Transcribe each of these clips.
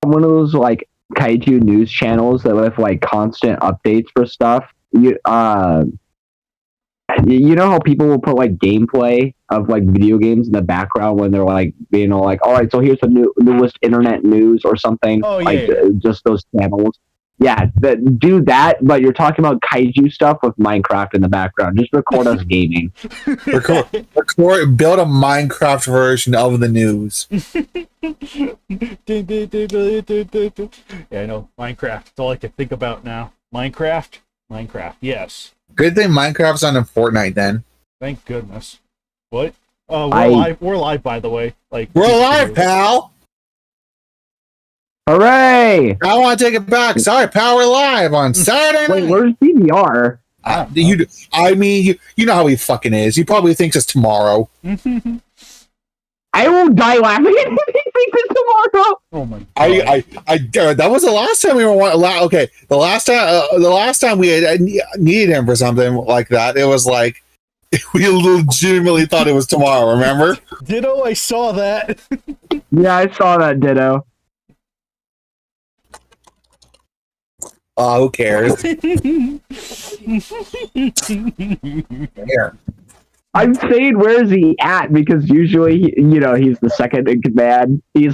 One of those like Kaiju news channels that with like constant updates for stuff. You know how people will put like gameplay of like video games in the background when they're like being all like, all right, so here's the newest internet news or something. Oh, yeah, like yeah. Just those channels. Yeah, do that, but you're talking about Kaiju stuff with Minecraft in the background. Just record us gaming. Record, build a Minecraft version of the news. Yeah, I know. Minecraft. That's all I can think about now. Minecraft? Minecraft, yes. Good thing Minecraft's on in Fortnite then. Thank goodness. What? Live. We're live, by the way. Like we're live, pal. Hooray! I want to take it back. Sorry, pal. We're live on Saturday. Wait, where's DVR? I mean, you know how he fucking is. He probably thinks it's tomorrow. I will die laughing if he thinks it's tomorrow. Oh my god! That was the last time we were okay. The last time we had needed him for something like that, it was like we legitimately thought it was tomorrow. Remember? Ditto. I saw that. Yeah, I saw that. Ditto. Oh, who cares? Here. I'm saying, where is he at? Because usually, he's the second in command. He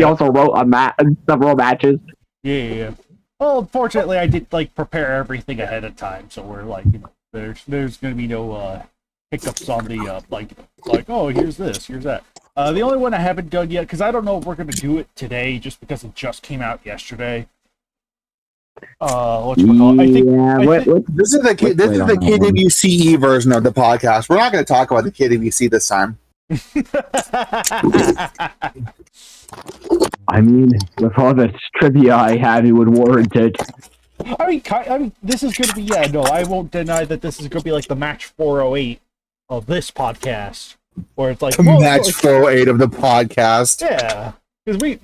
also wrote several matches. Yeah. Well, unfortunately, I did prepare everything ahead of time, so we're there's going to be no hiccups on the oh, here's this, here's that. The only one I haven't done yet, because I don't know if we're going to do it today, just because it just came out yesterday. Whatchamacallit? This is the KWCE version of the podcast. We're not going to talk about the KWC this time. I mean, with all the trivia I have, it would warrant it. I mean, this is going to be, yeah, no, I won't deny that this is going to be like the match 408 of this podcast, where it's like match 408 of the podcast. Yeah, because we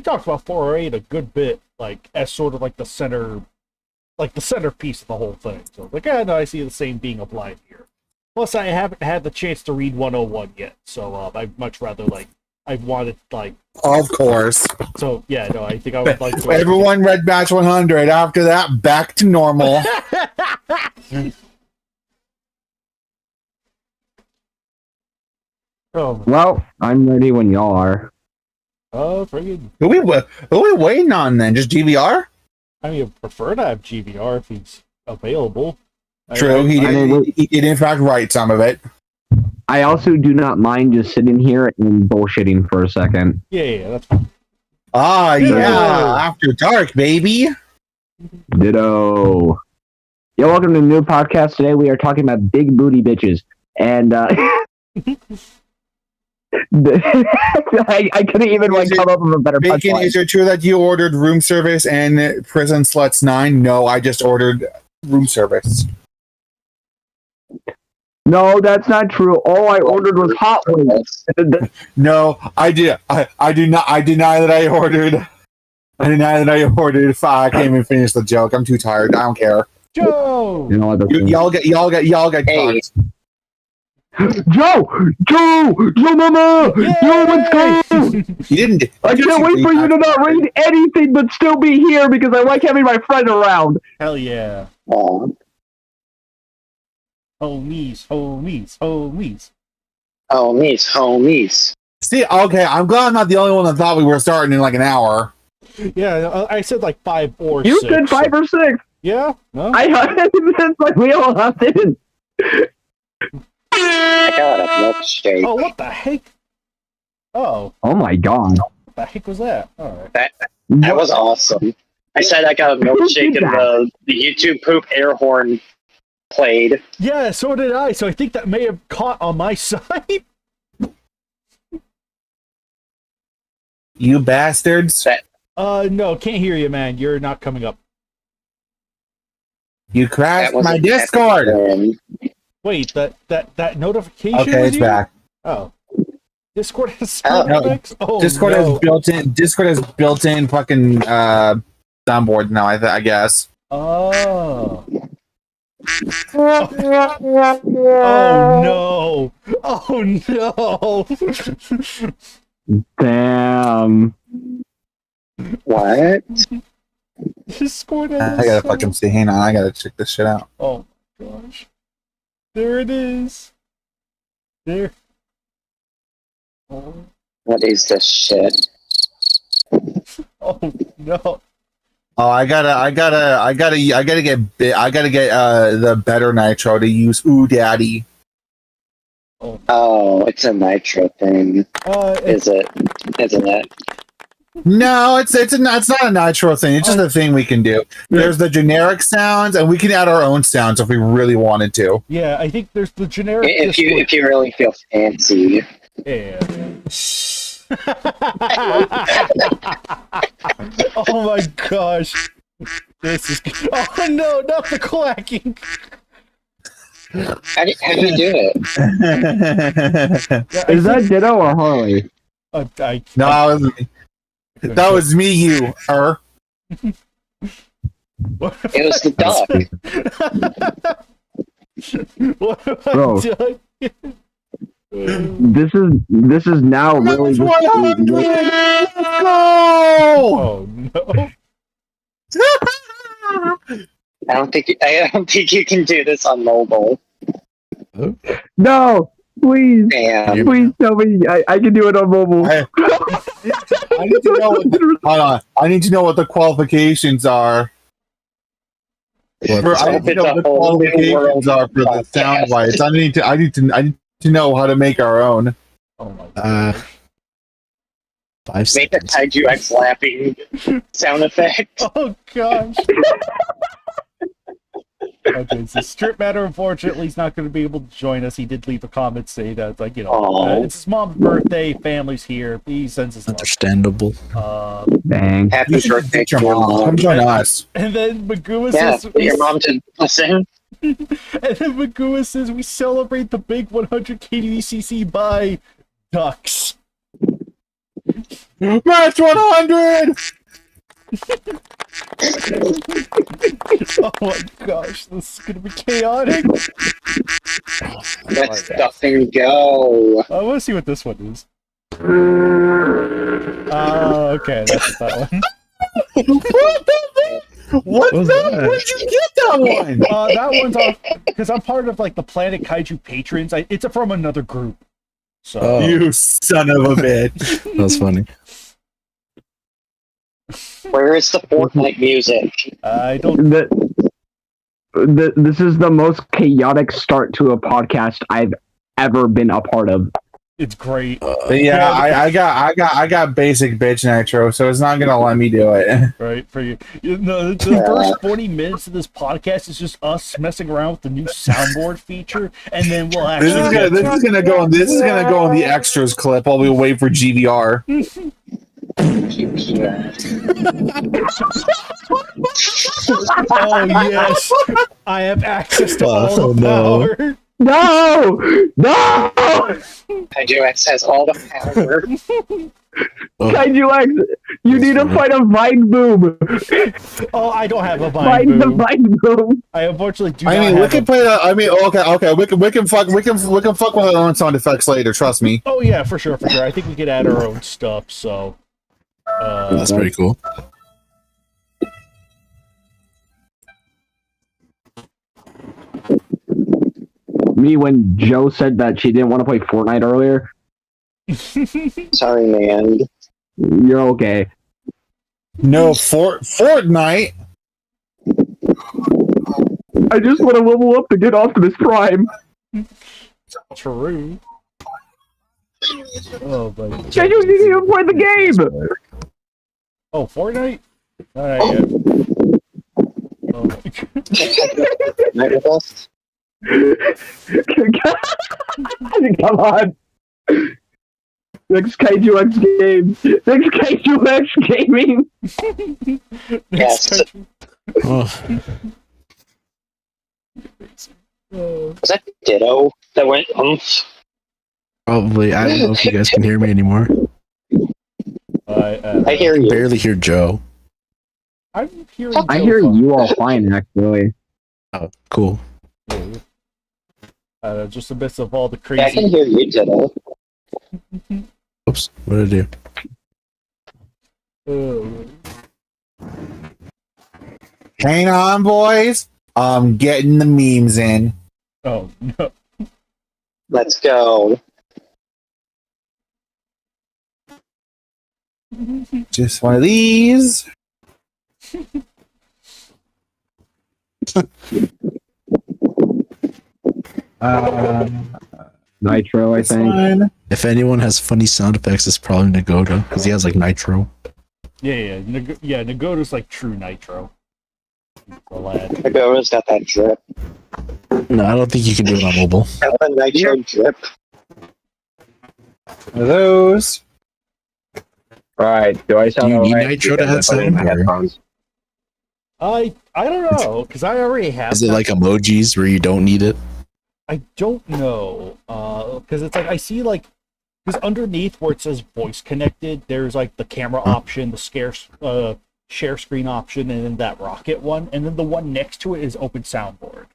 talked about 408 a good bit, like as sort of like the centerpiece of the whole thing. So like, no, I see the same being applied here. Plus, I haven't had the chance to read 101 yet, so I'd much rather I wanted Of course. So yeah, no, I think I would like to. Everyone read match 100. After that, back to normal. Oh, well, I'm ready when y'all are. Oh, friggin'. Who we waiting on then? Just GVR? I mean, I prefer to have GVR if he's available. True, he did in fact write some of it. I also do not mind just sitting here and bullshitting for a second. Yeah, that's fine. Ah, yeah, after dark, baby. Ditto. Yo, welcome to the new podcast. Today we are talking about big booty bitches. And, I couldn't even come up with a better Bacon, punchline. is it true that you ordered room service and Prison Sluts 9? No, I just ordered room service. No, that's not true. All I ordered was hot wings. No, I did. I do not. I deny that I ordered. I deny that I ordered. I can't even finish the joke. I'm too tired. I don't care. Joe, you know what? Y'all get hey. Joe, mama, Yay! yo, let's go. You didn't. I can't wait for you to not read anything but still be here because I like having my friend around. Hell yeah. Aww. Homies. See, okay, I'm glad I'm not the only one that thought we were starting in like an hour. Yeah, I said like 5 or 6. You said 5 or 6. Yeah? No? It's like we all hopped in. I got a milkshake. Oh, what the heck? Oh. Oh my god. What the heck was that? Alright. That was awesome. I said I got a milkshake and the YouTube poop air horn played. Yeah, so did I. So I think that may have caught on my side. You bastards. No, can't hear you, man. You're not coming up. You crashed my Discord. Wait, that notification? Okay, it's back. Oh. Discord has sound effects? Oh, Discord no. has built-in fucking soundboard now, I guess. Oh. Oh no! Damn. What? Discord I gotta fucking see. Hang on, I gotta check this shit out. Oh my gosh. There it is. There. Oh. What is this shit? Oh no. Oh, I gotta get the better nitro to use. Ooh, daddy. Oh, it's a nitro thing. Is it? Isn't it? No, it's not a nitro thing. It's just a thing we can do. There's the generic sounds, and we can add our own sounds if we really wanted to. Yeah, I think there's the generic. If you really feel fancy. Yeah. Oh my gosh. This is. Oh no, not the quacking. How do you do it? Yeah, Is that Ditto or Harley? No, that was me, you. It was the dog. What have Bro. I done? This is now really just, Let's go! Oh no. I don't think you can do this on mobile. no, please, Damn. please tell me I can do it on mobile. I need to know. Hold on. I need to know what the qualifications are. I need to know what the qualifications are for the sound bites. I need to know how to make our own. Oh my god. 5 Make a seconds. Kaiju X laughing sound effect. Oh gosh. Okay, so Strip Matter, unfortunately, he's not going to be able to join us. He did leave a comment saying that, like, it's his mom's birthday, family's here. He sends his love. Understandable. Dang. Happy You should birthday get to your your mom. Come mom. join us. And then Magua Yeah, says, get your mom to listen. and then Magua says, we celebrate the big 100 KDCC by ducks. Match 100! Oh my gosh, this is gonna be chaotic. Let stuff and go. I want to see what this one is. Okay, that's that one. What's What's that? that? Where'd you get that one? That one's off because I'm part of like the Planet Kaiju patrons. It's from another group. So Oh. You son of a bitch. That's funny. Where is the Fortnite music? I don't. This is the most chaotic start to a podcast I've ever been a part of. It's great, Yeah, I got basic bitch nitro, so it's not gonna let me do it. right? For you, the first 40 minutes of this podcast is just us messing around with the new soundboard feature, and then we'll This actually. is gonna go in the extras clip while we wait for GVR. Oh yes, I have access to all the no. power. No! No! Kaiju X has all the power. Oh, Kaiju X, you need to fight a vine boom. Oh, I don't have a Fight vine the boom. vine boom. I unfortunately do I not mean, have we can play that. I mean, okay, we can fuck with our own sound effects later. Trust me. Oh yeah, for sure. I think we could add our own stuff. So, that's pretty cool. Me when Joe said that she didn't want to play Fortnite earlier. Sorry, man. You're okay. No, Fortnite. I just want to level up to get Optimus Prime. true. Oh my God. Kaiju, you didn't even play the game. Oh, Fortnite? All right. Yeah. Oh my God. Night with us? Come on. Next Kaiju X game. Next Kaiju X gaming. Yes. Oh, Was that Ditto that went probably. I don't know if you guys can hear me anymore. I hear you. Barely hear Joe. I'm hearing. I Joe hear fine. you all fine, actually. Oh, cool. Just a bit of all the Yeah, I can crazy. hear you, Ditto. Oops. What did I do? Hang on, boys. I'm getting the memes in. Oh no. Let's go. Just one of these. Nitro, I This think. one. If anyone has funny sound effects, it's probably Nagoda because he has like nitro. Yeah. Nagota's like true nitro. The lad. The Gora's got that drip. No, I don't think you can do it on mobile. Got the nitro drip. One of those. Right. Do I sound Do you need alright? nitro to Because add I put it in my sound, or- headphones. I don't know because I already have. Is it that. like emojis where you don't need it? I don't know because it's like I see like because underneath where it says voice connected, there's like the camera option, the share screen option, and then that rocket one, and then the one next to it is open soundboard.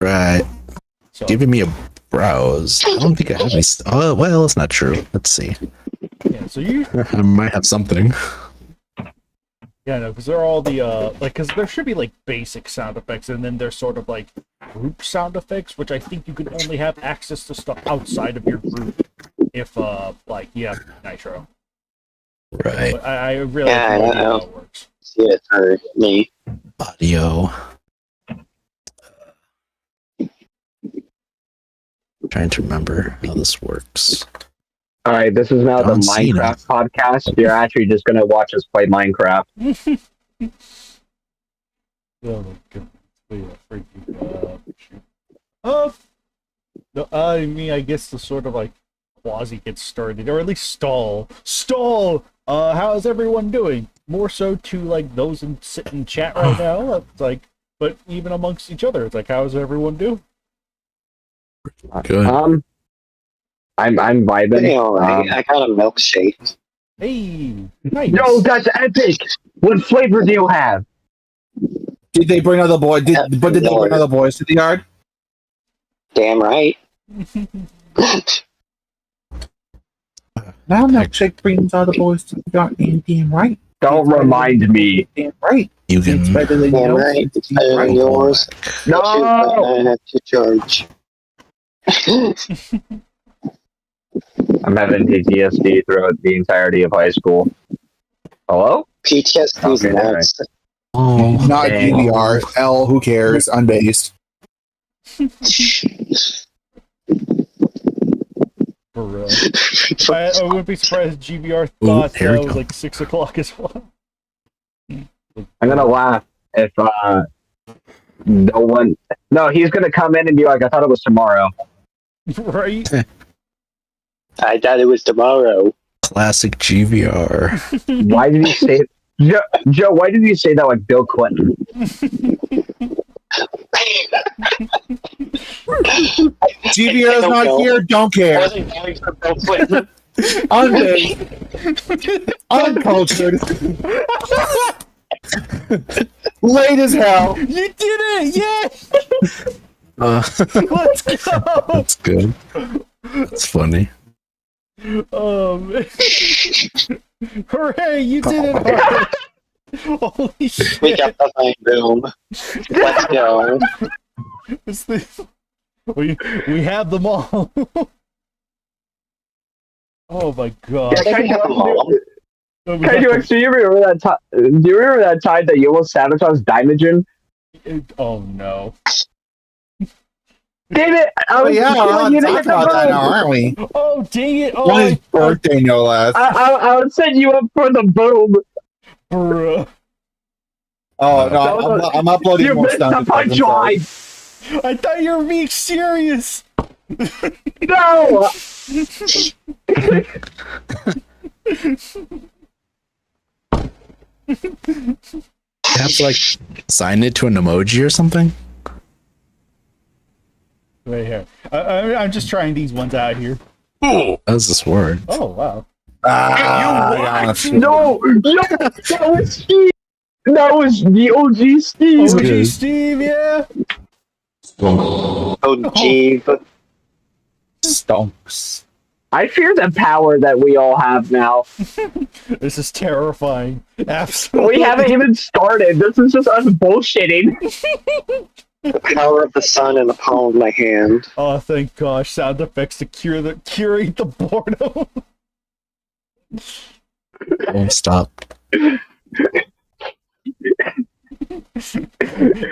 Right. So Giving me a browse. I don't think I have any. Oh, well, it's not true. Let's see. yeah, so you I might have something. yeah no because they're all the like because there should be like basic sound effects, and then there's sort of like group sound effects, which I think you can only have access to stuff outside of your group if like you have Nitro. Right. But I really Yeah, have no I idea know. how it works. See it for me. Audio. Trying to remember how this works. All right, this is now the John Cena. Minecraft podcast. You're actually just gonna watch us play Minecraft. Oh my god. Wait, shoot. No, I mean, I guess to sort of like quasi get started, or at least stall. Stall! How's everyone doing? More so to like those in sit in chat right now. It's like, but even amongst each other, it's like, how's everyone doing? Good. I'm vibing. Pretty alright. I got a milkshake. Hey, nice. Yo, that's epic. What flavor do you have? Did they bring other boys? Did they bring other boys to the yard? Damn right. Now milkshake brings other boys to the yard. Damn right. Don't remind me. Damn right. You can. It's better than Damn yours. right. It's better than yours. No. I have to charge. I'm having PTSD throughout the entirety of high school. Hello? PTSD's Okay, next. Oh, Not Dang. DVR. L. Who cares? Unbased. For real. I wouldn't be surprised if GBR Ooh, thought here we that was go. like 6 o'clock as well. I'm gonna laugh if no one. No, he's gonna come in and be like, "I thought it was tomorrow." Right? I thought it was tomorrow. classic GVR. Why did he say? Joe, why did you say that like Bill Clinton? GVR's don't not know. here. Don't I care. wasn't going for Bill Clinton. Unbased. Uncultured. Late as hell. You did it! Yeah! Let's go! That's good. That's funny. Hooray! You did it! Harper. Holy shit! We got the fine boom. Let's go. It's the- we have them all. Oh my god! Yeah, Can I have them all? We Kaiju, do you remember that time? Do you remember that time that you almost sabotaged Diamogen? Oh no! Damn it! I Oh was yeah, telling you to talking hit the about that now, boom. aren't we? Oh dang it! On his birthday, no less. I would set you up for the boom. Bruh. Oh That was no, I'm uploading You more missed stuff. the punchline. I thought you were being serious. No. You have to like sign it to an emoji or something. Right here. I'm just trying these ones out here. How does this work? Oh wow. Yeah, No, that was Steve. That was the OG Steve. OG good. Steve, yeah. Oh, gee, but Stonks. I fear the power that we all have now. This is terrifying. Absolutely. We haven't even started. This is just us bullshitting. the power of the sun in the palm of my hand. Oh, thank gosh! Sound effects to curate the boredom. Won't stop.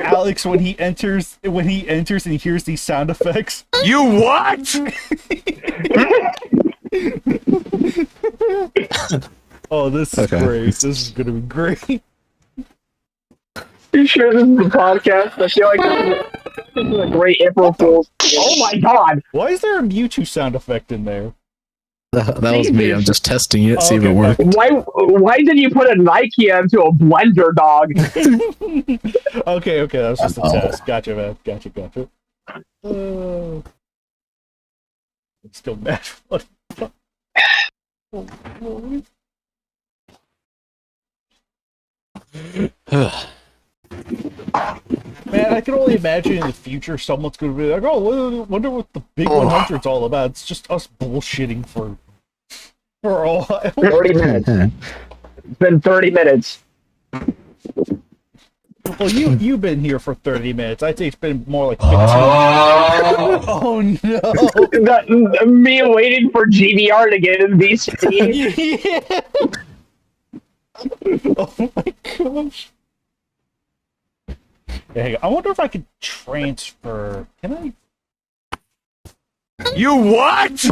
Alex, when he enters and he hears these sound effects. You what? Oh, this is Okay. great. This is gonna be great. You sure this is the podcast? I feel like this is a great April Fool's. Oh my god! Why is there a Mewtwo sound effect in there? That was me. I'm just testing it, see if it Okay. worked. Why did you put a Nike into a blender, dog? Okay, that was just a Uh-oh. test. Gotcha, man. Gotcha. I'm still mad. What the fuck? Man, I can only imagine in the future someone's going to be like, "Oh, wonder what the big 100's all about." It's just us bullshitting for a while. 30 minutes. It's been 30 minutes. Well, you've been here for 30 minutes. I'd say it's been more like 15. Oh no! Me waiting for GBR to get in VC. Yeah. Oh my gosh. Yeah, I wonder if I could transfer. Can I? You what?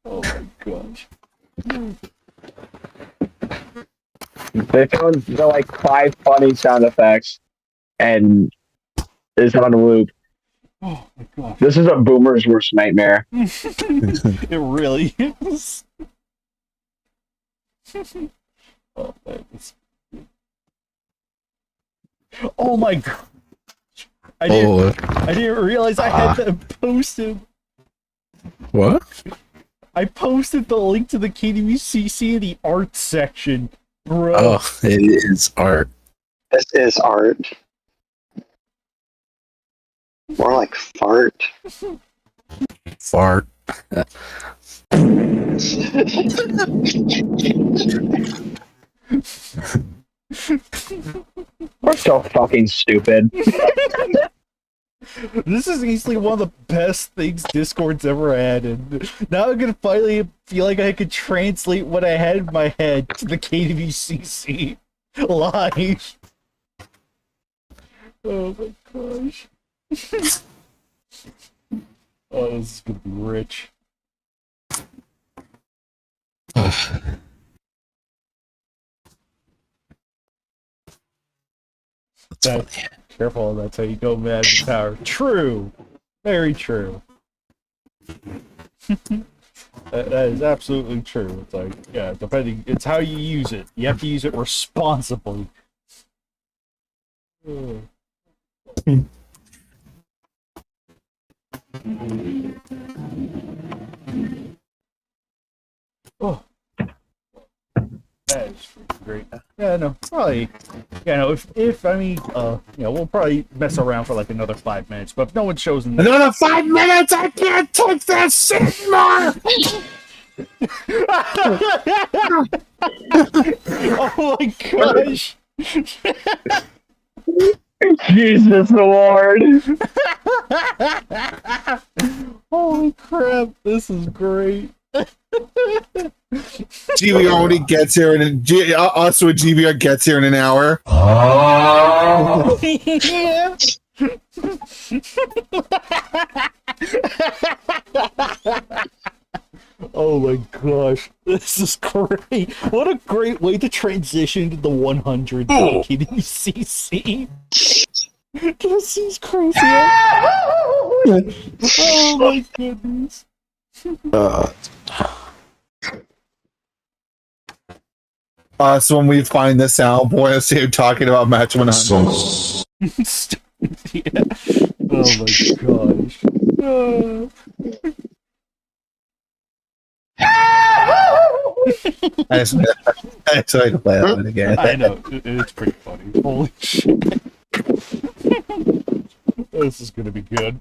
Oh my gosh. They found the like 5 funny sound effects and is on loop. Oh my gosh. This is a boomer's worst nightmare. It really is. Oh, oh my god. I didn't realize I had that posted. What? I posted the link to the KWCC in the art section, bro. Oh, it is art. This is art. More like fart. Fart. We're so fucking stupid. This is easily one of the best things Discord's ever had, and now I'm gonna finally feel like I could translate what I had in my head to the KWCC live. Oh my gosh. Oh, this is gonna be rich. That's funny. Careful, that's how you go mad with power. True. Very true. That is absolutely true. It's like, yeah, depending, it's how you use it. You have to use it responsibly. Oh. Oh. That is freaking great. Yeah, no, probably. Yeah, no, if I mean, we'll probably mess around for like another 5 minutes, but if no one shows in Another 5 minutes. I can't take this shit more. Oh my gosh! Jesus Lord. Holy crap, this is great. GVR only gets here in us with GVR gets here in an hour. Yeah. Oh my gosh, this is great. What a great way to transition to the 100 KDCC. This is crazy. Oh my goodness. So when we find this out, boy, let's see him talking about match 100. Yeah. Oh my gosh. I just had to play that one again. I know, it's pretty funny. Holy shit. This is gonna be good.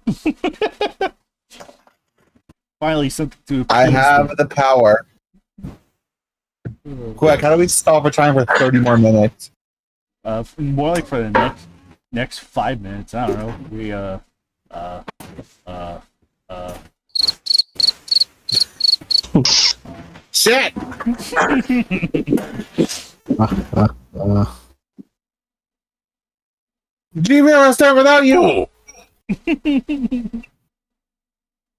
Finally, something to. I have the power. Quick, how do we stop our time for 30 more minutes? More like for the next 5 minutes. I don't know. We Shit! GVR, I'll start without you!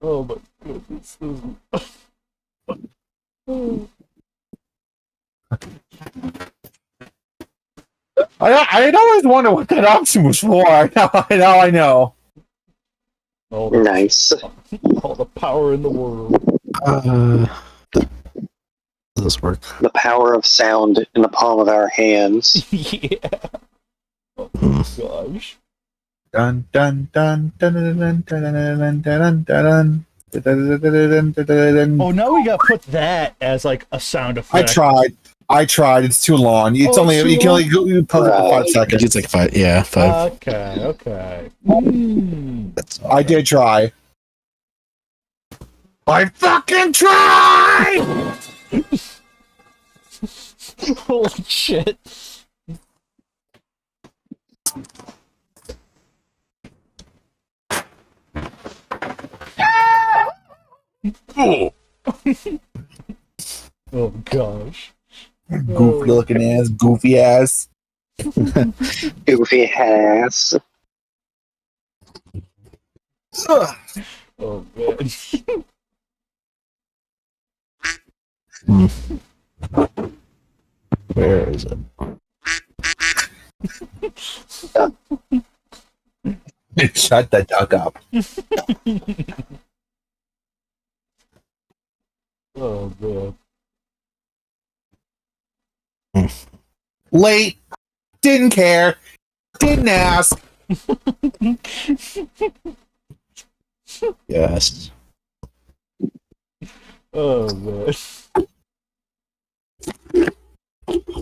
Oh my goodness. I'd always wonder what that option was for. Now I know. Oh, Nice. all the power in the world. Does this work? The power of sound in the palm of our hands. Yeah. Oh my gosh. Dun dun dun dun dun dun dun dun dun dun. Oh, now we gotta put that as like a sound effect. I tried. It's too long. It's Oh, only too you can long? only go pause it for 5 I seconds. think it's like 5. Yeah, 5. Okay. That's I did try. I fucking tried. Holy shit. Oh gosh. Goofy looking ass, goofy ass. Goofy ass. Oh man. Where is it? Shut the duck up. Oh man. Late. Didn't care. Didn't ask. Yes. Oh man.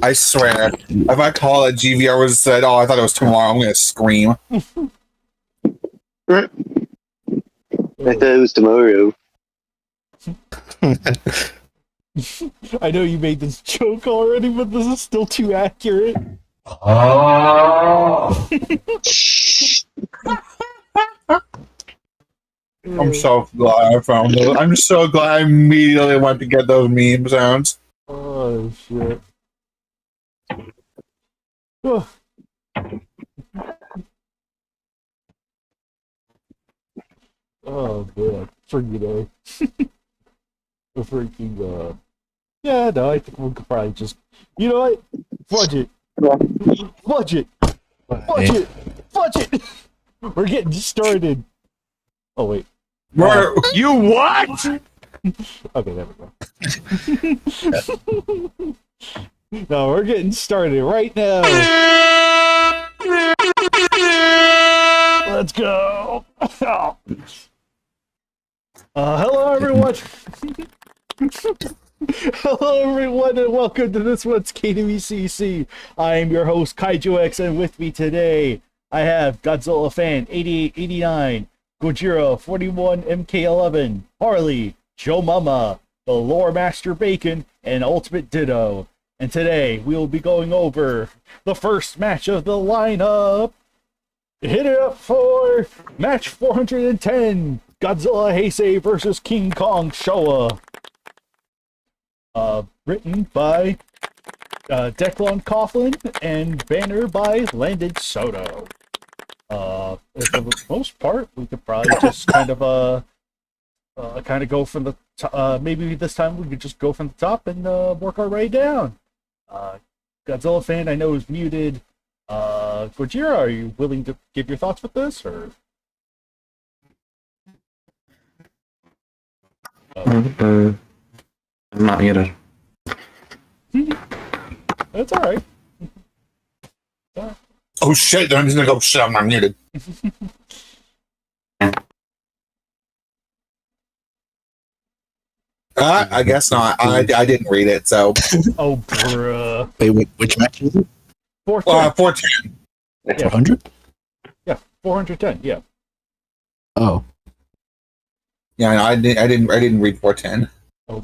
I swear, if I call it GVR was said, "Oh, I thought it was tomorrow," I'm gonna scream. I thought it was tomorrow. I know you made this joke already, but this is still too accurate. I'm so glad I found those. I'm so glad I immediately went to get those meme sounds. Oh shit. Oh. Oh man. Freaking A. Freaking yeah, no, I think we could probably just you know what? Fudge it. Fudge it. Fudge it. Fudge it. We're getting started. Oh wait. You what? Okay, there we go. No, we're getting started right now. Let's go. Hello, everyone. Hello, everyone, and welcome to this one's KWCC. I am your host, Kaiju X, and with me today, I have Godzilla Fan 8889, Gojira 41 MK11, Harley, Joe Mama, the Lore Master Bacon, and Ultimate Ditto. And today, we will be going over the first match of the lineup. Hit it up for match 410, Godzilla Heisei versus King Kong Showa. Written by Declan Coughlin and banner by Landon Soto. For the most part, we could probably just kind of go from the maybe this time we could just go from the top and work our way down. Godzilla Fan, I know, is muted. Gojira, are you willing to give your thoughts with this, or? I'm not muted. That's all right. Oh shit! Then I'm just gonna go. Shit, I'm not muted. I guess not. I didn't read it, so. Oh, bruh. Wait, which match is it? 410. 400? Yeah, 410. Yeah. Oh. Yeah, no, I didn't read 410. Oh.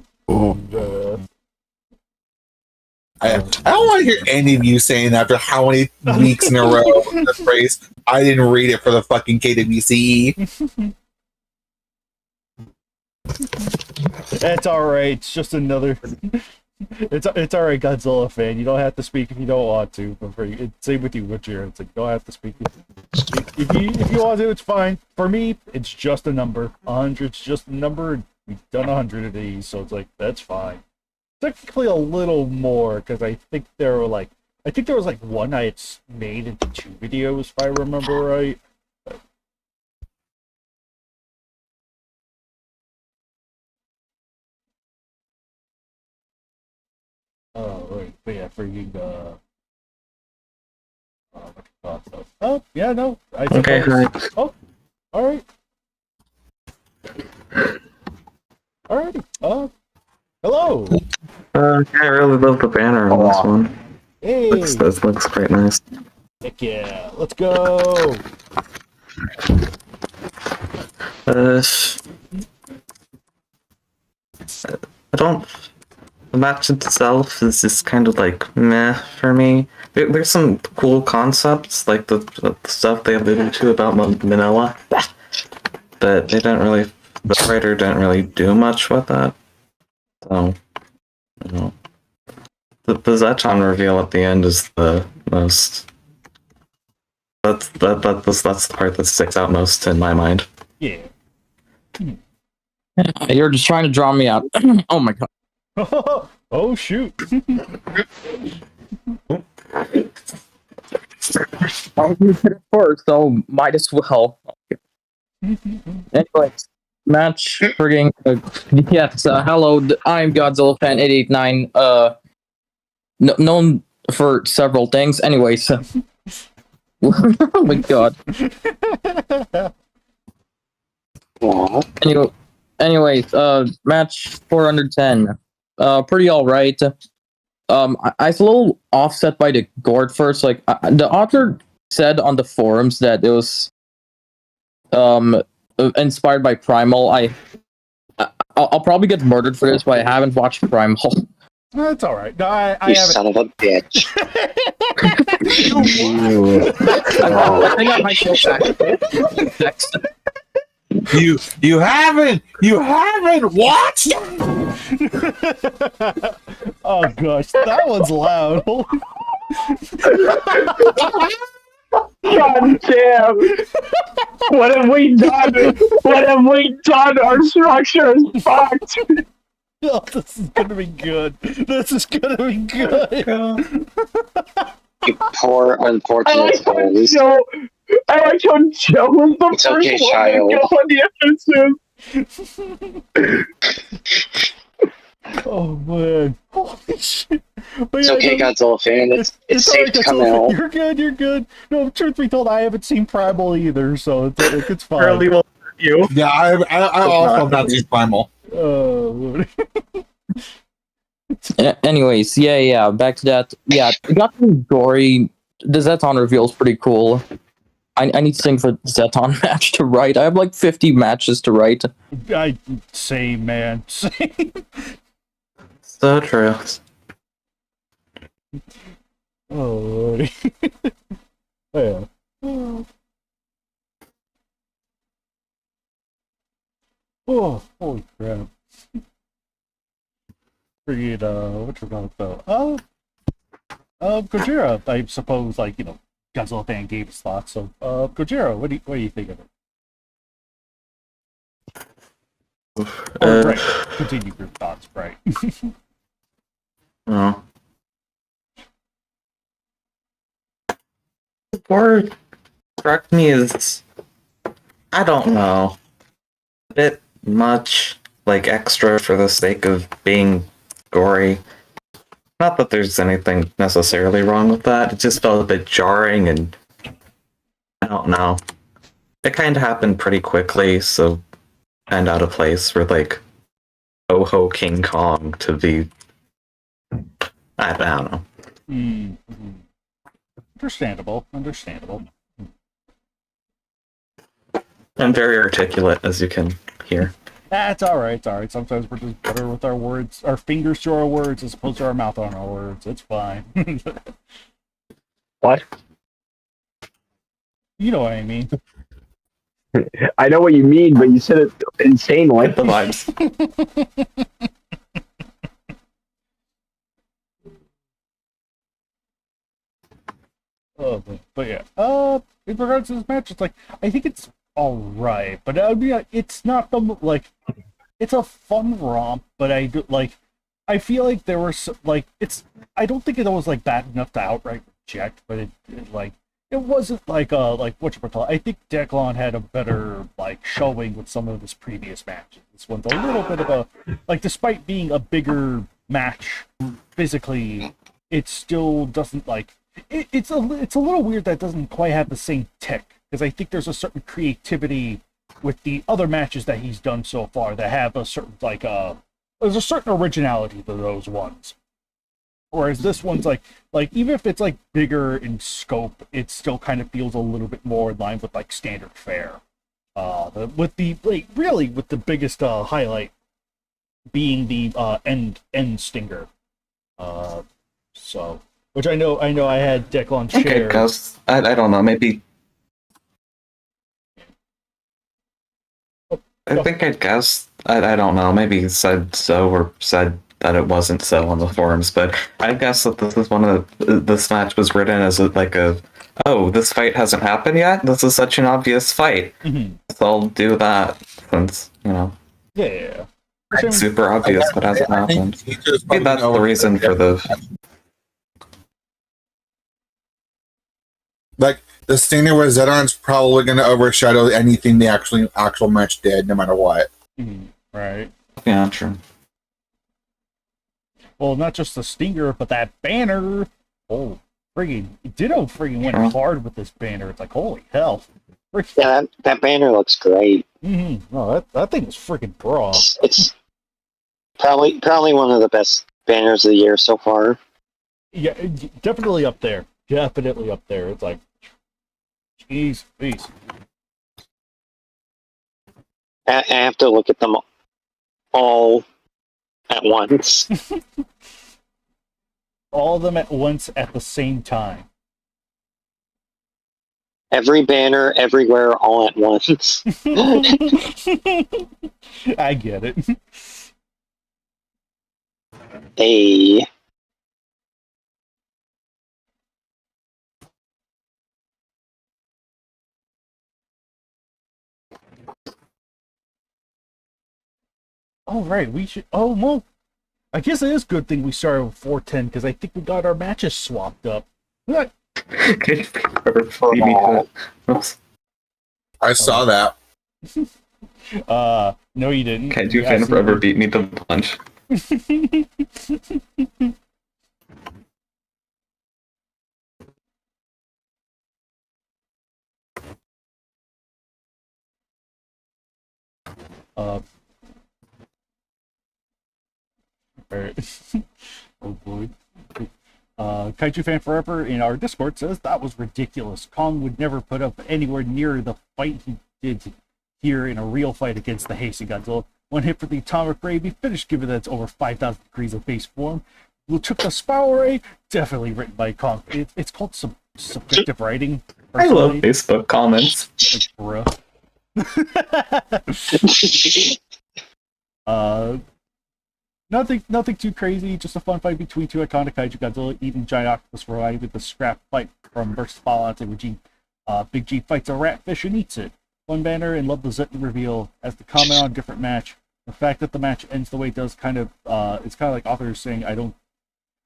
I don't want to hear any of you saying after how many weeks in a row the phrase "I didn't read it for the fucking KWCE." That's all right. It's just another. It's all right, Godzilla Fan. You don't have to speak if you don't want to. Same with you, Witcher. It's like you don't have to speak if you want to. It's fine. For me, it's just a number. 100's just a number. We've done 100 of these, so it's like that's fine. Technically, a little more because I think there was like one I had made into 2 videos, if I remember right. Oh, right. But yeah, for you, oh, yeah, no. I think Okay, hi. Oh, alright. Alrighty. Hello. I really love the banner on this one. Hey. This looks quite nice. Heck yeah. Let's go. I don't. The match itself is just kind of like meh for me. There's some cool concepts, like the stuff they alluded to about Manila, but they don't really. The writer didn't really do much with that. So, you know, the Zeton reveal at the end is the most. That's the part that sticks out most in my mind. Yeah. You're just trying to draw me out. Oh my god. Oh shoot. I'm gonna hit it first, so might as well. Anyways, match frigging. Yes, hello, I'm Godzilla fan 889. Known for several things. Anyways, oh my god. Anyways, match 410. Pretty alright. I was a little offset by the gore at first. Like, the author said on the forums that it was inspired by Primal. I'll probably get murdered for this, but I haven't watched Primal. That's all right. No, I You haven't. son of a bitch. I think I might go back next. You haven't watched. Oh gosh, that one's loud. God damn! What have we done? What have we done? Our structure is fucked. Oh, this is gonna be good. This is gonna be good. You poor I unfortunate like how souls. Joe. I like how Joe was the It's first okay, one child. to go on the offensive. Oh man. Holy shit. But It's yeah, okay, no, Godzilla fan. It's safe alright, to come Godzilla. out. You're good, you're good. No, truth be told, I haven't seen Primal either, so it's fine. Curly will hurt you. Yeah, I also have not seen Primal. Oh, Anyways, yeah, back to that. Yeah, it got some gory. The Zeton reveal is pretty cool. I need to sing for Zeton match to write. I have like 50 matches to write. same, man. Same. So true. Oh, yeah. Oh, holy crap. Freaking, what you call it though? Gojira, I suppose, like, Godzilla fan gave his thoughts, so, Gojira, what do you think of it? Right, continue your thoughts, right. Oh. The word struck me as, I don't know, a bit much, like extra for the sake of being gory. Not that there's anything necessarily wrong with that, it just felt a bit jarring and I don't know. It kind of happened pretty quickly, so and out of place for like Ho King Kong to be, I don't know. Mm-hmm. Understandable. I'm very articulate, as you can hear. That's alright, Sometimes we're just better with our words, our fingers to our words as opposed to our mouth on our words. It's fine. What? You know what I mean. I know what you mean, but you said it insanely. The vibes. But yeah. In regards to this match, it's like I think it's alright, but it's not the like. It's a fun romp, but I do like. I feel like there were it's. I don't think it was like bad enough to outright reject, but it wasn't like what you call it. I think Declan had a better like showing with some of his previous matches. This one's a little bit of a despite being a bigger match physically, it still doesn't like. It's a little weird that it doesn't quite have the same tick, because I think there's a certain creativity with the other matches that he's done so far that have a certain there's a certain originality to those ones. Whereas this one's like even if it's like bigger in scope, it still kind of feels a little bit more in line with like standard fare. With the biggest highlight being the end stinger. So which I know I had Declan share. Okay, cause I don't know, maybe. I think I'd guess. I don't know. Maybe said so or said that it wasn't so on the forums, but I guess that this is this match was written as a oh, this fight hasn't happened yet? This is such an obvious fight. Mhm. So I'll do that since, Yeah. it's super obvious but hasn't happened. Maybe that's the reason for the... Like, the Stinger with Zedon's probably going to overshadow anything the actual match did, no matter what. Mhm. Right. Yeah, true. Well, not just the stinger, but that banner. Oh, friggin' Ditto friggin' went Sure. hard with this banner. It's like, holy hell. Yeah, that banner looks great. Mm-hmm. No, that thing was friggin' raw. It's probably one of the best banners of the year so far. Yeah, definitely up there. Definitely up there. It's like, jeez, please. I have to look at them all at once. All of them at once at the same time. Every banner, everywhere, all at once. I get it. Hey. Oh, right, we should. Oh, well, I guess it is a good thing we started with 410 because I think we got our matches swapped up. What? Can you beat me to it? Oops. I saw that. No, you didn't. Kaiju You fan forever absolutely- beat me to the punch. Alright. Oh boy. Kaiju fan forever in our Discord says that was ridiculous. Kong would never put up anywhere near the fight he did here in a real fight against the Hasty Godzilla. One hit for the atomic ray, be finished given that it's over 5,000 degrees of base form. Who took the spiral ray? Definitely written by Kong. It's called subjective writing. I love personally. Facebook comments. Like, bruh. Nothing too crazy, just a fun fight between two iconic Kaiju Godzilla eating giant octopus variety with the scrap fight from versus Fallout and G. Big G fights a ratfish and eats it. Fun banner and love the Zet reveal. As the comment on a different match, the fact that the match ends the way it does it's kind of like authors saying I don't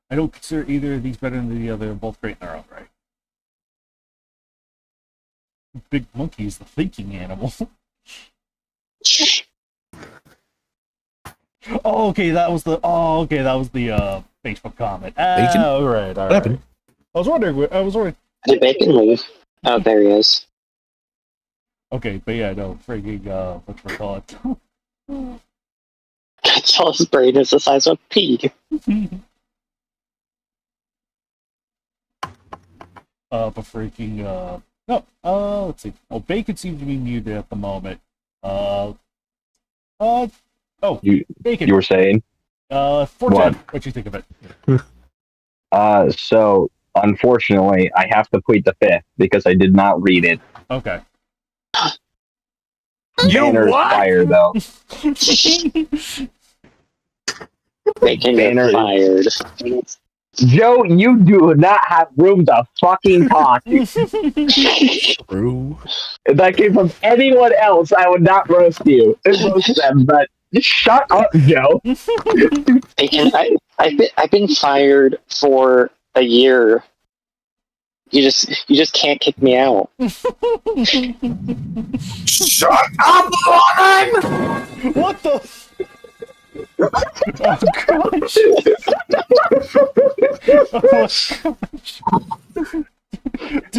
consider either of these better than the other. They're both great in their own right. Big Monkey is the thinking animal. Oh, okay, that was the Facebook comment. Bacon? All right. What happened? I was wondering. Did Bacon leave? Oh, there he is. Okay, but yeah, no, frigging whatchamacallit. Godzilla's brain is the size of a pea. But freaking no. Let's see. Well, Bacon seems to be muted at the moment. Oh, Bacon. You were saying? 410. What you think of it? So unfortunately, I have to plead the fifth because I did not read it. Okay. Banner is fire, though. Bacon Banner get fired. Joe, you do not have room to fucking talk. True. If that came from anyone else, I would not roast you. Roast them, but just shut up, Joe. Bacon, I've been fired for a year. You just can't kick me out. Shut up, woman! What the? Oh gosh! Oh gosh!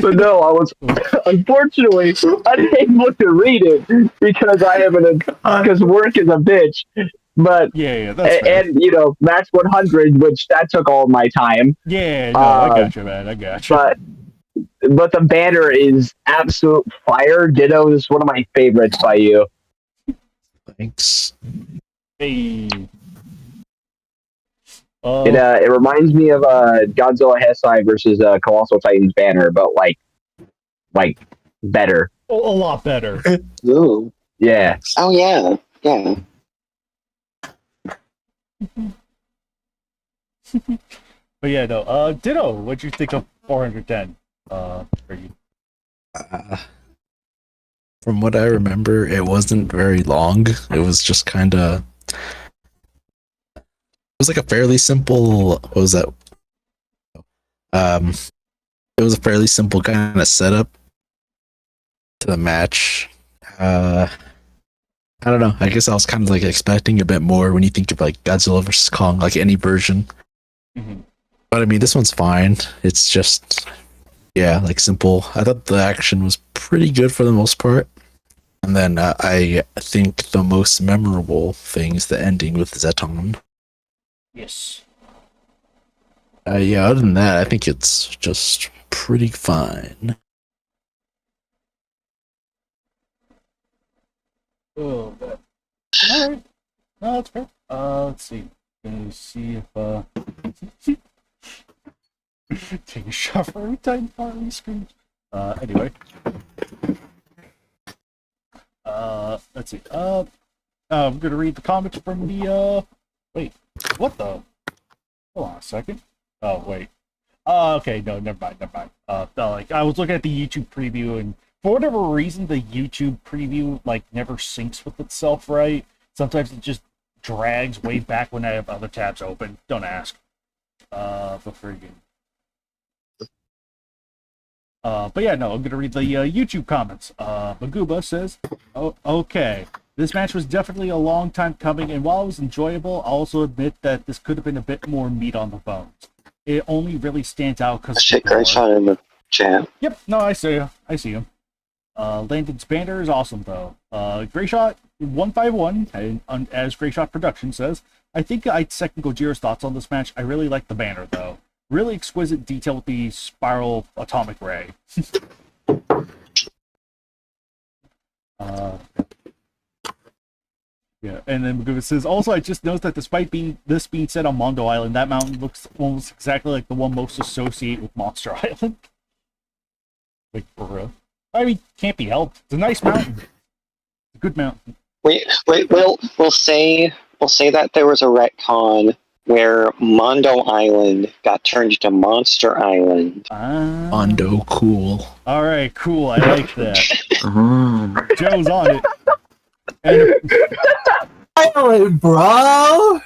But no, I was unfortunately unable to read it because because work is a bitch. But Yeah, that's fair. and match 100, which that took all my time. Yeah, no, I got you, man. I got you. But the banner is absolute fire. Ditto is one of my favorites by you. Thanks. Hey. It reminds me of Godzilla Hesai versus Colossal Titans banner, but like better. A lot better. Ooh. Yeah. Oh yeah. Yeah. But yeah, no. Ditto, what'd you think of 410? For you. From what I remember, it wasn't very long. It was just kind of. It was like a fairly simple. What was that? It was a fairly simple kind of setup to the match. I don't know. I guess I was kind of like expecting a bit more when you think of like Godzilla vs Kong, like any version. Mm-hmm. But I mean, this one's fine. It's just, yeah, like simple. I thought the action was pretty good for the most part. And then I think the most memorable thing is the ending with Zeton. Yes. Yeah, other than that, I think it's just pretty fine. Oh, but alright. No, that's fair. Let's see. Gonna see if take a shot for every time Harley screams. Anyway. Let's see. I'm gonna read the comments from the wait, what the? Hold on a second. Oh wait. Okay, no, never mind. Like I was looking at the YouTube preview, and for whatever reason, the YouTube preview like never syncs with itself right. Sometimes it just drags way back when I have other tabs open. Don't ask. But friggin'. But yeah, no, I'm gonna read the YouTube comments. Maguba says, "Oh, okay. This match was definitely a long time coming, and while it was enjoyable, I'll also admit that this could have been a bit more meat on the bones. It only really stands out because Shit, great shot in the chat. Yep, no, I see you. I see him. Landon's banner is awesome, though. Great Shot 151, and as Great Shot Production says, I think I'd second Gojiro's thoughts on this match. I really like the banner, though. Really exquisite detail with the spiral atomic ray. Yeah, and then Maguva says, also, I just noticed that despite being set on Mondo Island, that mountain looks almost exactly like the one most associated with Monster Island. Like, for real. I mean, can't be helped. It's a nice mountain. It's a good mountain. Wait. We'll say that there was a retcon where Mondo Island got turned into Monster Island. Mondo, cool. All right, cool. I like that. Joe's on it. And Island, bro.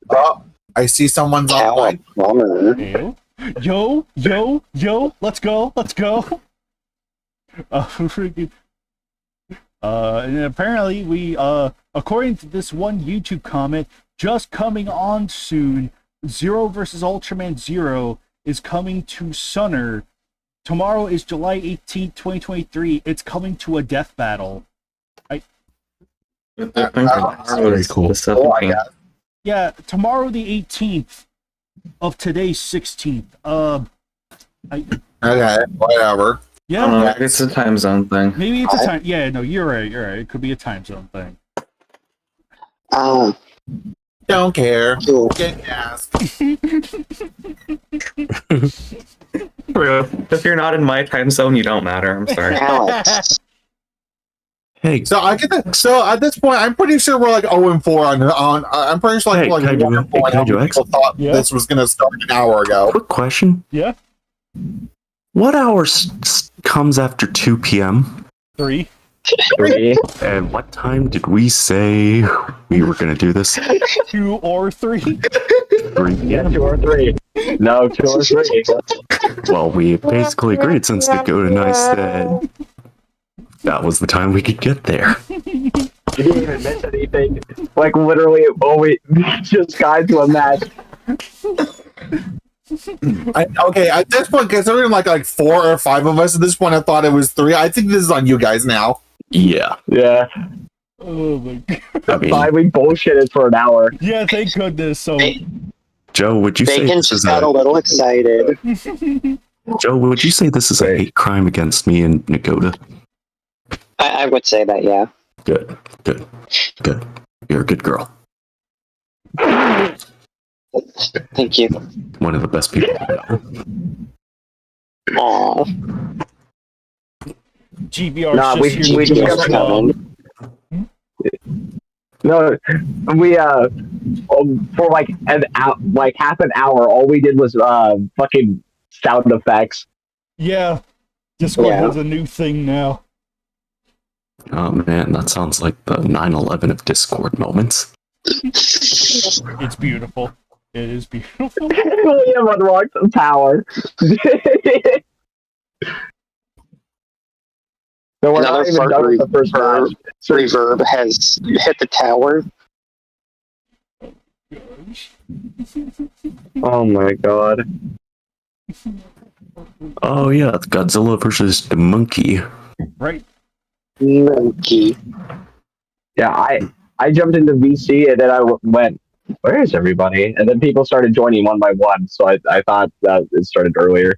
Oh, I see someone's online. Yo, let's go. Freaking. And apparently we, according to this one YouTube comment, just coming on soon, Zero versus Ultraman Zero is coming to Sunner. Tomorrow is July 18th, 2023. It's coming to a death battle. Very cool. Yeah, tomorrow the 18th of today's 16th. Okay, whatever. Yeah, It's a time zone thing. maybe it's a time. Yeah, no, you're right. It could be a time zone thing. Don't care. Cool. Get asked. If you're not in my time zone, you don't matter. I'm sorry. Alex. Hey, So I get that. So at this point, I'm pretty sure we're like 0-4 on. I'm pretty sure Hey, like Kaiju, 1-4 on how Kaiju X? people thought Yeah. this was gonna start an hour ago. Quick question. Yeah, What hour comes after 2 p.m.? 3. And what time did we say we were going to do this? 2 or 3. 3 Yeah, p.m. 2 or 3. No, 2 or 3. Well, we basically agreed since Dakota and I said that was the time we could get there. You didn't even miss anything. Like, literally, we just got to a match. Okay, at this point, considering like 4 or 5 of us at this point, I thought it was 3. I think this is on you guys now. Yeah. Yeah. Oh my god. I mean, Fine, we bullshitted for an hour. Yeah, thank goodness. So, Joe, would you say Bacon this just is got a little excited. Joe, would you say this is a hate crime against me and Nagoda? I would say that, yeah. Good. You're a good girl. Thank you. One of the best people I know. Aww. GBR Nah, we just here. discovered coming. No, we for like like half an hour. All we did was fucking sound effects. Yeah, Discord Yeah. has a new thing now. Oh man, that sounds like the 9/11 of Discord moments. It's beautiful. It is beautiful. William unlocks the tower. So we're Another not even fart done with the first match. reverb has hit the tower. Oh my god. Oh yeah, it's Godzilla versus the monkey. Right. Monkey. Yeah, I jumped into VC and then I went, where is everybody? And then people started joining one by one. So I thought that it started earlier.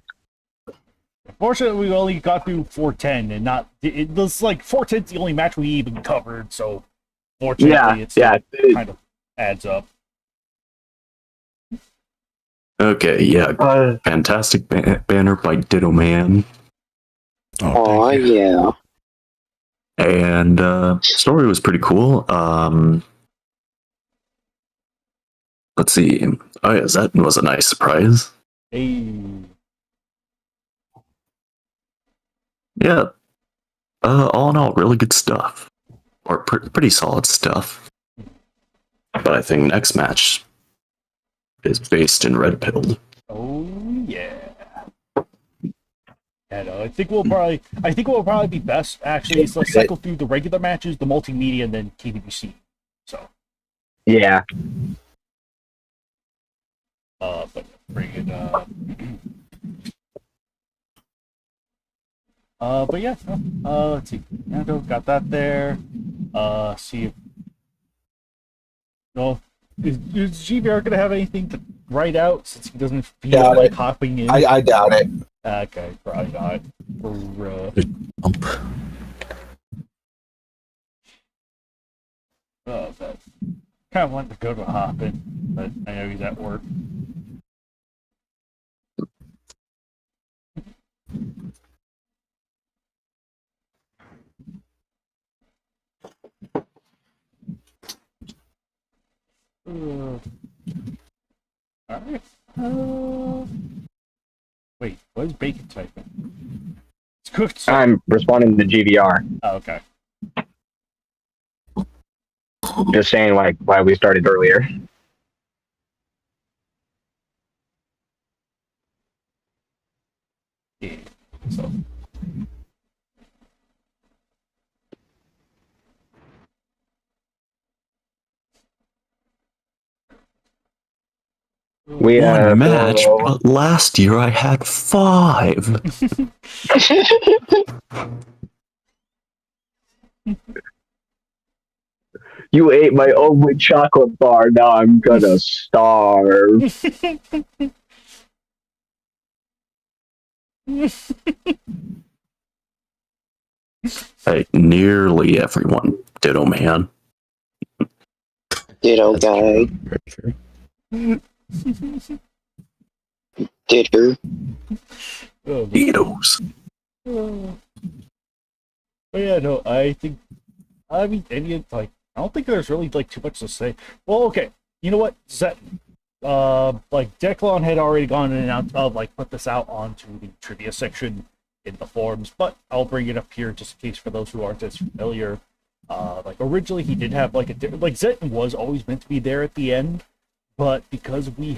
Fortunately, we only got through 410 and not. It was like 410's the only match we even covered. So fortunately, it kind of adds up. Okay, yeah, fantastic banner by Ditto Man, Oh yeah. and story was pretty cool. Let's see. Oh yeah, that was a nice surprise. Hey. Yeah, all in all, really good stuff, or pretty solid stuff. But I think next match is based in Red Pill. Oh yeah. And I think we'll probably be best actually is let's cycle through the regular matches, the multimedia, and then KWC. So. Yeah. But bring it. But yeah. Let's see. Nando got that there. See if. No. Is GBR gonna have anything to write out since he doesn't feel like hopping in? I doubt it. Okay, probably not. But kind of wanted to go to hopping, but I know he's at work. Alright. Wait, what is Bacon typing? It's cooked. So I'm responding to GVR. oh, okay. Just saying like why we started earlier. Yeah. So. We One match, but last year I had 5. You ate my only chocolate bar. Now I'm gonna starve. Hey, nearly everyone, Ditto Man. Ditto guy. Ditto. Dittos. But yeah, no, I mean, I don't think there's really like too much to say. Well, okay, you know what, Zetton, like Declan had already gone in and out, like put this out onto the trivia section in the forums, but I'll bring it up here just in case for those who aren't as familiar. Like originally he did have like like Zetton was always meant to be there at the end, but because we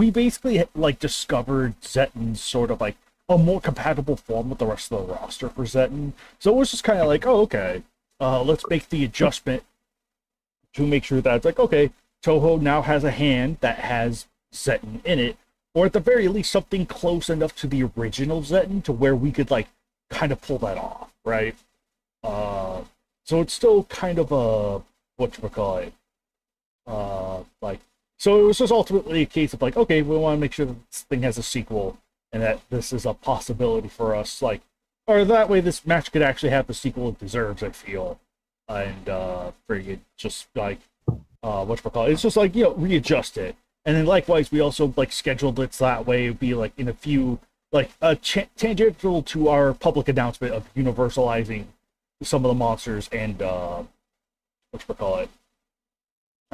basically like discovered Zetton's sort of like a more compatible form with the rest of the roster for Zetton. So it was just kind of like, oh, okay, let's make the adjustment to make sure that it's like, okay, Toho now has a hand that has Zetton in it, or at the very least something close enough to the original Zetton to where we could like kind of pull that off, right? So it's still kind of a whatchamacallit, like, so it was just ultimately a case of like, okay, we want to make sure that this thing has a sequel and that this is a possibility for us, like, or that way this match could actually have the sequel it deserves, I feel. And friggin' just like whatchamacallit, it's just like, you know, readjust it. And then likewise we also like scheduled it so that way it'd be like in a few like tangential to our public announcement of universalizing some of the monsters and whatchamacallit,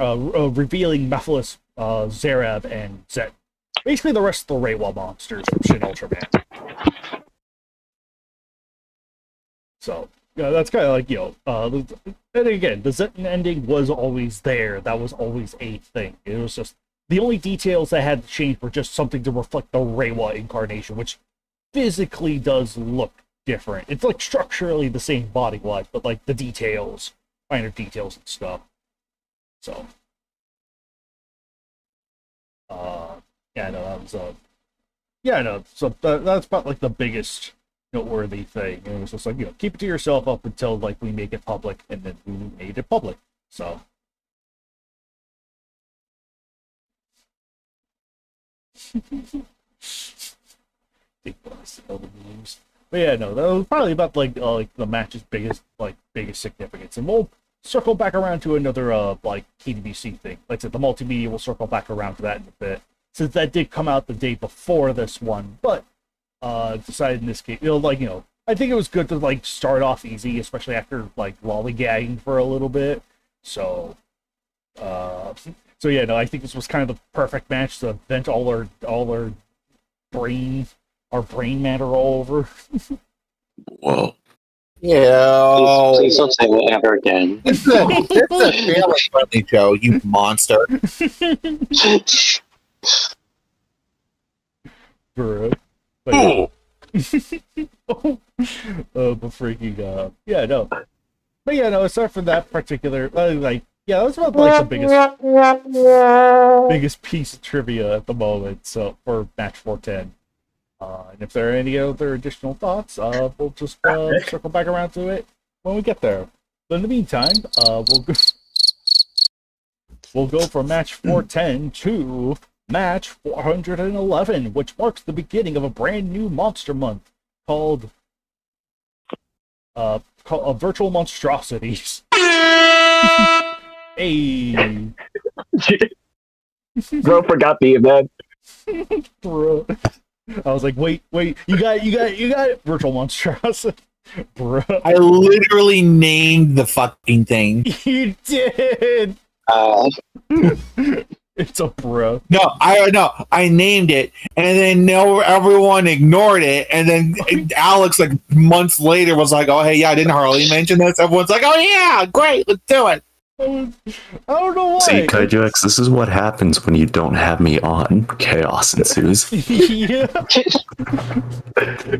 revealing Mephiles, Zarab, and Zet. Basically, the rest of the Reiwa monsters from Shin Ultraman. So, yeah, that's kind of like, and again, the Zetan ending was always there. That was always a thing. It was just, the only details that had to change were just something to reflect the Reiwa incarnation, which physically does look different. It's like structurally the same body-wise, but like the details, minor details and stuff. So, yeah, no, that was, yeah, no, so that's about like the biggest noteworthy thing. And it was just like, keep it to yourself up until like we make it public, and then we made it public. So. Big boss, all the memes. But yeah, no, that was probably about like the match's biggest significance, and we'll circle back around to another like KDBC thing. Like I said, the multimedia will circle back around to that in a bit, since that did come out the day before this one. But decided in this case, I think it was good to like start off easy, especially after like lollygagging for a little bit. So, so yeah, no, I think this was kind of the perfect match to vent all our brain matter all over. Whoa. Yeah. Please don't say that ever again. It's a family friendly show, you monster. Bruh. But, but freaking yeah, no. But yeah, no, aside from that particular that was about like the biggest piece of trivia at the moment, so for match 410. And if there are any other additional thoughts, we'll just circle back around to it when we get there. But in the meantime, we'll go from match 410 to match 411, which marks the beginning of a brand new monster month called Virtual Monstrosities. Hey. Bro forgot the event. Bro. I was like, wait, you got it, Virtual Monstrosity. Bro. I literally named the fucking thing. You did. It's a bro. No, I named it, and then everyone ignored it, and then Alex, like months later, was like, "Oh, hey, yeah, didn't Harley mention this?" Everyone's like, "Oh yeah, great, let's do it." I don't know why. See, Kaiju X, this is what happens when you don't have me on. Chaos ensues. Yeah.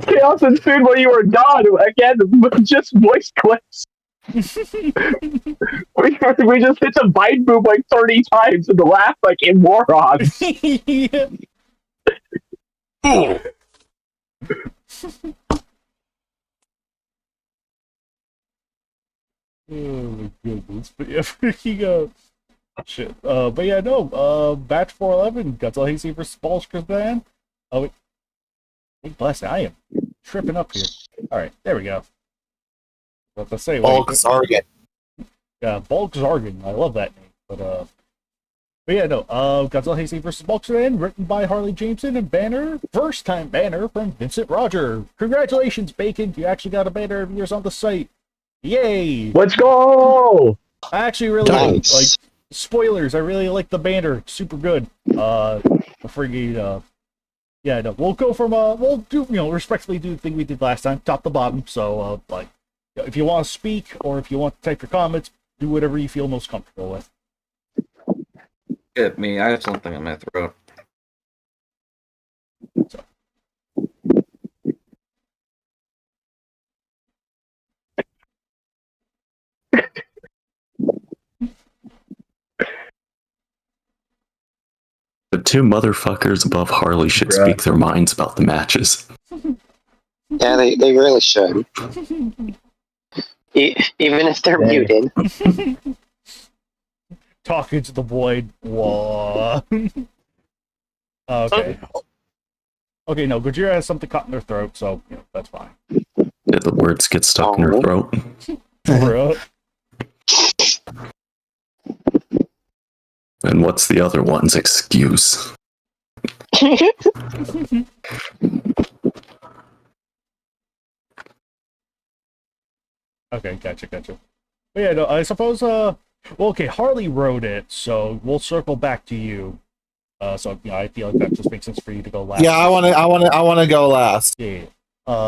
Chaos ensued while you were gone. Again, just voice clips. we just hit the bite boom like 30 times and laugh like in morons. Yeah. Oh my goodness. But yeah, freaking shit. But yeah, no, batch 411, Godzilla Hasty vs. Balskazan. Oh wait, bless it, I am tripping up here. Alright, there we go. What to say? Bulk Zargan. Yeah, Bulk Zargan. I love that name. But yeah, no. Godzilla Hasty vs. Balskazan, written by Harley Jameson and banner, first time banner from Vincent Roger. Congratulations, Bacon! You actually got a banner of yours on the site. Yay! Let's go! I actually really like spoilers. I really like the banner. Super good. Yeah, no. We'll go from we'll do respectfully do the thing we did last time, top to bottom. So if you want to speak or if you want to type your comments, do whatever you feel most comfortable with. Get me. I have something in my throat. So. The two motherfuckers above Harley should speak their minds about the matches. Yeah, they really should. Even if they're muted. Talking to the void. Whoa. Okay. Okay, no, Gojira has something caught in their throat, so that's fine. Yeah, the words get stuck in her throat. Bro. And what's the other one's excuse? Okay, gotcha. But yeah, no, I suppose Well, okay, Harley wrote it, so we'll circle back to you. So I feel like that just makes sense for you to go last. Yeah, I want to go last. Yeah.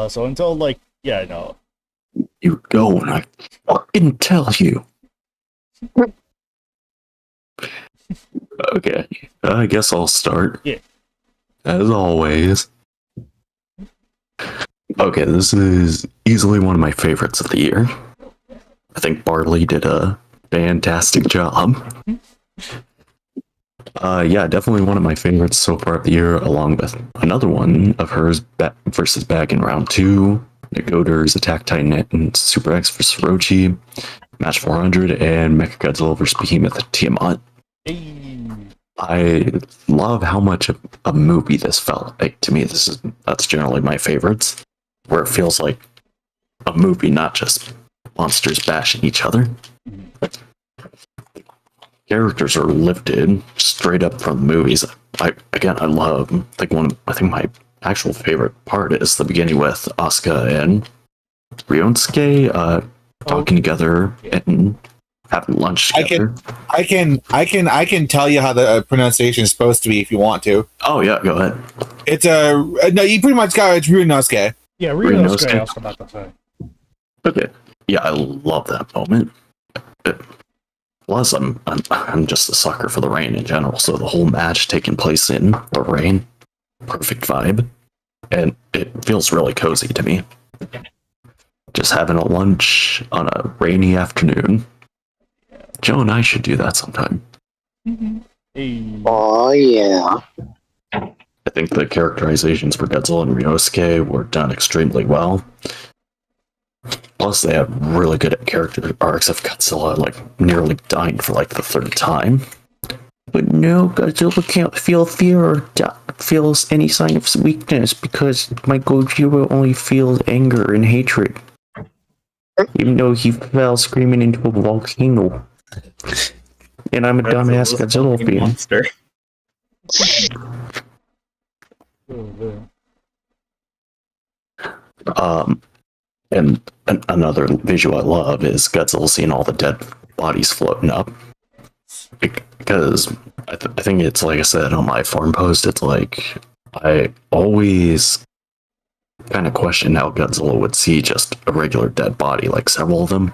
So until no. You go and I fucking tell you. Okay, I guess I'll start. Yeah. As always. Okay, this is easily one of my favorites of the year. I think Barley did a fantastic job. Yeah, definitely one of my favorites so far of the year, along with another one of hers versus Bag in round 2, Negoders, Attack Titan, and Super X versus Rochi, Match 400, and Mechagodzilla versus Behemoth Tiamat. Hey. I love how much of a movie this felt like to me. That's generally my favorites, where it feels like a movie, not just monsters bashing each other. Characters are lifted straight up from the movies. I love. I think my actual favorite part is the beginning with Asuka and Ryosuke talking together and having lunch together. I can tell you how the pronunciation is supposed to be if you want to. Oh yeah, go ahead. It's no, you pretty much got it. It's Ryunosuke. Yeah, Ryosuke. I was about to say. Okay. Yeah, I love that moment. Plus, I'm just a sucker for the rain in general, so the whole match taking place in the rain, perfect vibe, and it feels really cozy to me. Just having a lunch on a rainy afternoon. Joe and I should do that sometime. Hey. Oh yeah. I think the characterizations for Godzilla and Ryosuke were done extremely well. Plus, they have really good character arcs of Godzilla, nearly dying for the third time. But no, Godzilla can't feel fear or feels any sign of weakness because my Gojira only feels anger and hatred. Even though he fell screaming into a volcano. And I'm a dumbass Godzilla fan. Monster. And another visual I love is Godzilla seeing all the dead bodies floating up. Because I think it's like I said on my forum post, it's like I always kind of question how Godzilla would see just a regular dead body, like several of them.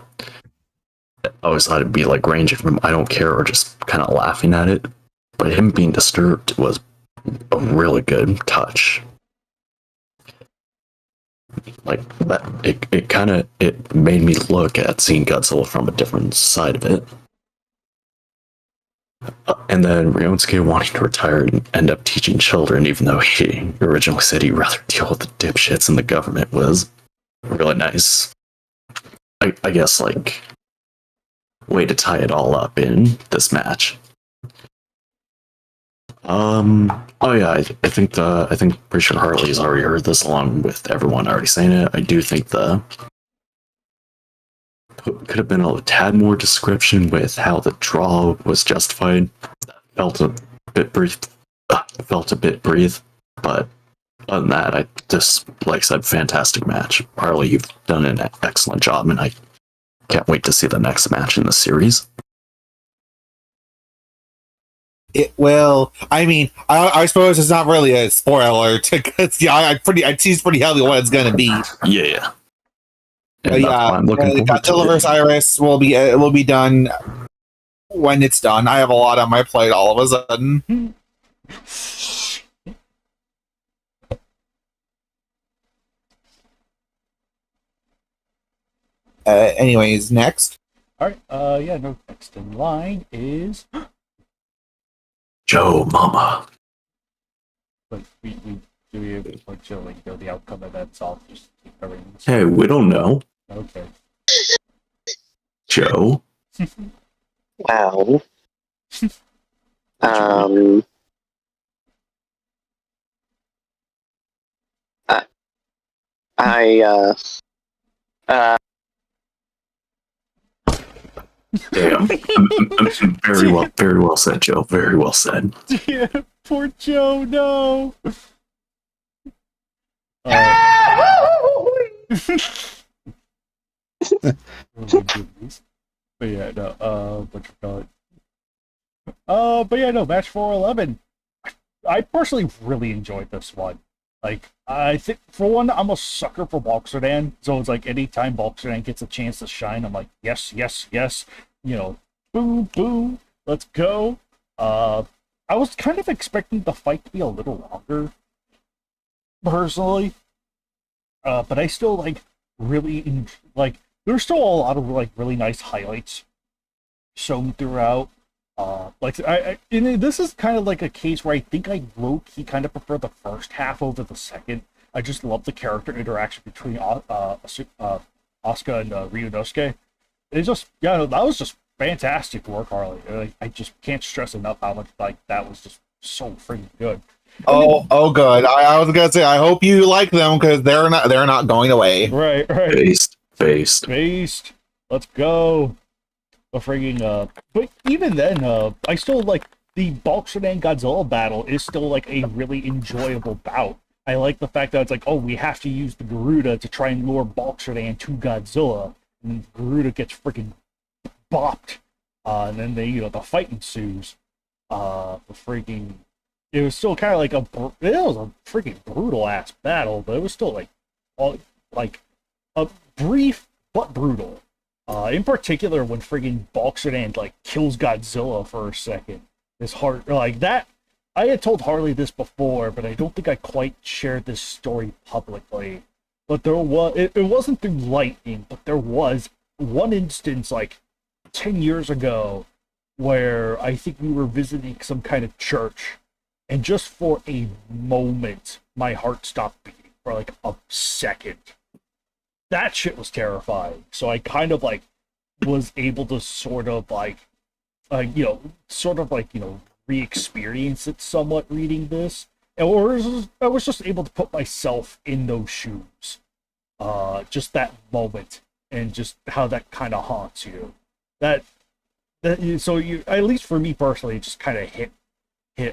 I always thought it'd be ranging from I don't care or just kind of laughing at it. But him being disturbed was a really good touch. That it made me look at seeing Godzilla from a different side of it. And then Ryosuke wanting to retire and end up teaching children, even though he originally said he'd rather deal with the dipshits in the government, was really nice. I guess way to tie it all up in this match. Oh yeah, I think pretty sure Harley's already heard this along with everyone already saying it. I do think could have been a tad more description with how the draw was justified. Felt a bit brief, but other than that, I just, like I said, fantastic match. Harley, you've done an excellent job, and I can't wait to see the next match in the series. It will. I mean, I suppose it's not really a spoiler because it seems pretty heavy what it's going to be. Yeah. Yeah, Godzilla vs. Iris will be done when it's done. I have a lot on my plate all of a sudden. Anyways, next. All right. No. Next in line is Joe Mama. But we the outcome of that's all just keep everything. Hey, we don't know. Okay. Joe. Wow. Damn. Very well said, Joe. Very well said. Yeah, poor Joe. No. But yeah, no, what you call it? But yeah, no, match 411. I personally really enjoyed this one. Like, I think, for one, I'm a sucker for Boxerdan, so it's like anytime Boxerdan gets a chance to shine, I'm like, yes, yes, yes, you know, boom, boom, let's go. I was kind of expecting the fight to be a little longer, personally, but I still, like, really, like, there's still a lot of, like, really nice highlights shown throughout. This is kind of like a case where I think I low-key kind of prefer the first half over the second. I just love the character interaction between Asuka and Ryunosuke. It just, yeah, no, that was just fantastic work, Harley. I just can't stress enough how much, like, that was just so freaking good. Oh, good. I was gonna say, I hope you like them because they're not going away. Right. Based. Let's go. But even then, I still like the Boxerdan Godzilla battle is still like a really enjoyable bout. I like the fact that it's like, oh, we have to use the Garuda to try and lure Boxerdan to Godzilla, and Garuda gets freaking bopped, and then the fight ensues. It was still kind of like it was a freaking brutal ass battle, but it was still like a brief but brutal. In particular, when friggin' Boxerdan like kills Godzilla for a second, his heart like that. I had told Harley this before, but I don't think I quite shared this story publicly. But it wasn't through lightning, but there was one instance like 10 years ago where I think we were visiting some kind of church, and just for a moment, my heart stopped beating for like a second. That shit was terrifying. So I kind of like was able to sort of re-experience it somewhat reading this. Or I was just able to put myself in those shoes. Just that moment and just how that kind of haunts you. So you, at least for me personally, it just kind of hit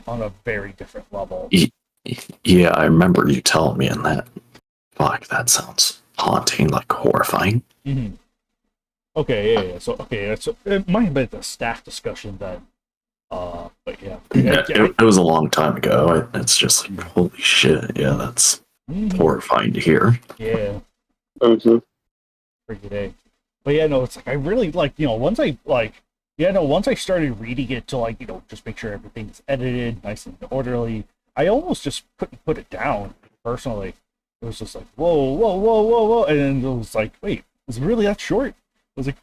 on a very different level. Yeah, I remember you telling me in that. Fuck, that sounds haunting, like horrifying. Mm-hmm. Okay, yeah. So it might have been the staff discussion then. But yeah. It was a long time ago. It's just like, holy shit. Yeah, that's horrifying to hear. Yeah. Mm-hmm. Freaking A. But yeah, no, it's like I really like, once I started reading it to like, just make sure everything's edited nice and orderly, I almost just couldn't put it down personally. It was just like, whoa. And then it was like, wait, is it really that short? I was like,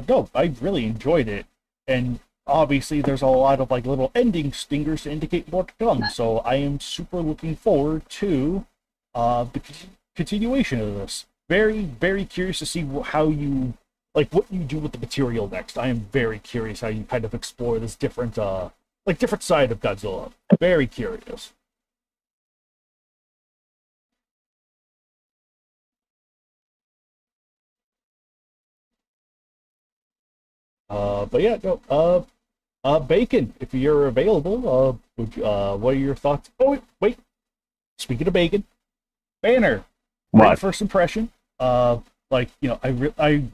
no, I really enjoyed it. And obviously there's a lot of like little ending stingers to indicate more to come. So I am super looking forward to the continuation of this. Very, very curious to see how you, like, what you do with the material next. I am very curious how you kind of explore this different side of Godzilla. Very curious. But yeah, no, Bacon, if you're available, what are your thoughts? Oh, wait. Speaking of Bacon, Banner, great first impression. I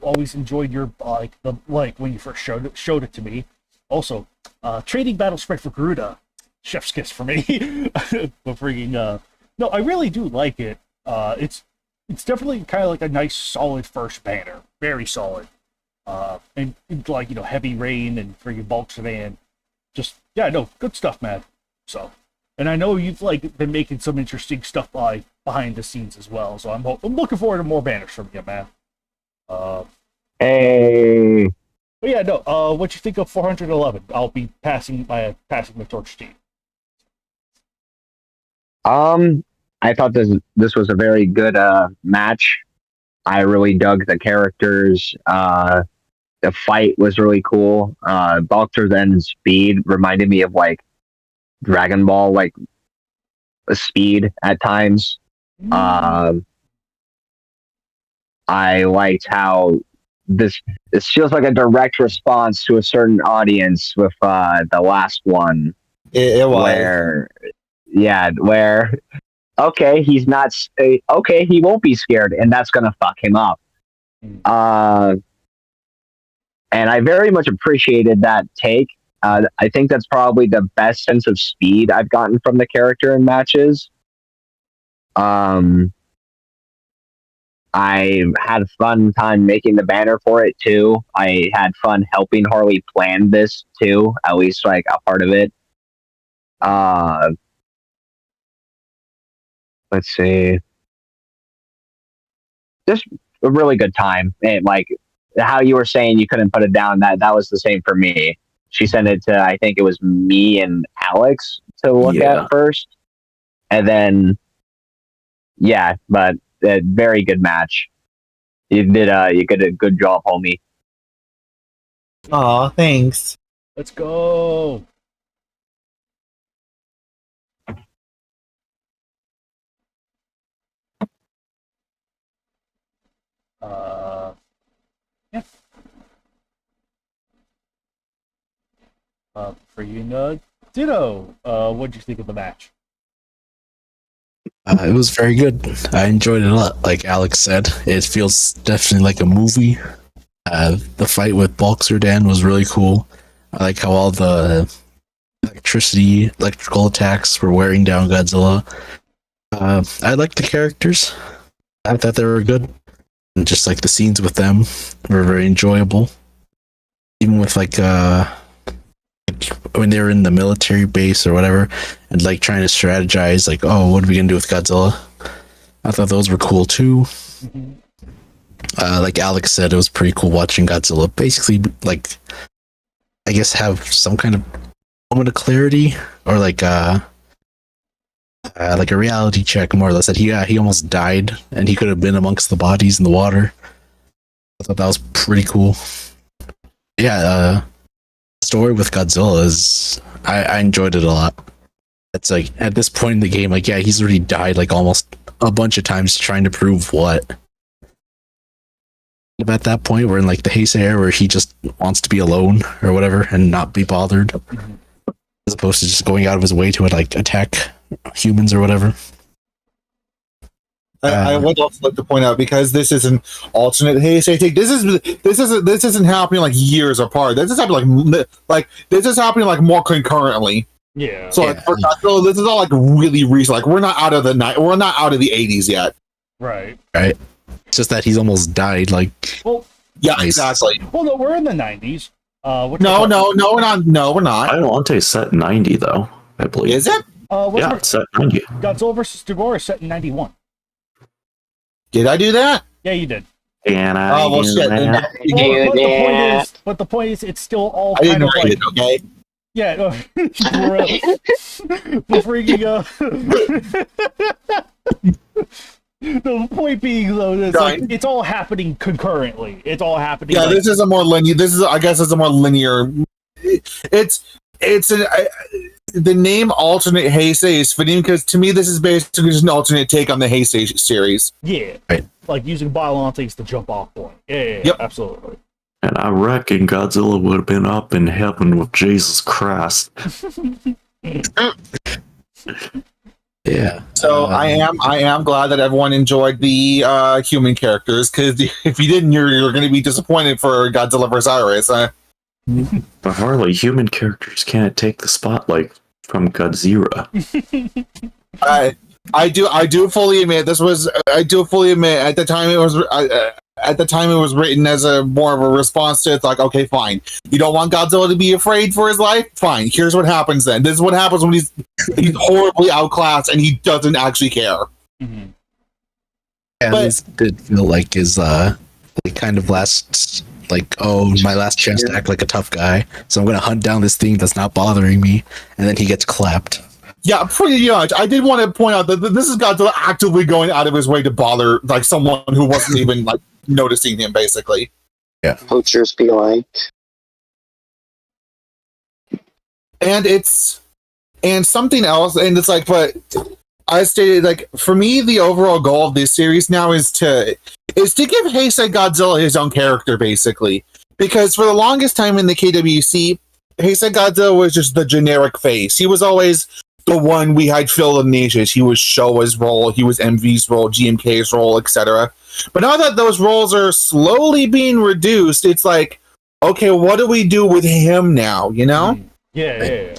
always enjoyed your when you first showed it to me. Also, trading battle spread for Garuda, chef's kiss for me. But freaking no, I really do like it. It's definitely kind of like a nice, solid first banner, very solid. And like heavy rain and freaking Boxerdan, just good stuff, man. So, and I know you've like been making some interesting stuff behind the scenes as well. So I'm looking forward to more banners from you, man. Hey. But yeah, no. What you think of 411? I'll be passing the torch to you. I thought this was a very good match. I really dug the characters. The fight was really cool. Boxer's speed reminded me of like Dragon Ball, like speed at times. I liked how this feels like a direct response to a certain audience with the last one. It was where okay, he's not okay, he won't be scared, and that's gonna fuck him up. and I very much appreciated that take. I think that's probably the best sense of speed I've gotten from the character in matches. I had a fun time making the banner for it too. I had fun helping Harley plan this too, at least like a part of it. Let's see. Just a really good time. And like how you were saying you couldn't put it down, that was the same for me. She sent it to, I think it was me and Alex to look at first. And then, yeah, but a very good match. You did a good job, homie. Aw, thanks. Let's go. Yeah. For you, Nug. Ditto. What'd you think of the match? It was very good. I enjoyed it a lot. Like Alex said, it feels definitely like a movie. The fight with Boxer Dan was really cool. I like how all the electrical attacks were wearing down Godzilla. I liked the characters. I thought they were good. And just like the scenes with them were very enjoyable. Even with like when they were in the military base or whatever, and like trying to strategize, like, oh, what are we gonna do with Godzilla? I thought those were cool too. Like Alex said, it was pretty cool watching Godzilla basically, like, I guess have some kind of moment of clarity, or like a reality check, more or less, that he almost died and he could have been amongst the bodies in the water. I thought that was pretty cool. Yeah, story with Godzilla is, I enjoyed it a lot. It's like at this point in the game, like, yeah, he's already died like almost a bunch of times trying to prove what. At that point, we're in like the Heisei era where he just wants to be alone or whatever and not be bothered, as opposed to just going out of his way to like attack humans or whatever. I would also like to point out, because this is an alternate Heisei take. This isn't happening like years apart. This is happening like this is happening like more concurrently. Yeah. So like, so this is all like really recent. Like we're not out of the 80s yet. Right. Right. It's just that he's almost died. Like. Well. Yeah. Exactly. Well, no, we're in the 90s. No, we're not. No, we're not. Biolante's set 90 though, I believe. Is it? Yeah, it's set 90. Godzilla vs. Ghidorah is set in 91. Did I do that? Yeah, you did. And oh well, shit. But the point is, it's still all I kind didn't of read like. it, okay? Yeah, the freaking the point being though, it's like it's all happening concurrently. It's all happening. Yeah, like, this is a more linear. I guess it's a more linear. The name alternate Heisei is fitting because to me this is basically just an alternate take on the Heisei series. Yeah, right. Like using Biollante as the jump off point. Yeah, yep. Absolutely. And I reckon Godzilla would have been up in heaven with Jesus Christ. Yeah. So I am glad that everyone enjoyed the human characters, because if you didn't, you're going to be disappointed for Godzilla vs. Iris. But Harley, human characters can't take the spotlight from Godzilla. I do fully admit at the time it was written as a more of a response to, it's like, okay, fine, you don't want Godzilla to be afraid for his life, fine, here's what happens then. This is what happens when he's horribly outclassed and he doesn't actually care. Mm-hmm. Yeah, this did feel like his kind of last, like, oh, my last chance to act like a tough guy, so I'm gonna hunt down this thing that's not bothering me, and then he gets clapped. Yeah, pretty much. I did want to point out that this is Godzilla actively going out of his way to bother like someone who wasn't even like noticing him, basically. Yeah. Poachers be like. And something else, and it's like, but I stated, like, for me, the overall goal of this series now is to give Heisei Godzilla his own character, basically. Because for the longest time in the KWC, Heisei Godzilla was just the generic face. He was always the one we had fill the niches. He was Showa's role, he was MV's role, GMK's role, etc. But now that those roles are slowly being reduced, it's like, okay, what do we do with him now? You know? Yeah.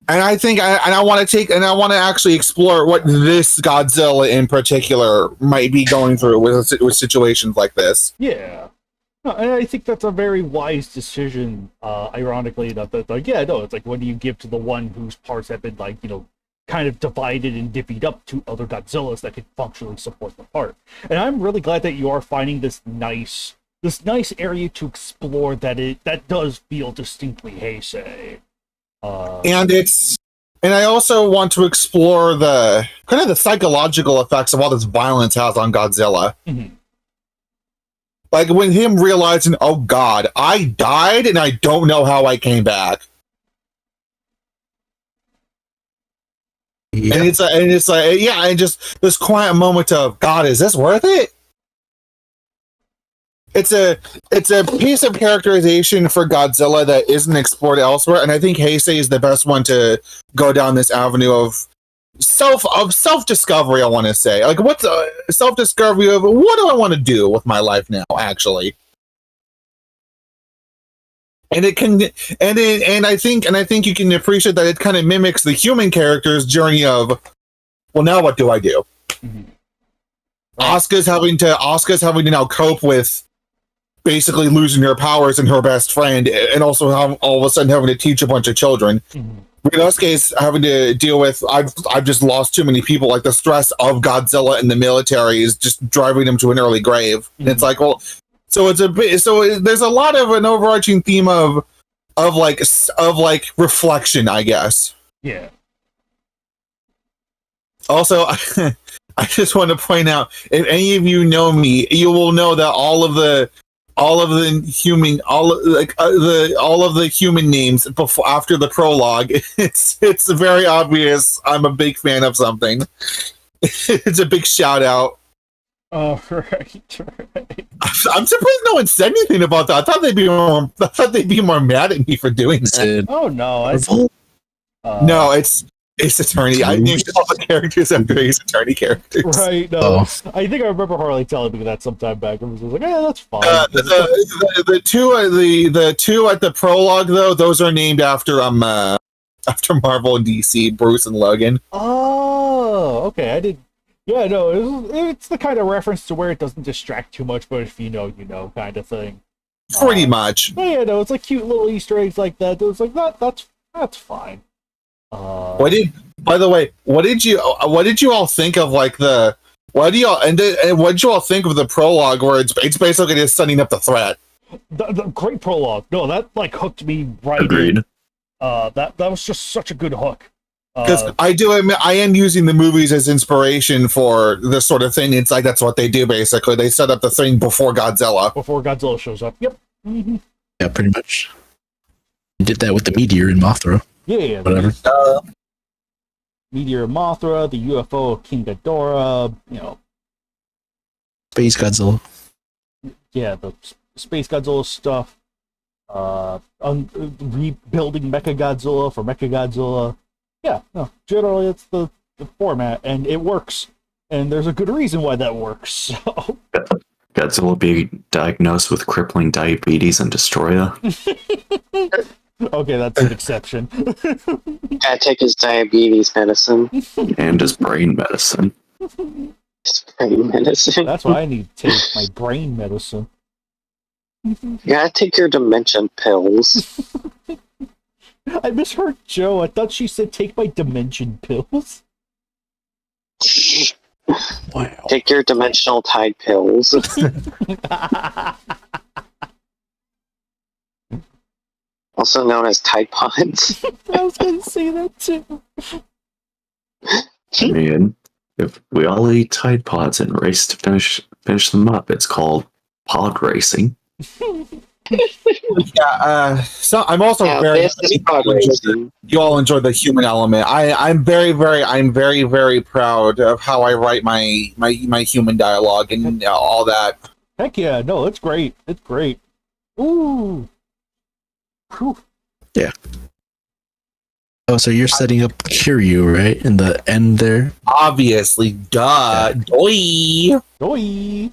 And I think, I want to actually explore what this Godzilla in particular might be going through with situations like this. Yeah. No, and I think that's a very wise decision, ironically enough. That, like, yeah, no, it's like, what do you give to the one whose parts have been, like, you know, kind of divided and divvied up to other Godzillas that could functionally support the part. And I'm really glad that you are finding this nice area to explore that does feel distinctly Heisei. And I also want to explore the kind of the psychological effects of all this violence has on Godzilla. Mm-hmm. Like when him realizing, oh God, I died and I don't know how I came back. Yeah. And it's like, yeah, and just this quiet moment of, God, is this worth it? It's a piece of characterization for Godzilla that isn't explored elsewhere, and I think Heisei is the best one to go down this avenue of self discovery. I want to say, like, what's self discovery of what do I want to do with my life now, actually. And it can, and I think you can appreciate that it kind of mimics the human character's journey of, well, now what do I do? Mm-hmm. Asuka's having to now cope with basically losing her powers and her best friend, and also all of a sudden having to teach a bunch of children. Mm-hmm. Rinosuke's having to deal with, I've just lost too many people. Like the stress of Godzilla in the military is just driving him to an early grave. Mm-hmm. And it's like, well, so it's a bit. So there's a lot of an overarching theme of reflection, I guess. Yeah. Also, I just want to point out, if any of you know me, you will know that all of the human names before after the prologue, it's very obvious I'm a big fan of something. It's a big shout out. Oh, right. I'm surprised no one said anything about that. I thought they'd be more mad at me for doing that. Oh no, no, it's Ace Attorney. I named all the characters after Ace Attorney characters. Right. No, I think I remember Harley telling me that sometime back. I was like, yeah, that's fine. The two at the prologue though, those are named after Marvel and DC, Bruce and Logan. Oh, okay. I did. Yeah, no, it's the kind of reference to where it doesn't distract too much, but if you know, kind of thing. Pretty much. But yeah, no, it's like cute little Easter eggs like that. It was like that's fine. What did you all think of what did you all think of the prologue where it's basically just setting up the threat? The great prologue. No, that like hooked me right. Agreed. In. That was just such a good hook. Because I do admit I am using the movies as inspiration for this sort of thing. It's like that's what they do basically. They set up the thing before Godzilla. Before Godzilla shows up. Yep. Mm-hmm. Yeah, pretty much. You did that with the meteor in Mothra. Yeah. Whatever. Meteor Mothra, the UFO of King Ghidorah, Space Godzilla. Yeah, the Space Godzilla stuff. Rebuilding Mechagodzilla for Mechagodzilla. Yeah, no, generally it's the format, and it works. And there's a good reason why that works. So. Godzilla being diagnosed with crippling diabetes and destroy her. Okay, that's an exception. Gotta take his diabetes medicine. And his brain medicine. His brain medicine. That's why I need to take my brain medicine. You gotta take your dementia pills. I misheard Joe. I thought she said take my dimension pills. Wow. Take your dimensional tide pills. Also known as Tide Pods. I was going to say that too. I mean, if we all eat Tide Pods and race to finish them up, it's called pod racing. Yeah, so I'm also very you all enjoy the human element. I'm very, very proud of how I write my human dialogue and all that. Heck yeah, no, it's great. It's great. Ooh. Whew. Yeah. Oh, so you're setting up Kiryu, right? In the end there? Obviously, duh. Yeah. Doi. Doi.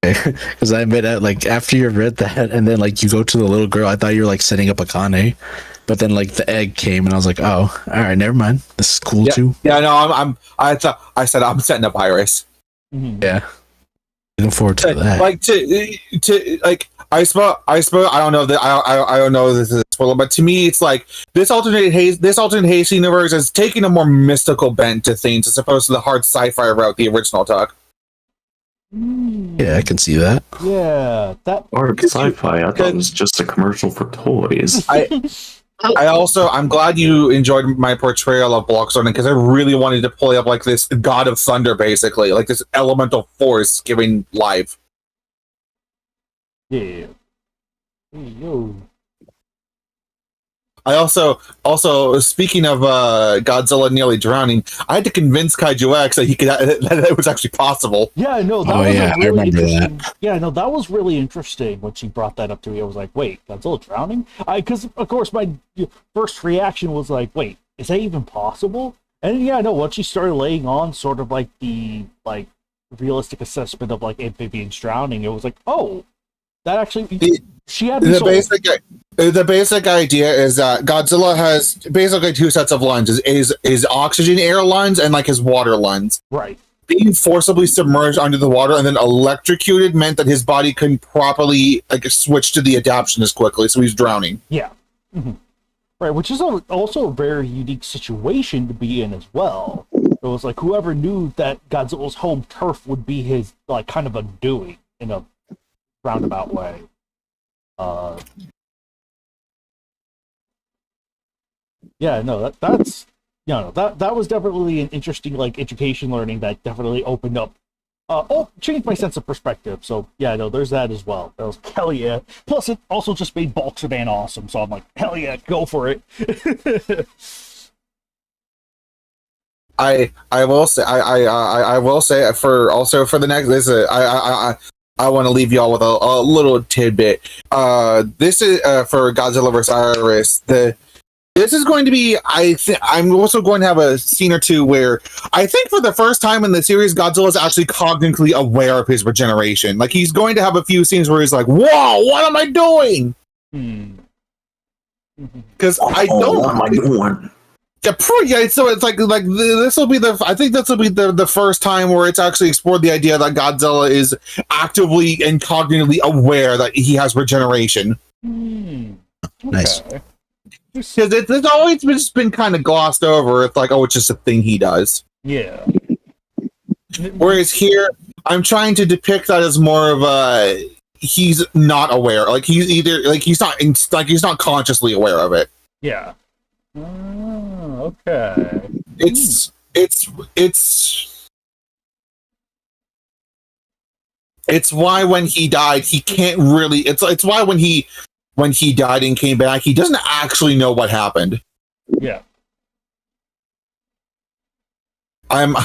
Because I admit, like after you read that, and then like you go to the little girl, I thought you were like setting up a Kane, but then like the egg came, and I was like, oh, all right, never mind. This is cool too. Yeah, no, I said I'm setting up Iris. Yeah, looking forward to that. Like to like I suppose I don't know that I don't know if this is a spoiler, but to me it's like this alternate Haste universe is taking a more mystical bent to things as opposed to the hard sci-fi route the original took. Yeah, I can see that. Yeah, that Or sci-fi. I thought it was just a commercial for toys. I'm glad you enjoyed my portrayal of Bloxorn because I really wanted to play up like this god of thunder, basically, like this elemental force giving life. yeah. Hey, yo. I also speaking of Godzilla nearly drowning, I had to convince Kaiju X that that it was actually possible. Yeah, no, that Oh, was yeah, a I really remember interesting. Yeah, no, that was really interesting when she brought that up to me. I was like, wait, Godzilla drowning? Because of course my first reaction was like, wait, is that even possible? And yeah, no, once she started laying on sort of like the like realistic assessment of like amphibians drowning, it was like, oh, that actually she had me sold. The basic idea is that Godzilla has basically two sets of lungs: his oxygen air lungs and like his water lungs. Right. Being forcibly submerged under the water and then electrocuted meant that his body couldn't properly like switch to the adaptation as quickly, so he's drowning. Yeah. Mm-hmm. Right, which is also a very unique situation to be in as well. It was like whoever knew that Godzilla's home turf would be his like kind of undoing in a roundabout way. Yeah, no, that's you know that was definitely an interesting like education learning that definitely opened up changed my sense of perspective. So yeah, no, there's that as well. That was hell yeah. Plus it also just made Bulk Sedan awesome, so I'm like, hell yeah, go for it. I will say I will say for the next this I want to leave y'all with a little tidbit. This is for Godzilla vs. Iris. This is going to be, I'm also going to have a scene or two where I think for the first time in the series, Godzilla is actually cognitively aware of his regeneration. Like, he's going to have a few scenes where he's like, whoa, what am I doing? Because I don't... What am I doing? Yeah, so it's like this will be I think this will be the first time where it's actually explored the idea that Godzilla is actively and cognitively aware that he has regeneration. Nice. Because it's always just been kind of glossed over. It's like, oh, it's just a thing he does. Yeah. Whereas here, I'm trying to depict that as more of a he's not aware. Like he's either like he's not consciously aware of it. Yeah. Oh, okay. It's why when he died, he can't really. It's why when he died and came back, he doesn't actually know what happened. Yeah. I'm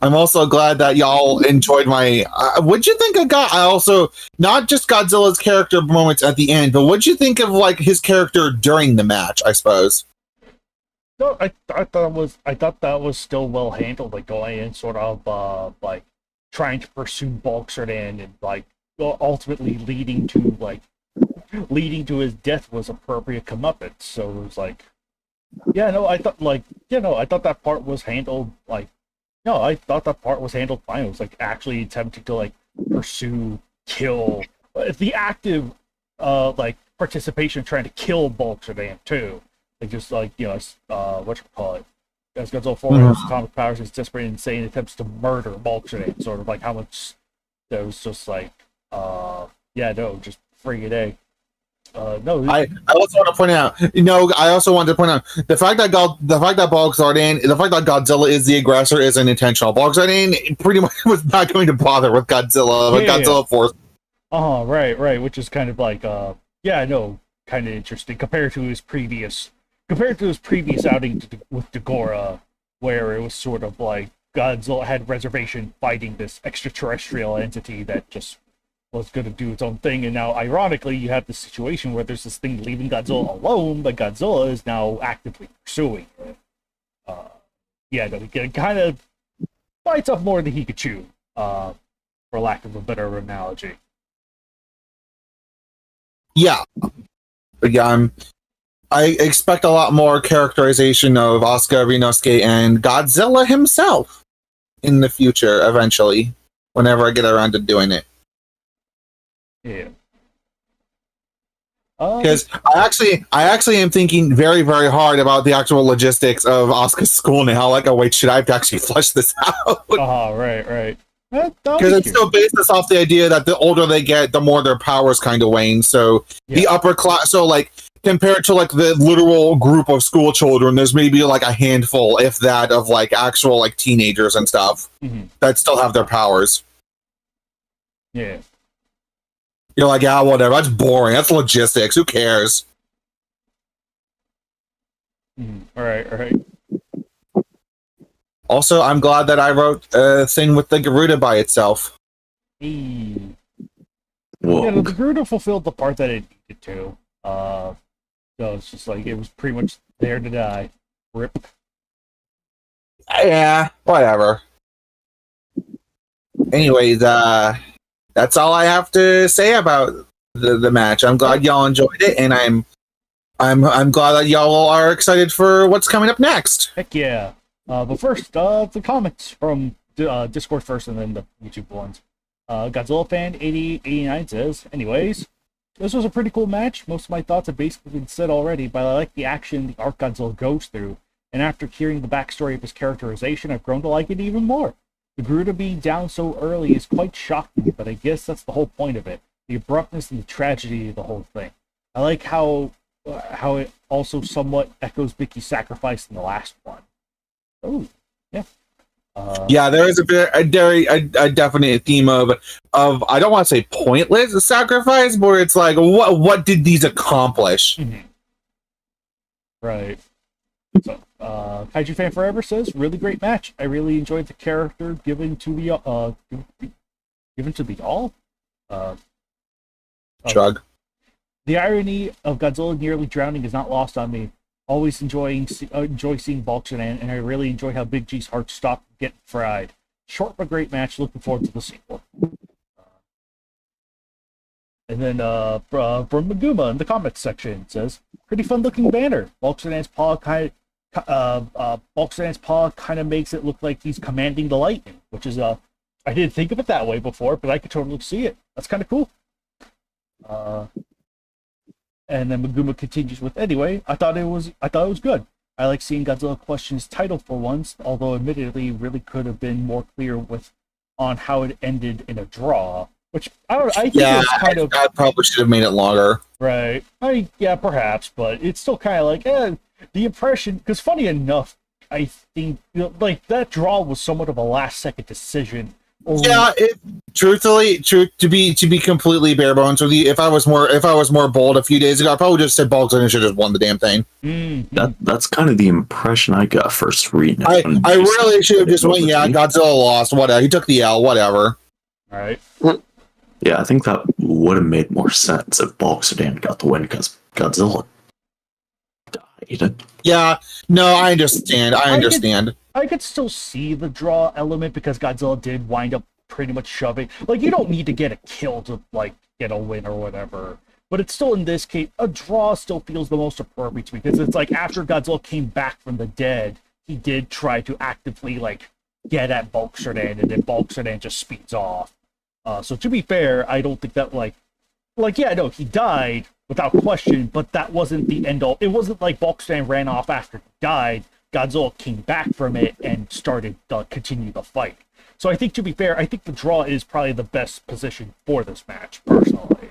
also glad that y'all enjoyed my. What'd you think of I also not just Godzilla's character moments at the end, but what'd you think of like his character during the match? I suppose. No, I thought that was still well handled, like going in sort of like trying to pursue Bulk Sedan and like ultimately leading to his death was appropriate comeuppance. So it was like, yeah, no, I thought that part was handled like, no, I thought that part was handled fine. It was like actually attempting to like pursue, kill, the active like participation trying to kill Bulk Sedan too. Like just like, you know, whatchamacallit, as Godzilla 4 has atomic powers, his desperate insane attempts to murder Bulk Sedan, sort of like how much there was just like yeah, no, just friggin' A. No, I also want to point out, I also wanted to point out the fact that Godzilla is the aggressor isn't intentional. Bulk Sedan pretty much was not going to bother with Godzilla, but Godzilla Force. Oh, right, which is kind of like, yeah, no, kind of interesting compared to his previous outing with Dagora, where it was sort of like Godzilla had reservation fighting this extraterrestrial entity that just was going to do its own thing, and now ironically you have this situation where there's this thing leaving Godzilla alone, but Godzilla is now actively pursuing it. Yeah, it kind of bites off more than he could chew. for lack of a better analogy. Yeah, I expect a lot more characterization of Asuka, Rinosuke, and Godzilla himself in the future, eventually, whenever I get around to doing it. Yeah. Because I actually am thinking very, very hard about the actual logistics of Asuka's school now. Like, oh wait, should I have to actually flesh this out? Right. Because it's still based this off the idea that the older they get, the more their powers kind of wane. So the upper class, so like compared to like the literal group of school children, there's maybe like a handful, if that, of like actual like teenagers and stuff that still have their powers. Yeah. You're like, yeah, whatever. That's boring. That's logistics. Who cares? All right. Also, I'm glad that I wrote a thing with the Garuda by itself. Hey. Whoa. Yeah, the Garuda fulfilled the part that it needed to. So it's just like it was pretty much there to die. Rip. Yeah, whatever. Anyways, that's all I have to say about the match. I'm glad y'all enjoyed it, and I'm glad that y'all are excited for what's coming up next. Heck yeah. But first, the comments from Discord first and then the YouTube ones. Godzilla fan 8089 says, anyways, this was a pretty cool match. Most of my thoughts have basically been said already, but I like the action the arc Godzilla goes through, and after hearing the backstory of his characterization, I've grown to like it even more. The Garuda being down so early is quite shocking, but I guess that's the whole point of it. The abruptness and the tragedy of the whole thing. I like how it also somewhat echoes Vicky's sacrifice in the last one. Oh, yeah. Yeah, there is a definite theme of I don't want to say pointless sacrifice, but it's like what did these accomplish? Right. So, Kaiju Fan Forever says, really great match. I really enjoyed the character given to the all. Shrug. The irony of Godzilla nearly drowning is not lost on me. Always enjoy seeing Bulksedan, and I really enjoy how Big G's heart stopped getting fried. Short but great match. Looking forward to the sequel. And then from Maguma in the comments section says, pretty fun looking banner. Bulksedan's paw kind of makes it look like he's commanding the lightning, which is I didn't think of it that way before, but I could totally see it. That's kind of cool. And then Maguma continues with, anyway, I thought it was good. I like seeing Godzilla question his title for once, although admittedly really could have been more clear on how it ended in a draw. Which I don't know. I think it's kind of. I probably should have made it longer. Right. Yeah, perhaps, but it's still kind of like the impression. Because funny enough, I think like that draw was somewhat of a last-second decision. Yeah, to be completely bare bones with you, if I was more bold a few days ago, I probably just said Bulksedan should have won the damn thing. That's kind of the impression I got first reading it. I really should have just went, yeah, Godzilla lost, whatever. He took the L, whatever. All right. Yeah, I think that would have made more sense if Bulksedan got the win because Godzilla died. Yeah, no, I understand. I could still see the draw element because Godzilla did wind up pretty much shoving. Like, you don't need to get a kill to, like, get a win or whatever. But it's still, in this case, a draw still feels the most appropriate to me because it's like after Godzilla came back from the dead, he did try to actively, like, get at Bulksedan, and then Bulksedan just speeds off. So to be fair, I don't think that, yeah, no, he died without question, but that wasn't the end all. It wasn't like Bulksedan ran off after he died. Godzilla came back from it and started to continue the fight. So I think, to be fair, I think the draw is probably the best position for this match, personally.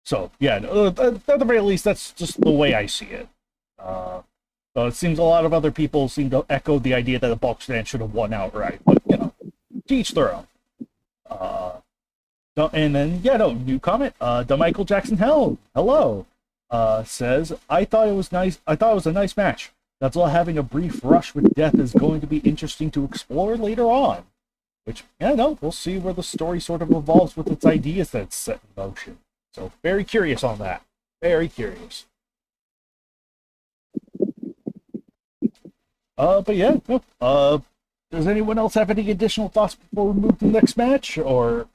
So, yeah, at the very least, that's just the way I see it. So it seems a lot of other people seem to echo the idea that the Bulksedan should have won outright, but, to each their own. And then, new comment. The Michael Jackson hello. Says, I thought it was nice. I thought it was a nice match. Godzilla having a brief rush with death is going to be interesting to explore later on. Which, we'll see where the story sort of evolves with its ideas that's set in motion. So, very curious on that. Very curious. But yeah, Does anyone else have any additional thoughts before we move to the next match? Or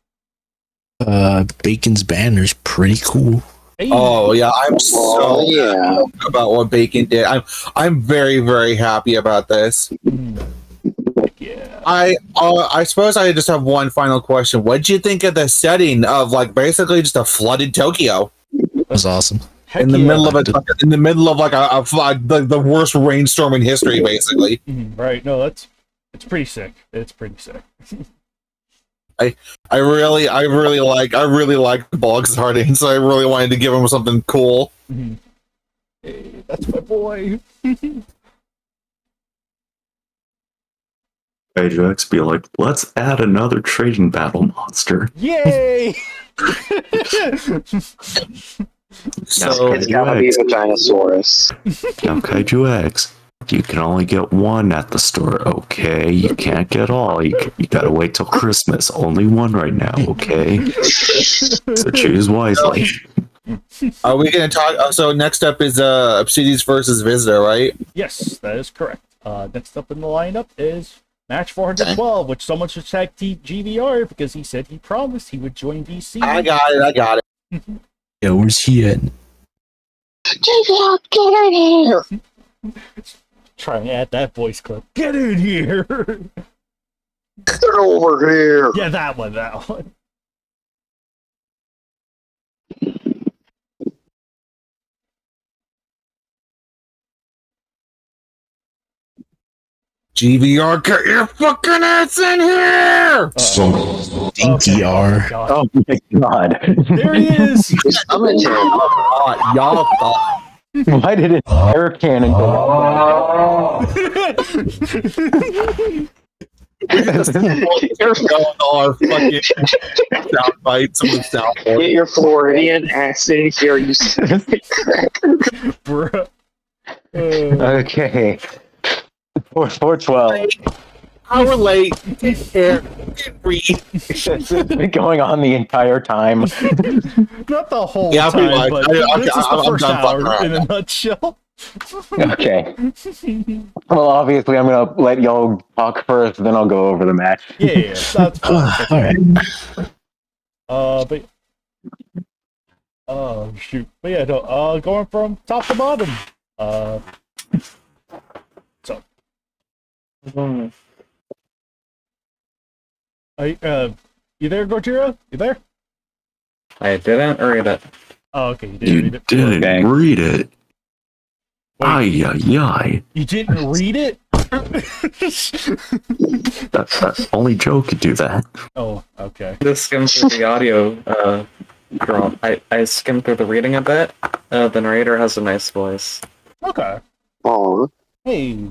Bacon's banner's pretty cool. hey, Oh yeah, I'm so happy about what Bacon did. I'm very very happy about this. yeah. I suppose I just have one final question. What did you think of the setting of like basically just a flooded Tokyo That was awesome. Heck in the yeah. middle of like the worst rainstorm in history, basically? Right. No, it's pretty sick. It's pretty sick. I really like Boggs Harding, so I really wanted to give him something cool. Hey, that's my boy. Kaiju X be like, let's add another trading battle monster. Yay! So It's gotta be Vaginosaurus. Now, Kaiju X, you can only get one at the store, okay? You can't get all. You gotta wait till Christmas. Only one right now, okay? So choose wisely. are we gonna talk? So next up is Obsidians versus Visitor, right? Yes, that is correct. Next up in the lineup is match 412, which someone should tag GVR because he said he promised he would join DC. I got it. Yeah, where's he at? GVR, get in here! Try and add that voice clip. Get in here! Get over here! Yeah, that one. GVR, get your fucking ass in here! Dinky R. Oh my god. There he is! I'm in here. Y'all thought. Why did it air cannon go off? all our fucking sound bites on the soundboard. Get your Floridian ass in here, you stupid cracker. Bruh. Okay. 412. Hour late. Take care. Get read. It's been going on the entire time. Not the whole Yeah, pretty time, much. but this is the I'm first done fucking hour around in a now. nutshell. Okay. Well, obviously, I'm gonna let y'all talk first, then I'll go over the match. Yeah, that's fine. All right. But oh shoot, but yeah, no, going from top to bottom. So, you there, Gojira? You there? I didn't read it. Oh, okay, you did You read it. didn't Okay. read it. Wait. Ay, ay, ay. You didn't read it? That's only Joe could do that. Oh, okay. Just skimmed through the audio. I skimmed through the reading a bit. The narrator has a nice voice. Okay. Oh, Hey.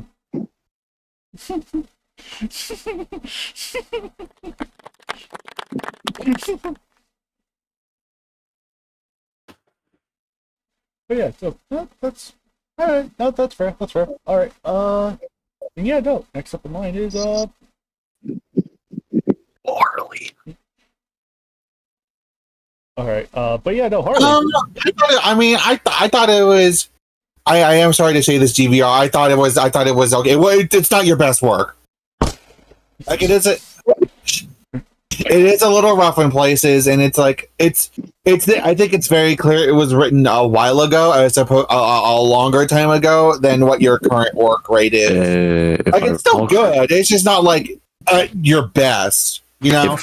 But yeah, so that's all right. No, that's fair. That's fair. All right. And yeah, no. Next up in line is Harley. All right. But yeah, no. Harley. I thought it was. I am sorry to say this, GVR. I thought it was okay. Well, it's not your best work. Like it is a little rough in places, and it's like it's. I think it's very clear it was written a while ago, as opposed a longer time ago than what your current work rate is. If Like I it's still recall- good. It's just not like your best. You know.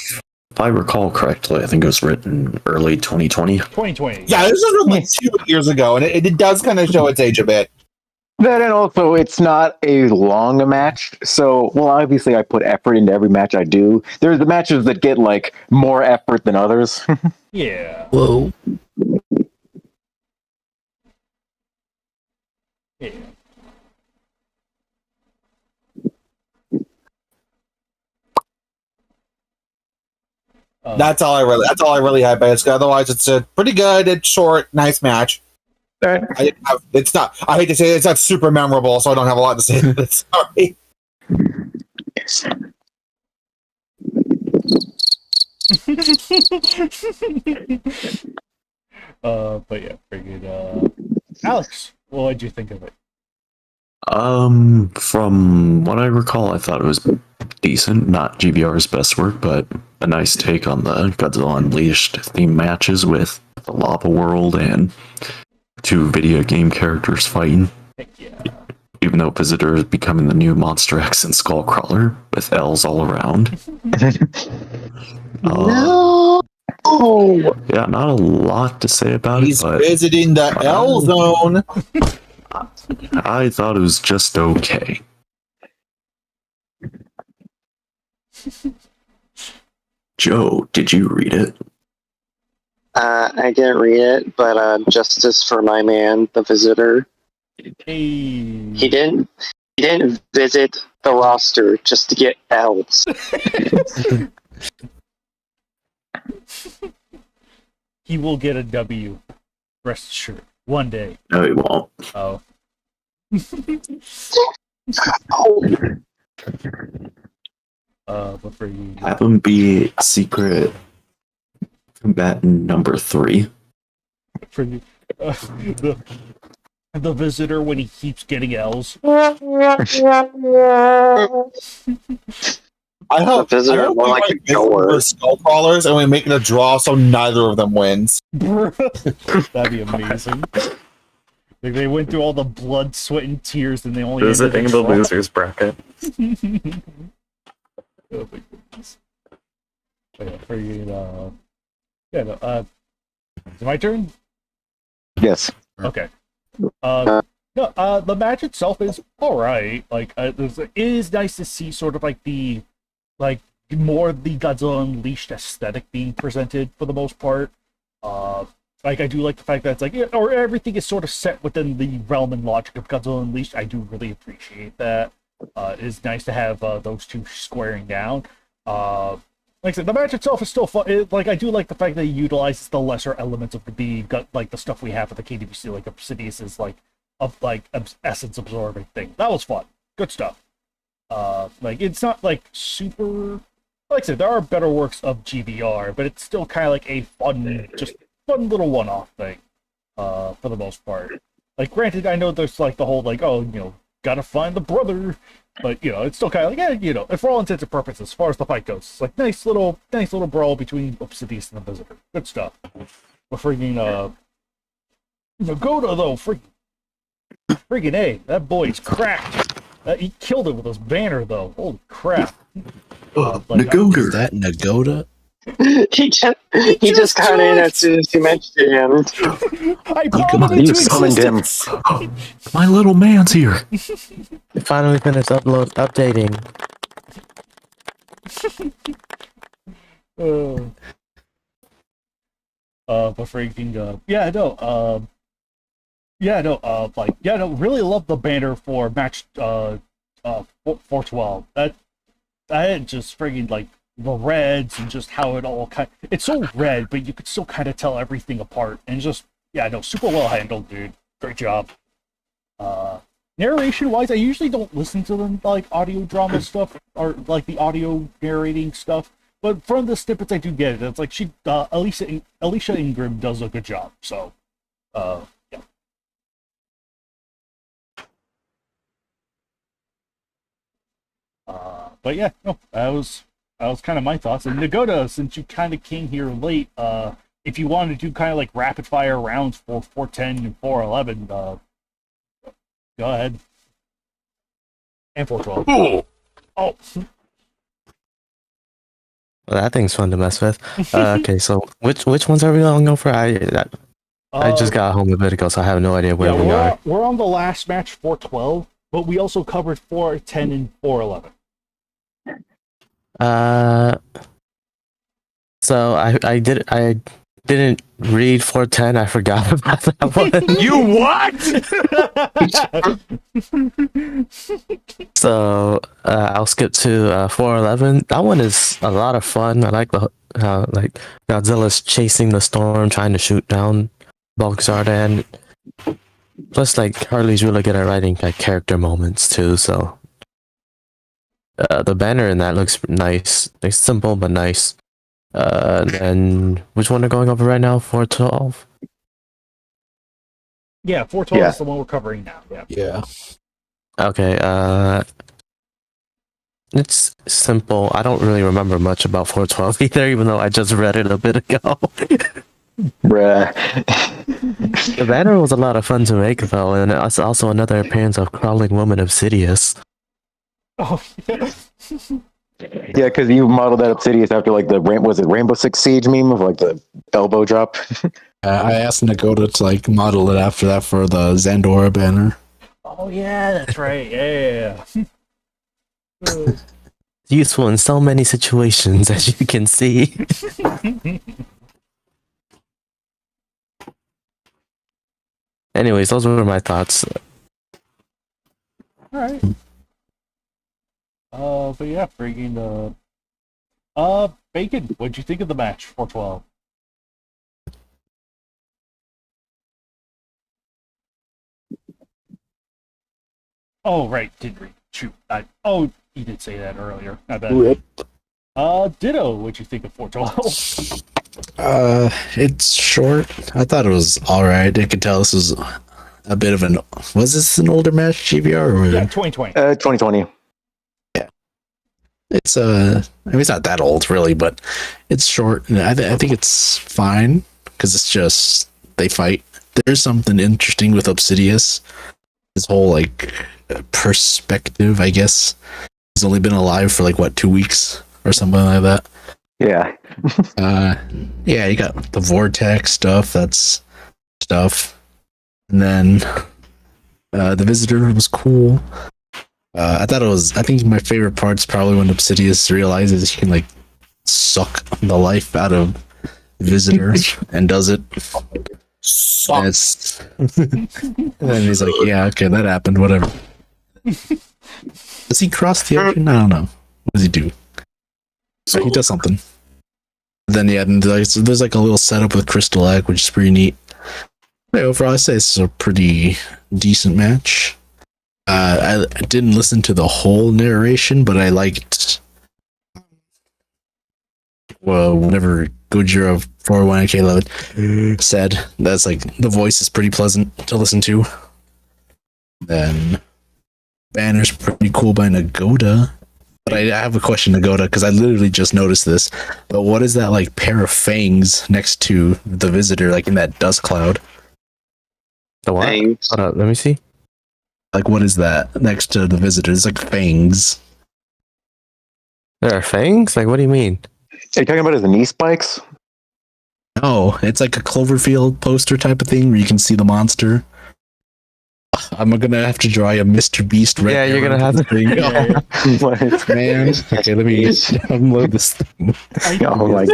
If I recall correctly, I think it was written early 2020. 2020. Yeah, this was written like 2 years ago, and it does kind of show its age a bit. Then and also, it's not a long match. So, well, obviously, I put effort into every match I do. There's the matches that get like more effort than others. Yeah. Whoa. Yeah. That's all I really had. But otherwise, it's a pretty good. It's short, nice match. Alright. It's not. I hate to say it, it's not super memorable, so I don't have a lot to say. Sorry. But yeah, pretty good. Alex, what did you think of it? From what I recall, I thought it was decent. Not GBR's best work, but a nice take on the Godzilla Unleashed theme matches with the lava world and two video game characters fighting. Heck yeah. Even though Visitor is becoming the new Monster X and Skullcrawler with L's all around. No. Yeah, not a lot to say about He's it, but visiting the L zone. I thought it was just okay. Joe, did you read it? I didn't read it, but justice for my man, the Visitor. Hey. He didn't visit the roster just to get L's. He will get a W. Rest assured. One day. No, he won't. Oh. But for you. Have him be secret combatant number 3. For you. The Visitor when he keeps getting L's. I hope The Visitor more like a goer. skull crawlers and we make it a draw so neither of them wins. That'd be amazing. Like they went through all the blood, sweat, and tears, and they only Visiting the losers bracket. Oh my goodness. But yeah, for you, yeah, no, is it my turn? Yes. Okay. No, the match itself is alright. Like, it is nice to see sort of like the, like, more of the Godzilla Unleashed aesthetic being presented for the most part. Like, I do like the fact that it's like, yeah, or everything is sort of set within the realm and logic of Godzilla Unleashed. I do really appreciate that. It is nice to have those two squaring down. Like I said, the match itself is still fun. Like, I do like the fact that it utilizes the lesser elements of like the stuff we have at the KWC, like Obsidius's essence absorbing thing. That was fun. Good stuff. Like, it's not like super. Like I said, there are better works of GBR, but it's still kind of like a fun little one-off thing. For the most part. Like, granted, I know there's like the whole like, oh, you know, gotta find the brother. But, you know, it's still kind of like, yeah, you know, for all intents and purposes, as far as the fight goes, it's like nice little brawl between Obsidius and the Visitor. Good stuff. But freaking, Nagoda, though, freaking A, that boy's cracked. He killed it with his banner, though. Holy crap. Nagoda. Is that Nagoda? he just got in as soon as you mentioned him. I Look brought at him into summoned him. existence. My little man's here. Finally finished updating. But freaking, really love the banner for match 412. That just friggin' like the reds and just how it all it's so red, but you could still kind of tell everything apart, and just super well handled, dude. Great job. Narration wise, I usually don't listen to them like audio drama stuff or like the audio narrating stuff, but from the snippets I do get it. It's like Alicia Ingram does a good job. So, yeah. But yeah, no, that was kind of my thoughts. And Nagoda, since you kind of came here late, if you wanted to do kind of like rapid fire rounds for 410 and 411, go ahead. And 412. Oh. Well, that thing's fun to mess with. Okay, so which ones are we going to go for? I just got home a bit ago, so I have no idea where we are. We're on the last match, 412, but we also covered 410 and 411. So I didn't read 410. I forgot about that one. You what? So I'll skip to 411. That one is a lot of fun. I like how like Godzilla's chasing the storm, trying to shoot down Bulk Zardan. Plus, like Harley's really good at writing like character moments too. So the banner in that looks nice. Like simple but nice. And which one are going over right now? 412. Yeah, 412 is the one we're covering now. Yeah. Yeah. Okay. It's simple. I don't really remember much about 412 either, even though I just read it a bit ago. Bruh. The banner was a lot of fun to make, though, and it's also another appearance of Crawling Woman of Sidious. Oh, yeah. Yeah, because you modeled that up Sidious after like the Rainbow Six Siege meme of like the elbow drop. I asked Nagoda to like model it after that for the Zandora banner. Oh, yeah, that's right. Yeah. It's useful in so many situations, as you can see. Anyways, those were my thoughts. All right. But yeah, bringing the Bacon. What'd you think of the match? 412. Oh right, did read. Shoot. You did say that earlier. I bet. Ditto. What'd you think of 412? It's short. I thought it was alright. I could tell this was a bit of an. Was this an older match, GBR? Or? Yeah, 2020. 2020. It's I mean, it's not that old really, but it's short, and I think it's fine because it's just they fight. There's something interesting with Obsidious. His whole like perspective, I guess. He's only been alive for like what 2 weeks or something like that. Yeah. Yeah, you got the vortex stuff. That's stuff, and then the visitor was cool. I think my favorite part's probably when Obsidious realizes he can like suck the life out of the visitor and does it. And then he's like, yeah, okay, that happened, whatever. Does he cross the ocean? I don't know. What does he do? So he does something. Then yeah, there's like a little setup with Crystal Egg, which is pretty neat. But overall, I say this is a pretty decent match. I didn't listen to the whole narration, but I liked whenever Gojira 401k11 said that's like the voice is pretty pleasant to listen to. Then banner's pretty cool by Nagoda. But I have a question, Nagoda, because I literally just noticed this. But what is that like pair of fangs next to the visitor, like in that dust cloud? The what? Fangs. Hold up, let me see. Like, what is that next to the visitor? It's like fangs. There are fangs? Like, what do you mean? Are you talking about his knee spikes? No, it's like a Cloverfield poster type of thing where you can see the monster. I'm gonna have to draw a Mr. Beast red. Yeah, you're gonna have to. Thing. Man. Okay, let me unload this thing. Oh my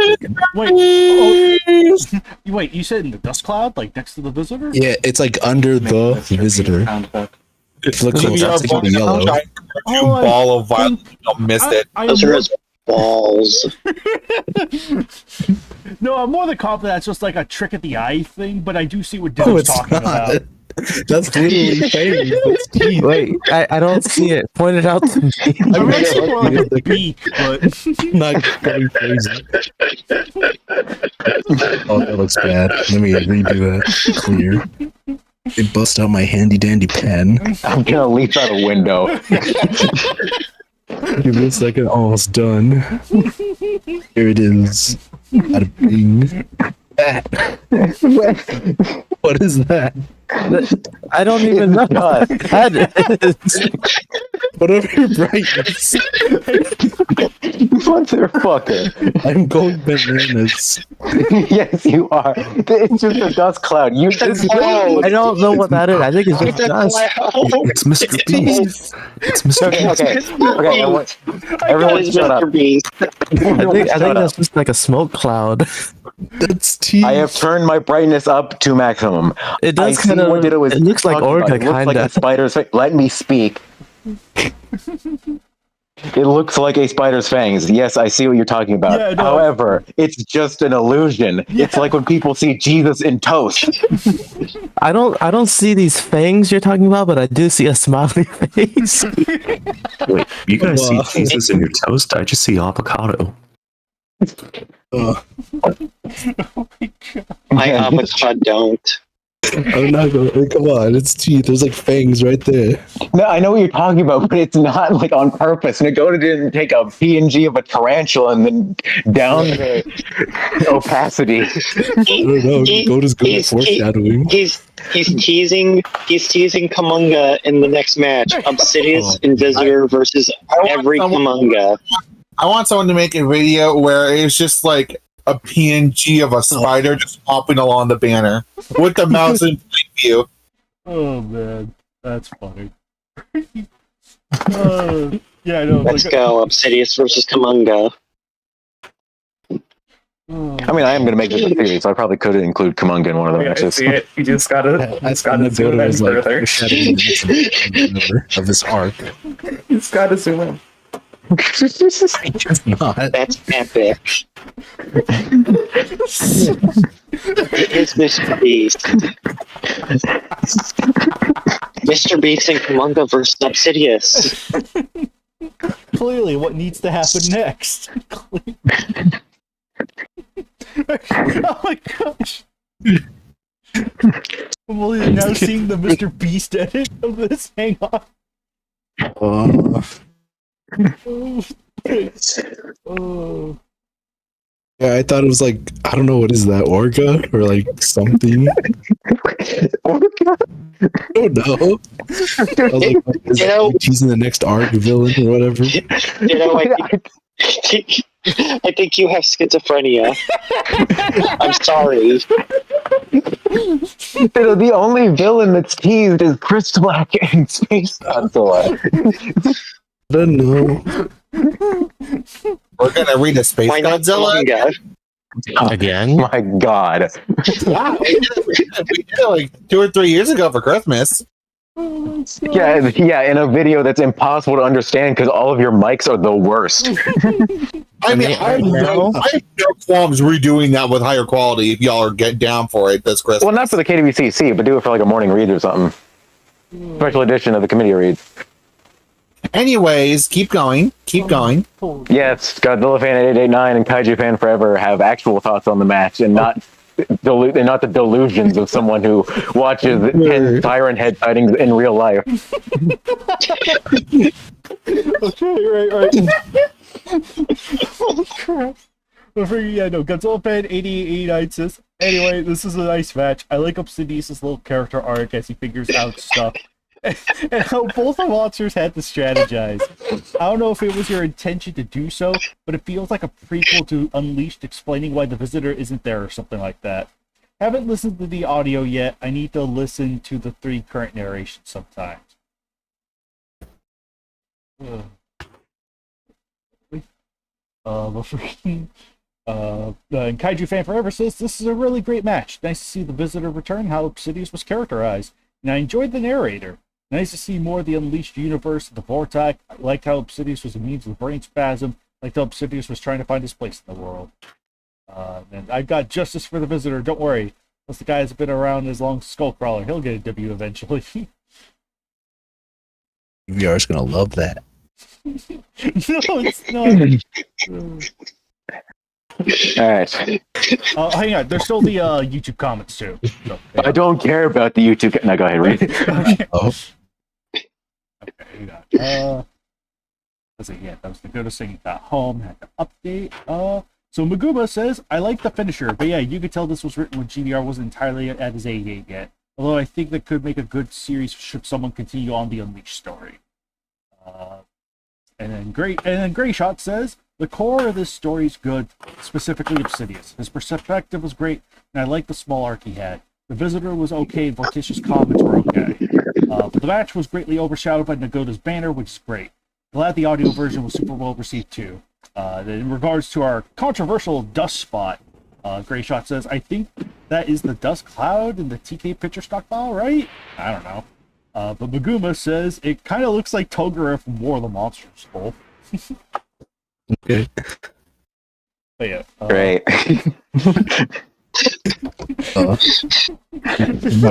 Wait, wait, you said in the dust cloud, like next to the visitor? Yeah, it's like under the visitor. It looks like it's yellow. Ball of violet. You missed it. Those are his balls. No, I'm more than confident that's just like a trick at the eye thing, but I do see what Dylan's talking about. That's literally fangs. Wait, I don't see it. Point it out to me. I mean, it's more like a beak, but Not going crazy. Oh, that looks bad. Let me redo that. Clear. It bust out my handy dandy pen. I'm gonna leap out a window. Give me a second. Almost done. Here it is. Bada bing. What is that? I don't even know what that is. Whatever your brightness. Motherfucker. I'm going bananas. Yes, you are. It's just a dust cloud. You just know. I don't know what that is. I think it's just dust. It's Mr. Beast. It's Mr. Beast. Okay. Everyone shut up. I think that's just like a smoke cloud. That's tea. I have turned my brightness up to maximum. It does I see kind of. what Ditto was It looks like talking about. Orga, It looks kind like a of. spider's face. Let me speak. It looks like a spider's fangs. Yes, I see what you're talking about. Yeah, no. However, it's just an illusion. Yeah. It's like when people see Jesus in toast. I don't see these fangs you're talking about, but I do see a smiley face. Wait, you guys see Jesus in your toast? I just see avocado. My avocado don't. I'm not going. Come on, it's teeth. There's like fangs right there. No, I know what you're talking about, but it's not like on purpose. Nagoda didn't take a PNG of a tarantula and then down the opacity. I don't know. Goda's good at foreshadowing. He's teasing Kamunga in the next match. Obsidious and Visitor versus every Kamunga. I want someone to make a video where it's just like a PNG of a spider just hopping along the banner with the mouse in plain view. Oh man, that's funny. Yeah, I know. Let's go, Obsidious versus Kamunga. I mean, I am going to make this a theory, so I probably could include Kamunga in one of the matches. See it. You just gotta zoom in further. Of this arc. You just gotta zoom in. It's not. That's epic. It's Mr. Beast. Mr. Beast and Kamunga versus Obsidious. Clearly, what needs to happen next? Oh my gosh! I'm now seeing the Mr. Beast edit of this. Hang on. Oh. Yeah, I thought it was like, I don't know, what is that, Orca or like something? Orca? I don't know. I was like, is that teasing the next arc villain or whatever? I think you have schizophrenia. I'm sorry. The only villain that's teased is Chris Black and Space Godzilla. I don't know. We're gonna read a Space Godzilla again. My God! Wow, we did it like 2 or 3 years ago for Christmas. Yeah, in a video that's impossible to understand because all of your mics are the worst. I mean, I have no qualms redoing that with higher quality if y'all are getting down for it this Christmas. Well, not for the KWCC, but do it for like a morning read or something. Special edition of the committee read. Anyways, keep going. Yes, Godzilla fan 889 and Kaiju fan forever have actual thoughts on the match and not the delusions of someone who watches 10 Siren Head sightings in real life. Okay, right. Oh crap. Yeah, no, Godzilla fan 8889 says, anyway, this is a nice match. I like Obsidious' little character arc as he figures out stuff. And how both the monsters had to strategize. I don't know if it was your intention to do so, but it feels like a prequel to Unleashed explaining why the Visitor isn't there or something like that. Haven't listened to the audio yet. I need to listen to the 3 current narrations sometimes. And Kaiju Fan Forever says, this is a really great match. Nice to see the Visitor return, how Obsidious was characterized. And I enjoyed the narrator. Nice to see more of the Unleashed universe, the Vortex. I liked how Obsidious was immune to the brain spasm. I liked how Obsidious was trying to find his place in the world. And I've got justice for the Visitor, don't worry. Unless the guy has been around as long as Skullcrawler, he'll get a W eventually. VR's gonna love that. No, it's not. Alright. Hang on, there's still the YouTube comments too. So, yeah. I don't care about the YouTube. No, go ahead, read it. Okay. Oh. Okay, hang on. Let's see, yeah, that was the good thing. Got home, had to update. So Maguma says, I like the finisher, but yeah, you could tell this was written when GBR wasn't entirely at his A game yet. Although I think that could make a good series should someone continue on the Unleashed story. And then Gray Shot says, the core of this story is good, specifically Obsidious. His perspective was great, and I liked the small arc he had. The Visitor was okay, and Vorticious comments were okay. But the match was greatly overshadowed by Nagota's banner, which is great. Glad the audio version was super well received too. In regards to our controversial dust spot, Gray Shot says, I think that is the dust cloud in the TK picture stockpile, right? I don't know. But Maguma says, it kind of looks like Togura from War of the Monsters. Both. Okay. But yeah. Great.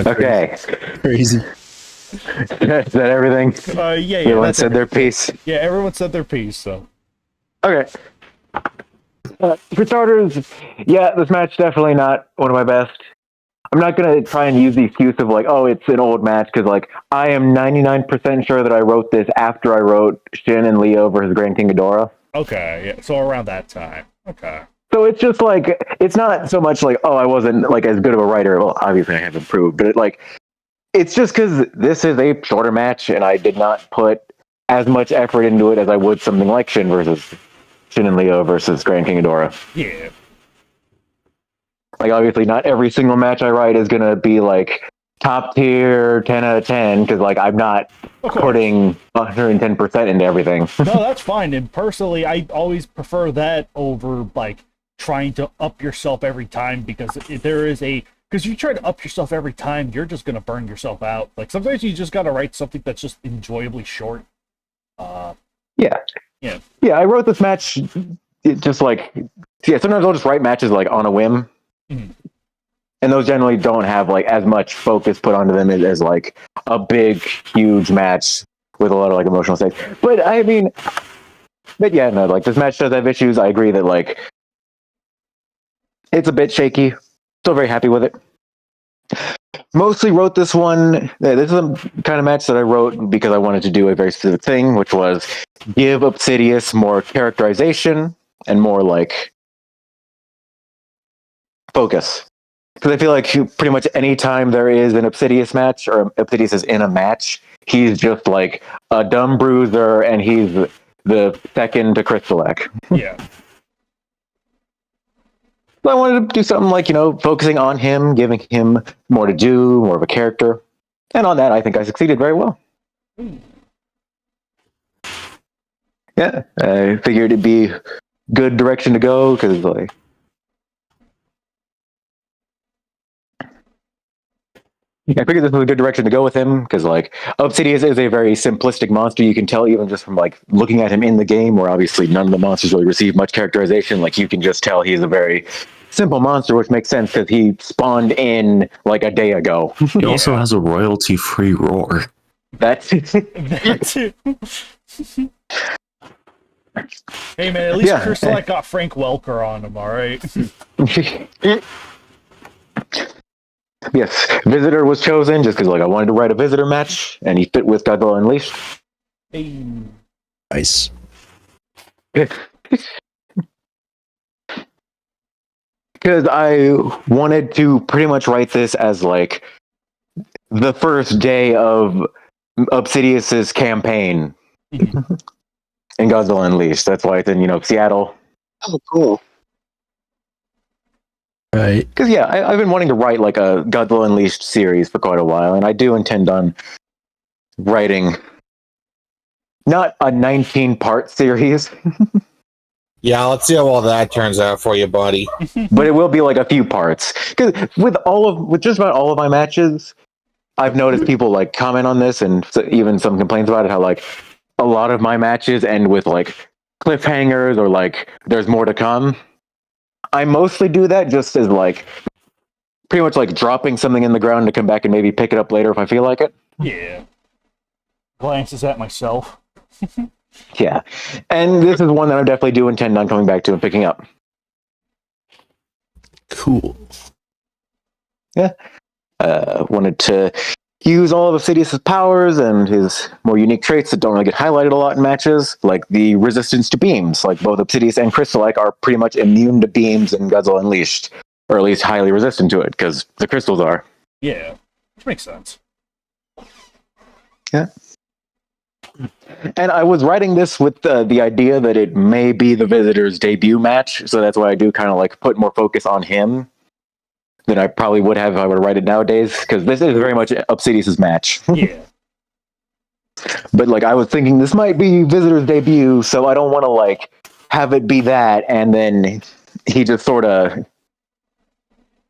Okay. Crazy. Is that everything? Yeah. Everyone said their piece. Yeah, everyone said their piece, so. Okay. For starters, yeah, this match definitely not one of my best. I'm not gonna try and use the excuse of like, oh, it's an old match, because like I am 99% sure that I wrote this after I wrote Shin and Leo versus Grand King Ghidorah. Okay, yeah, so around that time. Okay. So it's just like, it's not so much like, oh, I wasn't like as good of a writer. Well, obviously I have improved, but it's just because this is a shorter match, and I did not put as much effort into it as I would something like Shin and Leo versus Grand King Ghidorah. Yeah. Like, obviously, not every single match I write is gonna be like top tier, 10 out of 10, because like I'm not putting 110% into everything. No, that's fine. And personally, I always prefer that over like trying to up yourself every time, because because you try to up yourself every time, you're just gonna burn yourself out. Like sometimes you just gotta write something that's just enjoyably short. Yeah. I wrote this match just like, sometimes I'll just write matches like on a whim. Mhm. And those generally don't have like as much focus put onto them as like a big, huge match with a lot of like emotional stakes. But I mean, yeah, no, like this match does have issues. I agree that like it's a bit shaky. Still very happy with it. Mostly wrote this one. This is a kind of match that I wrote because I wanted to do a very specific thing, which was give Obsidious more characterization and more like focus. Because I feel like pretty much any time there is an Obsidious match, or Obsidious is in a match, he's just like a dumb bruiser, and he's the second to Crystalac. Yeah. So I wanted to do something like, focusing on him, giving him more to do, more of a character. And on that, I think I succeeded very well. Yeah, I figured it'd be good direction to go, because like, I figured this was a good direction to go with him, because like Obsidious is a very simplistic monster. You can tell even just from like looking at him in the game, where obviously none of the monsters really receive much characterization. Like you can just tell he's a very simple monster, which makes sense because he spawned in like a day ago. He also has a royalty-free roar. That's it. That's it. Hey man, at least Crystalac got Frank Welker on him, alright? Yes, Visitor was chosen just because like I wanted to write a Visitor match, and he fit with Godzilla Unleashed. Hey. Nice. Because I wanted to pretty much write this as like the first day of Obsidious's campaign in Godzilla Unleashed. That's why it's in Seattle. Oh, cool. Right. Because I've been wanting to write like a Godzilla Unleashed series for quite a while, and I do intend on writing not a 19-part series. Yeah, let's see how all that turns out for you, buddy. But it will be like a few parts. Because with just about all of my matches, I've noticed people like comment on this, and even some complaints about it, how like a lot of my matches end with like cliffhangers or like there's more to come. I mostly do that just as like pretty much like dropping something in the ground to come back and maybe pick it up later if I feel like it. Yeah. Glances at myself. Yeah. And this is one that I definitely do intend on coming back to and picking up. Cool. Yeah. Wanted to use all of Obsidious's powers and his more unique traits that don't really get highlighted a lot in matches, like the resistance to beams. Like both Obsidious and Crystalac are pretty much immune to beams in Godzilla Unleashed, or at least highly resistant to it, because the crystals are. Yeah, which makes sense. Yeah. And I was writing this with the idea that it may be the Visitor's debut match, so that's why I do kind of like put more focus on him than I probably would have if I were to write it nowadays, because this is very much Obsidious's match. Yeah. But like I was thinking this might be Visitor's debut, so I don't want to like have it be that, and then he just sort of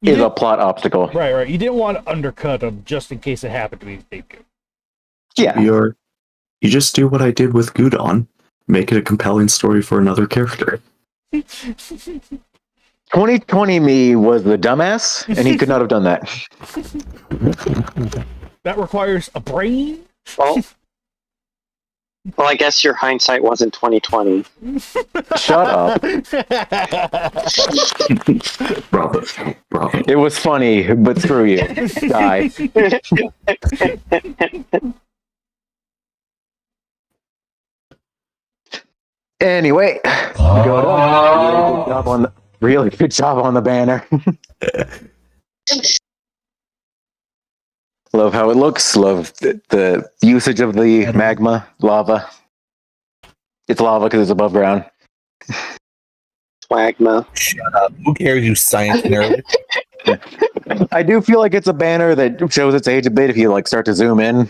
is a plot obstacle. Right. You didn't want to undercut him just in case it happened to be his debut. Yeah. You just do what I did with Gudon. Make it a compelling story for another character. 2020 me was the dumbass, and he could not have done that. That requires a brain? Well, Well, I guess your hindsight wasn't 2020. Shut up. Bravo. Bravo. It was funny, but screw you. Die. Anyway, really good job on the banner. Love how it looks. Love the usage of the magma lava. It's lava because it's above ground. Swagma. Shut up. Who cares, you science nerd? I do feel like it's a banner that shows its age a bit if you like start to zoom in.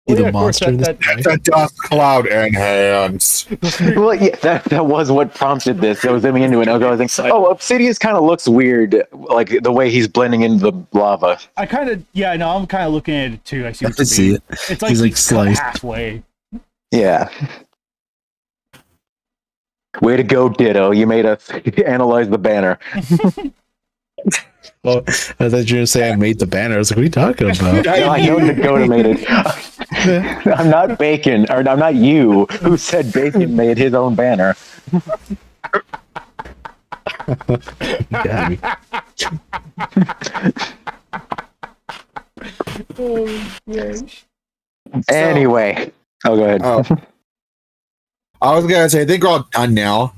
The of course, monster in this It's a dust cloud enhanced. Well, yeah, that was what prompted this. I was zooming into it. And I was like, oh, Obsidius kind of looks weird, like the way he's blending into the lava. I kind of, yeah, no, I'm kind of looking at it too. I see what I you see mean. it. It's like He's like cut sliced. halfway. Yeah. Way to go, Ditto. You made us analyze the banner. Well, I thought you were gonna say I made the banner. I was like, what are you talking about? No, I know Dakota made it. I'm not Bacon, or I'm not you who said Bacon made his own banner. Got me. Oh, gosh. Anyway. Oh, go ahead. Oh. I was gonna say, I think we're all done now.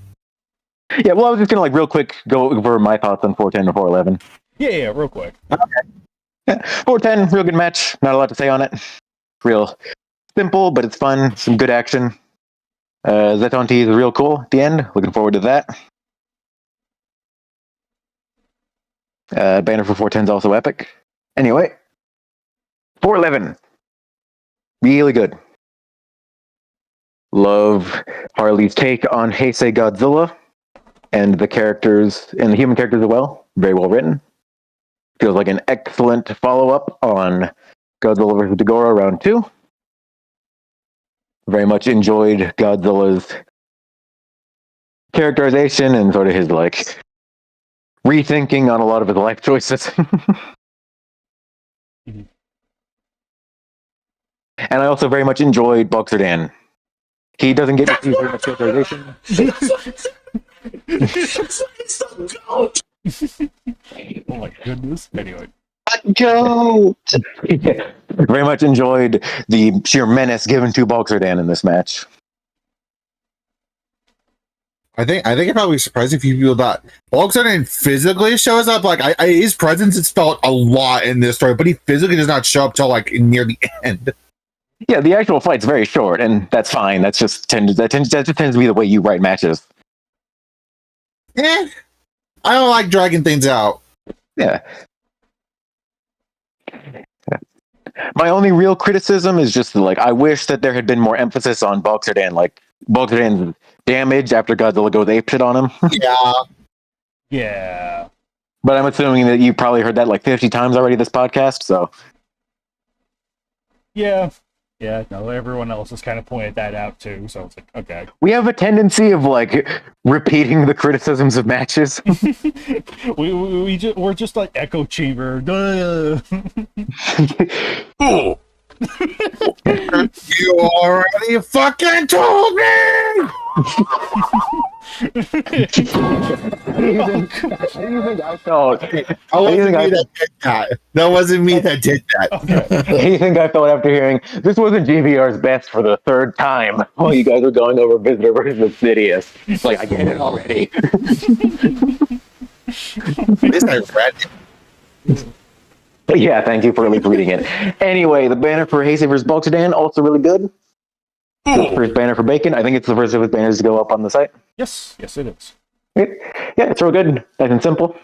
Yeah, well, I was just gonna like real quick go over my thoughts on 410 or 411. Yeah, real quick. Yeah, 410, real good match. Not a lot to say on it. Real simple, but it's fun. Some good action. Zeton T is real cool at the end. Looking forward to that. Banner for 410 is also epic. Anyway, 411. Really good. Love Harley's take on Heisei Godzilla and the characters and the human characters as well. Very well written. Feels like an excellent follow-up on Godzilla vs. Dagora Round 2. Very much enjoyed Godzilla's characterization and sort of his like rethinking on a lot of his life choices. And I also very much enjoyed Boxer Dan. He doesn't get to see very much characterization. Oh my goodness. Anyway. Go! Yeah. Very much enjoyed the sheer menace given to Boxer Dan in this match. I think it probably surprised a few people that Volkswagen physically shows up. Like, his presence is felt a lot in this story, but he physically does not show up till like near the end. Yeah, the actual fight's very short, and that's fine. That just tends to be the way you write matches. I don't like dragging things out. Yeah. My only real criticism is just like I wish that there had been more emphasis on Boxer Dan, like Boxer Dan's damage after Godzilla goes apeshit on him. Yeah. Yeah. But I'm assuming that you probably heard that like 50 times already this podcast, so. Yeah. Yeah, no, everyone else has kind of pointed that out too, so it's like, okay. We have a tendency of like repeating the criticisms of matches. We're just like echo chamber. You already fucking told me! That wasn't me that did that. What do you think I felt after hearing this wasn't GVR's best for the third time while you guys were going over Visitor versus Obsidious? It's like, I get it already. At least I read it. Yeah, thank you for at least reading it. Anyway, the banner for Heisei vs. Boxer Dan, also really good. The first banner for Bacon. I think it's the first of his banners to go up on the site. Yes, it is. Yeah, it's real good. Nice and simple.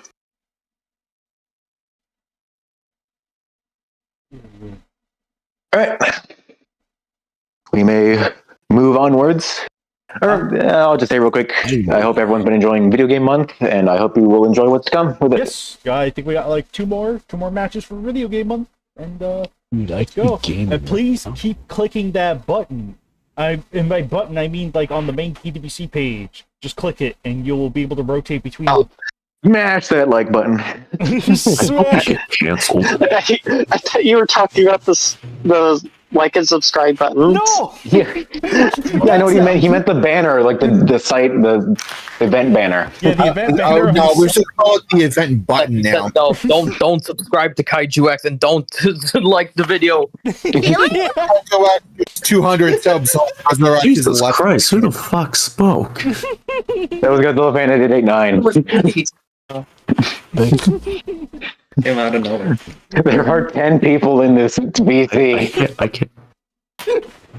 Alright. We may move onwards. I'll just say real quick, I hope everyone's been enjoying Video Game Month, and I hope you will enjoy what's to come with it. Yes, I think we got like two more matches for Video Game Month, and Let's go. And please keep clicking that button. In by button, I mean like on the main PWC page. Just click it, and you'll be able to rotate between. Smash that like button. Smash it. Cancelled. I thought you were talking about the like and subscribe buttons. No. Yeah, I know what he meant. He meant the banner, like the site, the event banner. Yeah, the event banner. No, we should call it the event button now. No, don't subscribe to Kaiju X and don't like the video. Yeah. 200 subs. Jesus Christ, who the fuck spoke? That was Godzilla fan 8889. Came out of nowhere. There are 10 people in this VC. I can't.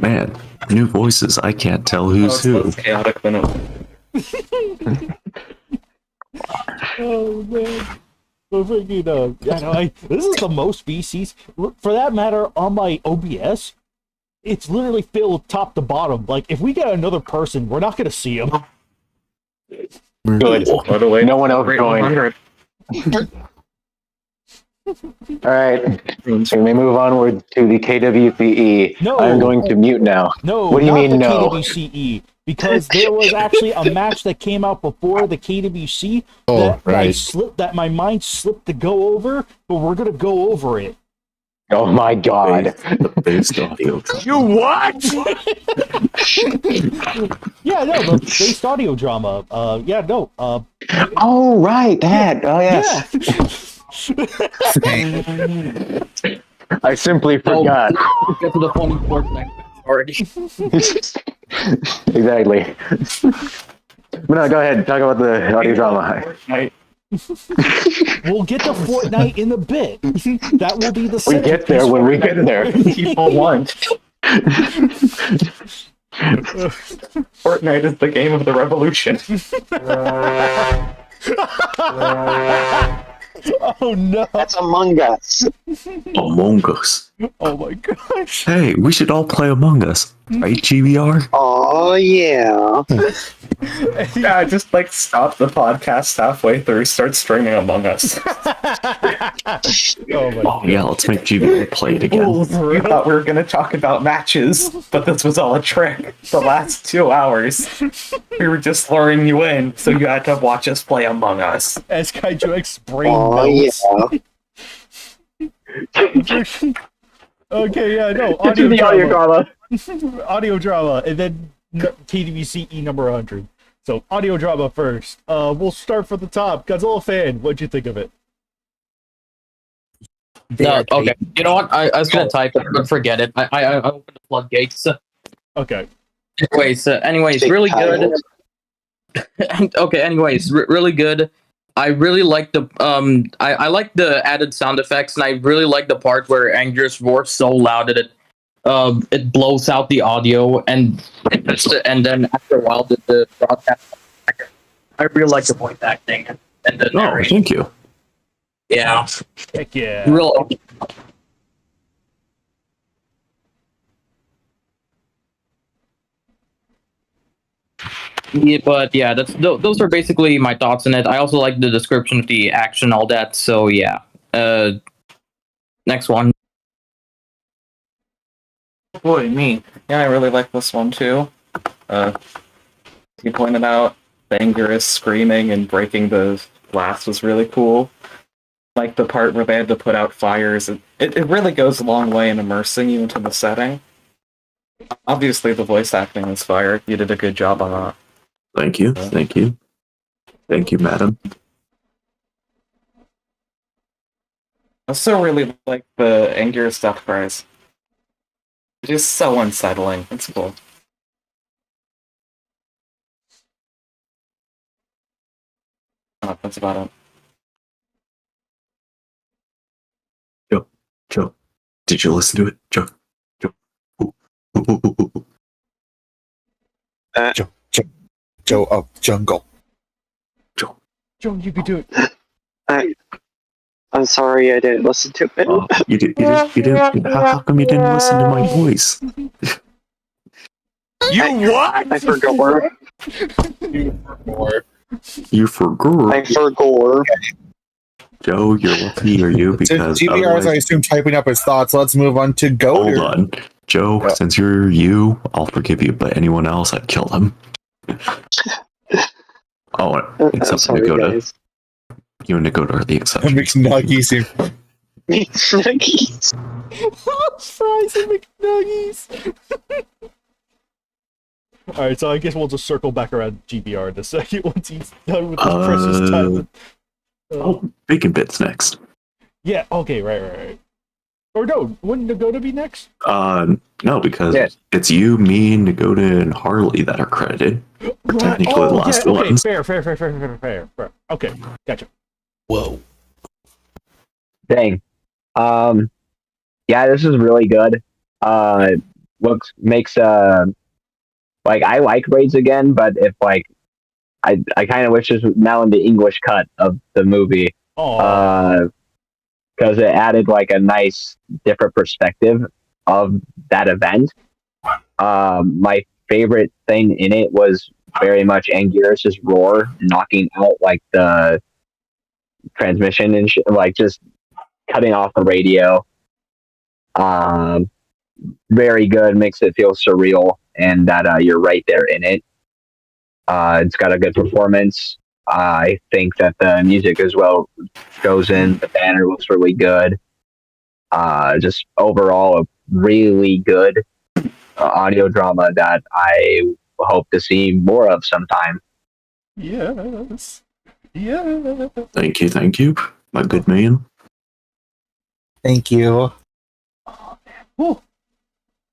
Man, new voices. I can't tell who's who. Less chaotic than it. Oh man. So freaking yeah, no, this is the most VCs. For that matter, on my OBS, it's literally filled top to bottom. Like, if we get another person, we're not gonna see them. Good. By the way, No one else joined. 100. All right. So we move onward to the KWCE. No. I'm going to mute now. No, What do you not mean, the no? KWCE, because there was actually a match that came out before the KWC that that my mind slipped to go over, but we're gonna go over it. Oh my god. The based audio. You what? Yeah, no, the based audio drama. Yeah, no. Oh, right. That. Oh, yes. I simply forgot. Get to the funny Fortnite already. Exactly. But no, go ahead. Talk about the audio drama. We'll get to Fortnite in a bit. That will be the We get there when we get there. People want. Fortnite is the game of the revolution. Oh no! That's Among Us. Among Us. Oh my gosh! Hey, we should all play Among Us, right, GBR? Oh yeah. Yeah, just like stop the podcast halfway through, start streaming Among Us. Oh my! Oh yeah, let's make GBR play it again. We thought we were gonna talk about matches, but this was all a trick. The last 2 hours, we were just luring you in, so you had to watch us play Among Us. As Kaiju X brain Oh melts. yeah. Okay, yeah, no. This is the audio drama. Audio drama, and then KWCE number 100. So, audio drama first. We'll start from the top. Godzilla fan, what'd you think of it? No, okay. You know what? I was gonna type it, but forget it. I opened the floodgates. Okay. Anyways, really good. Okay. Anyways, really good. I really like the I like the added sound effects, and I really like the part where Anger's roars so loud that it blows out the audio, and then after a while the broadcast. I really like the voice acting and the narration. Thank you. Yeah. Heck yeah. Real. Yeah, but yeah, those are basically my thoughts on it. I also like the description of the action, all that. So yeah. Next one. Boy, me. Yeah, I really like this one too. You pointed out Bangerous screaming and breaking the glass was really cool. Like the part where they had to put out fires. It really goes a long way in immersing you into the setting. Obviously, the voice acting is fire. You did a good job on that. Thank you. Thank you. Thank you, madam. I also really like the Anger's death cries. It is so unsettling. It's cool. That's about it. Joe, did you listen to it? Joe. Ooh, ooh, ooh, ooh, ooh. Joe of Jungle. Joe, you could do it. I'm sorry I didn't listen to it. You didn't. How come you didn't listen to my voice? I forgot. You forgot. I forgot. Joe, you're lucky, are you? Because GBR is, I otherwise- assume, typing up his thoughts. Let's move on to Goater. hold on, Joe. Yeah. Since you're you, I'll forgive you. But anyone else, I'd kill them. Oh, I'm except sorry, Nakoda. guys. You and Nakoda are the exception. Makes Nagi seem. McNuggies. Fries and McNuggies. All right, so I guess we'll just circle back around GBR in a second once he's done with this precious time. Oh, bacon bits next. Yeah. Okay. Right. Or no, wouldn't Nagoda be next? No, because it's you, me, Nagoda, and Harley that are credited. Right. Technically, the last okay. ones. Fair. Okay, gotcha. Whoa. Dang. Yeah, this is really good. Makes like I like Raids Again, but if like I kind of wish this was now in the English cut of the movie. Oh. Because it added like a nice different perspective of that event. My favorite thing in it was very much Anguirus' roar knocking out like the transmission and like just cutting off the radio. Very good, makes it feel surreal and that you're right there in it. It's got a good performance. I think that the music as well goes in. The banner looks really good. Just overall, a really good audio drama that I hope to see more of sometime. Yes. Thank you, my good man. Thank you. Cool.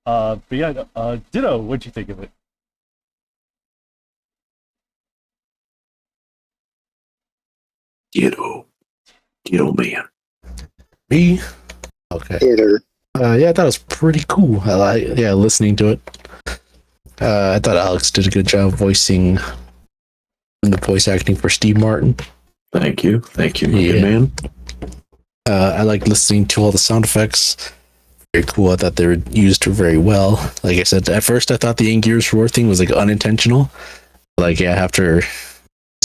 But yeah, Ditto, what'd you think of it? Ditto man. Me? Okay. Yeah, I thought it was pretty cool. Listening to it. I thought Alex did a good job voicing the voice acting for Steve Martin. Thank you, my good man. I like listening to all the sound effects. Very cool. I thought they were used very well. Like I said, at first I thought the Anguirus roar thing was like unintentional. Like after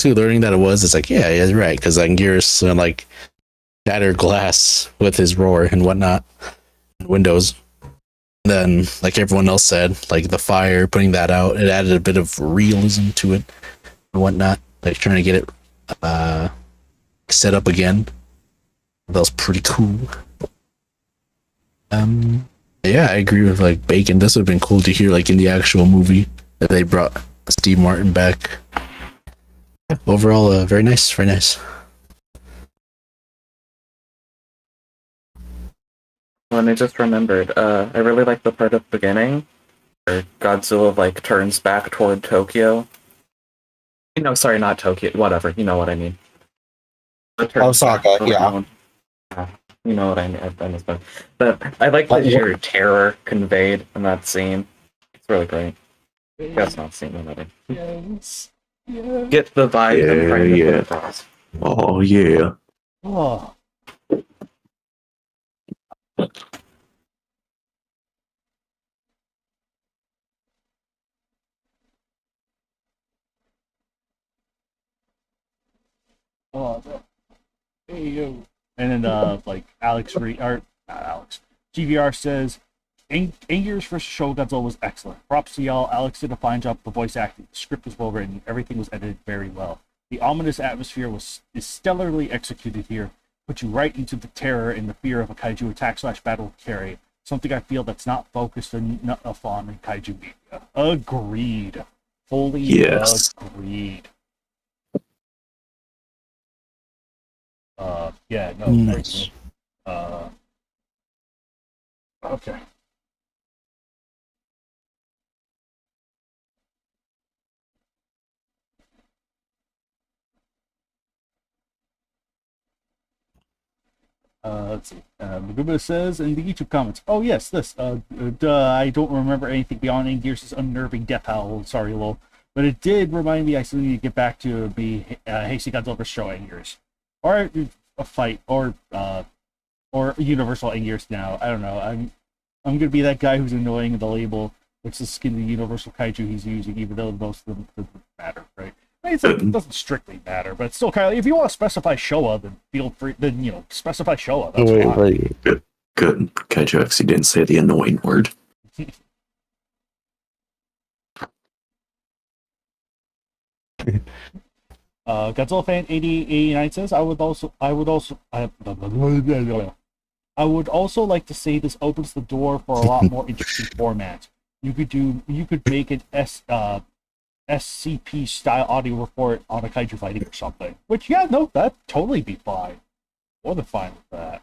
learning that it was, it's like you're right, because Anguirus like shatter glass with his roar and whatnot, windows. And then, like everyone else said, like the fire, putting that out, it added a bit of realism to it and whatnot. Like trying to get it set up again. That was pretty cool. Yeah, I agree with like Bacon. This would have been cool to hear like in the actual movie that they brought Steve Martin back. Overall, very nice, very nice. Well, and I just remembered, I really like the part at the beginning where Godzilla like turns back toward Tokyo. Sorry, not Tokyo. Whatever, you know what I mean. Osaka, yeah. You know what I mean. But I like the sheer terror conveyed in that scene. It's really great. That's not seen already. Yes. Get the vibe I'm trying to put across. Oh yeah. Oh. Oh, there you go. And then, like GVR says, Anguirus vs. Show Godzilla was excellent. Props to y'all. Alex did a fine job with the voice acting. The script was well written. Everything was edited very well. The ominous atmosphere is stellarly executed here. Put you right into the terror and the fear of a kaiju attack / battle carry. Something I feel that's not focused enough on in kaiju media. Agreed. Fully agreed. Yeah, no. Nice. Okay. Let's see. Maguma says in the YouTube comments, "Oh yes, this. I don't remember anything beyond Anguirus' unnerving death howl. Sorry, lol. But it did remind me I still need to get back to be Hasty Godzilla vs. Show Anguirus, or a fight, or Universal Anguirus now. I don't know. I'm gonna be that guy who's annoying the label, which is the skin of the Universal Kaiju he's using, even though most of them doesn't matter, right? I mean, it doesn't strictly matter, but it's still kind of, if you want to specify Showa, then feel free. Then specify Showa. That's fine. Good. Kaiju actually didn't say the annoying word. Godzilla fan 8089 says, I would also I would also like to say this opens the door for a lot more interesting formats. You could make an SCP style audio report on a kaiju fighting or something. Which, yeah, no, that'd totally be fine. More than fine with that.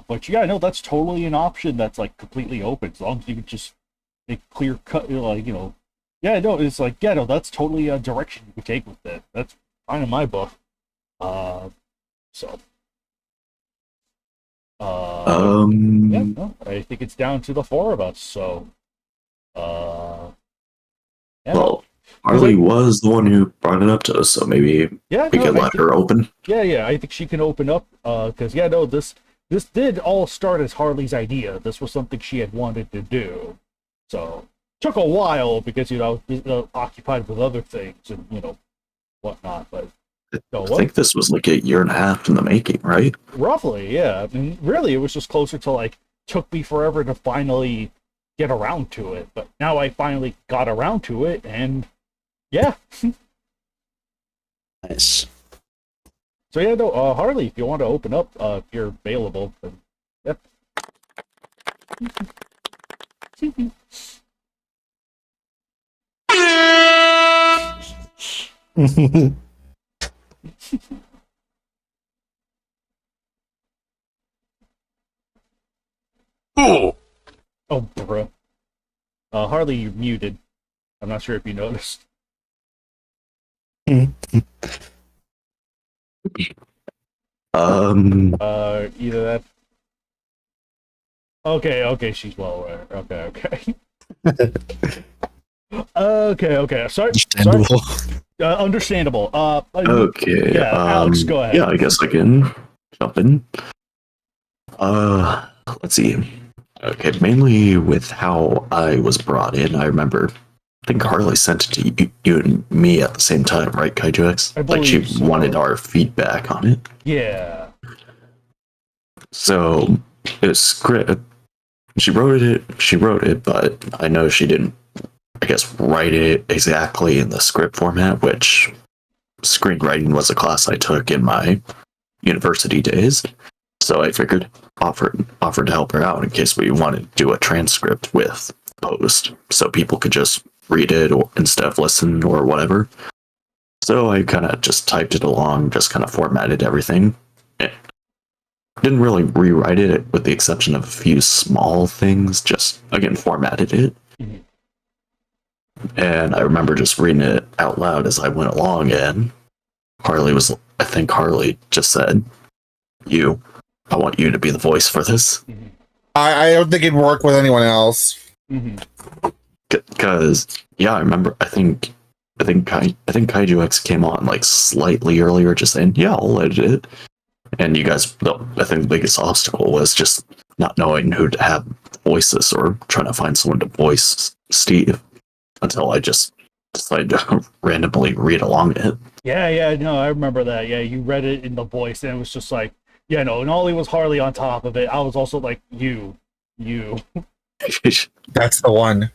But yeah, no, that's totally an option that's like completely open, as long as you can just make clear cut, like, you know. Yeah, no, it's like, yeah, no, that's totally a direction you could take with it. That's fine in my book. So. Yeah, no, I think it's down to the four of us, so. Yeah. Well, Harley was the one who brought it up to us, so maybe we could let her open. Yeah, I think she can open up, because, yeah, no, this did all start as Harley's idea. This was something she had wanted to do. So, took a while because, you know, I was occupied with other things and, you know, whatnot, but. I think this was like a year and a half in the making, right? Roughly, yeah. I mean, really, it was just closer to, like, took me forever to finally get around to it. But now I finally got around to it, and yeah. Nice. So, yeah, no, Harley, if you want to open up, if you're available, then, yep. Oh, bruh. Harley, you're muted. I'm not sure if you noticed. Either that. Okay, she's well aware. Okay. Okay. Sorry. Understandable. Understandable. Okay. Yeah, Alex, go ahead. Yeah, I guess I can jump in. Let's see. Okay, mainly with how I was brought in, I remember. I think Harley sent it to you and me at the same time, right, Kaiju X? Like she wanted our feedback on it. Yeah. So it's script. She wrote it, but I know she didn't, I guess, write it exactly in the script format, which screenwriting was a class I took in my university days. So I figured offered to help her out in case we wanted to do a transcript with post, so people could just read it or instead of listen or whatever. So I kind of just typed it along, just kind of formatted everything. Didn't really rewrite it, with the exception of a few small things. Just again formatted it. Mm-hmm. And I remember just reading it out loud as I went along, and I think Harley just said, I want you to be the voice for this. Mm-hmm. I don't think it'd work with anyone else. Because, yeah, I remember, I think Kaiju X came on like slightly earlier, just saying, yeah, I'll edit it. And you guys, I think the biggest obstacle was just not knowing who to have voices or trying to find someone to voice Steve, until I just decided to randomly read along it. Yeah, no, I remember that. Yeah, you read it in the voice, and it was just like, yeah, no, not only was Harley on top of it, I was also like, you. That's the one.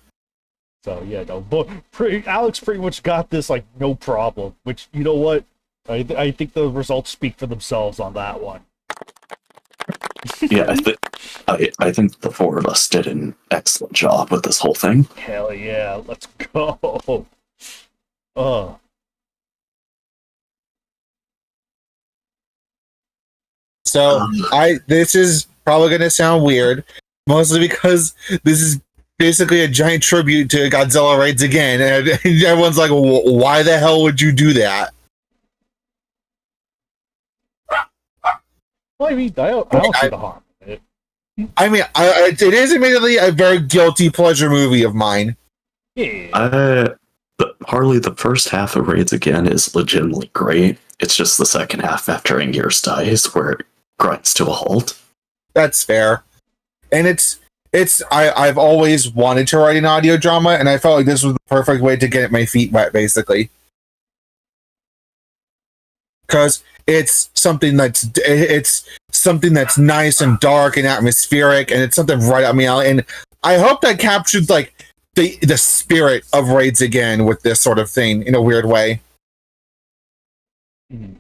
So, yeah, no, but Alex pretty much got this, like, no problem, which, you know what? I think the results speak for themselves on that one. Yeah, I think the four of us did an excellent job with this whole thing. Hell yeah, let's go. So this is probably going to sound weird, mostly because this is basically a giant tribute to Godzilla Raids Again, and everyone's like, why the hell would you do that? Well, I mean, I don't see the harm in it. I mean, it is admittedly a very guilty pleasure movie of mine. Yeah. Harley, the first half of Raids Again is legitimately great. It's just the second half after Anguirus dies where it grinds to a halt. That's fair. And I've always wanted to write an audio drama, and I felt like this was the perfect way to get my feet wet, basically. Because it's something that's nice and dark and atmospheric, and it's something right up my alley. And I hope that captured like the spirit of Raids Again with this sort of thing in a weird way. Mm-hmm.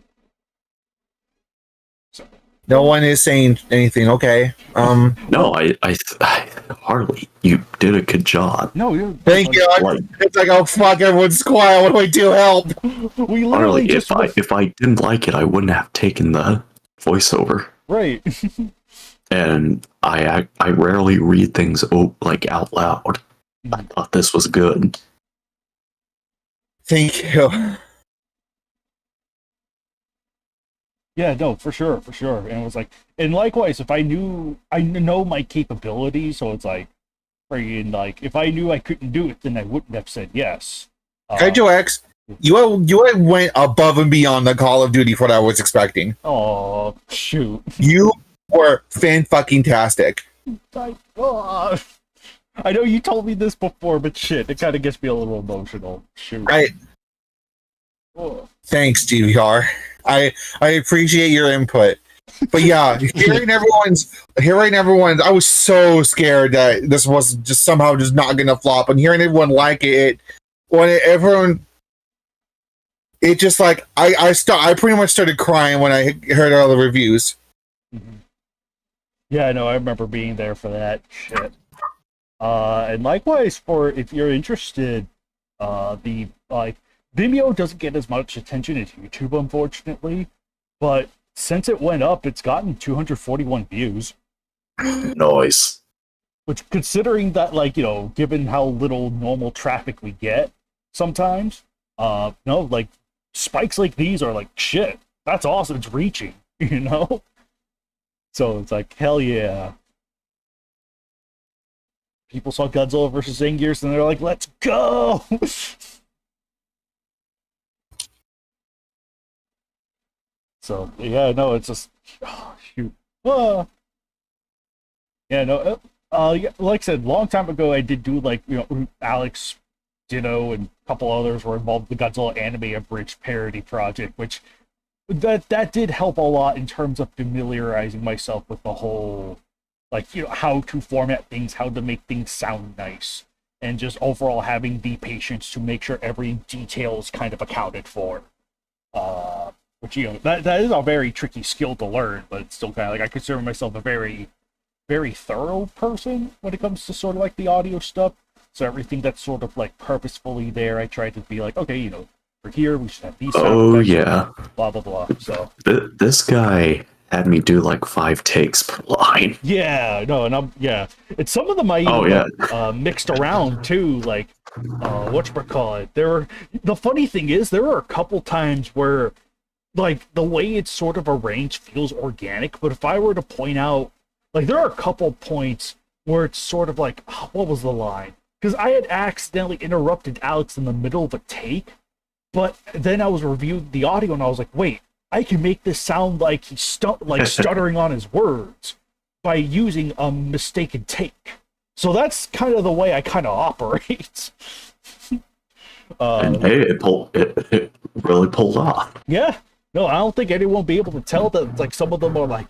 So, No one is saying anything. Okay. No, I Harley, you did a good job. No, you're Thank you. Like, It's like, oh fuck, everyone's quiet. What do I do? Help! we literally Harley, just if I didn't like it, I wouldn't have taken the voiceover. right. And I rarely read things like out loud. I thought this was good. Thank you. Yeah, no, for sure. And it was like, and likewise, if I know my capabilities, so it's like, freaking, like, if I knew I couldn't do it, then I wouldn't have said yes. Kaiju X, you went above and beyond the Call of Duty for what I was expecting. Oh, shoot. You were fan-fucking-tastic. I know you told me this before, but shit, it kind of gets me a little emotional. Shoot. Thanks, GVR. I appreciate your input. But yeah, hearing everyone's, I was so scared that this was just somehow just not gonna flop, and hearing everyone like it everyone, it just like I pretty much started crying when I heard all the reviews. Yeah, I know. I remember being there for that shit. And likewise, for if you're interested, the like Vimeo doesn't get as much attention as YouTube, unfortunately, but since it went up, it's gotten 241 views. Nice. Which, considering that, like, you know, given how little normal traffic we get sometimes, no, like, spikes like these are like, shit, that's awesome, it's reaching, you know? So it's like, hell yeah. People saw Godzilla versus Zangief and they're like, let's go! So, yeah, no, it's just, oh, shoot. Yeah, no, yeah, like I said, long time ago, I did do, like, you know, Alex, Ditto, and a couple others were involved in the Godzilla anime abridged parody project, which that did help a lot in terms of familiarizing myself with the whole, like, you know, how to format things, how to make things sound nice, and just overall having the patience to make sure every detail is kind of accounted for. Which, you know, that is a very tricky skill to learn, but it's still kind of like, I consider myself a very, very thorough person when it comes to sort of like the audio stuff. So everything that's sort of like purposefully there, I try to be like, okay, you know, for here we should have these sound effects, Yeah. blah blah blah. So This guy had me do like 5 takes per line. yeah, no, and and some of them I even mixed around too, like whatchamacallit. The funny thing is there were a couple times where, like, the way it's sort of arranged feels organic, but if I were to point out, like, there are a couple points where it's sort of like, what was the line? Because I had accidentally interrupted Alex in the middle of a take, but then I was reviewing the audio and I was like, wait, I can make this sound like he's stuttering on his words by using a mistaken take. So that's kind of the way I kind of operate. And hey, it really pulled off. Yeah. No, I don't think anyone will be able to tell that, like, some of them are like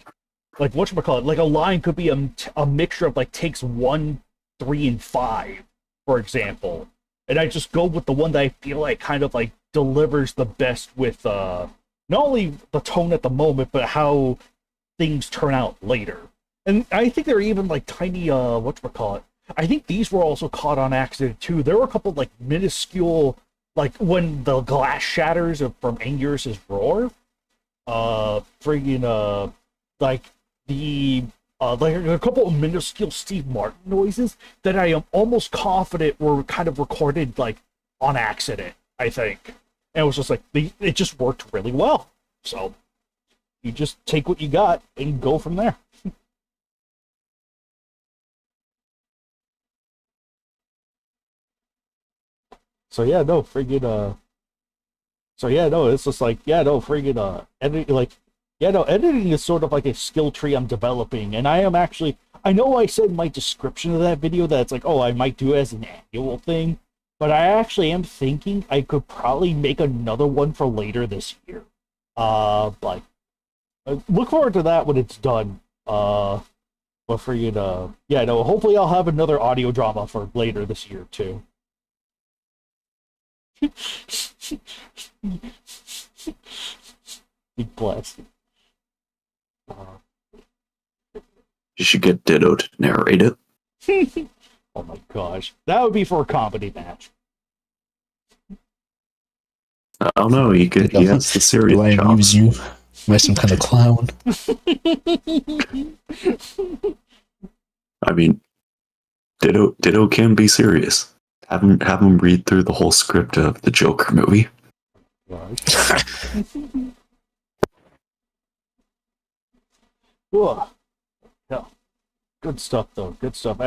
whatchamacallit, like a line could be a mixture of like takes 1, 3, and 5, for example. And I just go with the one that I feel like kind of like delivers the best with not only the tone at the moment, but how things turn out later. And I think there are even like tiny whatchamacallit. I think these were also caught on accident too. There were a couple like minuscule, like when the glass shatters from Anguirus' roar, like the like a couple of minuscule Steve Martin noises that I am almost confident were kind of recorded like on accident, I think. And it was just like it just worked really well. So you just take what you got and go from there. So yeah, no, friggin' so yeah, no, it's just like, yeah, no, friggin' editing, like, yeah, no, editing is sort of like a skill tree I'm developing, and I am actually, I know I said in my description of that video that it's like, oh, I might do it as an annual thing, but I actually am thinking I could probably make another one for later this year. Like, look forward to that when it's done. But friggin', yeah, no, hopefully I'll have another audio drama for later this year, too. Big blast. You should get Ditto to narrate it. Oh my gosh, that would be for a comedy match. I don't know. He has the serious Ryan chops. use you by some kind of clown. I mean, Ditto can be serious. Have him read through the whole script of the Joker movie. Ugh. Yeah. Good stuff though. Good stuff.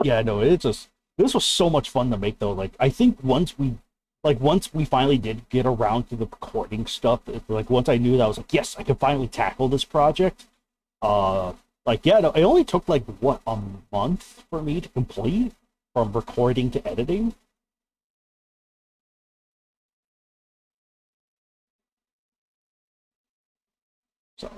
This was so much fun to make though. Like I think once we finally did get around to the recording stuff, once I knew that I was like, yes, I can finally tackle this project. It only took a month for me to complete from recording to editing. So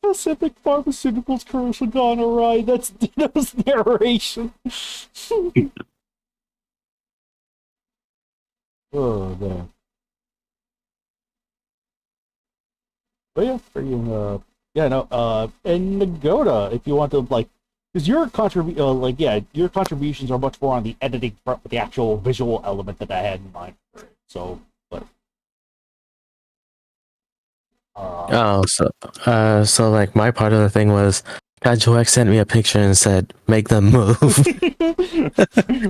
Pacific Pharmaceuticals commercial gone awry. That's Ditto's narration. Oh man. But yeah, freaking and Nagoda, if you want to because your your contributions are much more on the editing front with the actual visual element that I had in mind for it. So, but so like my part of the thing was Kaiju sent me a picture and said, "Make them move."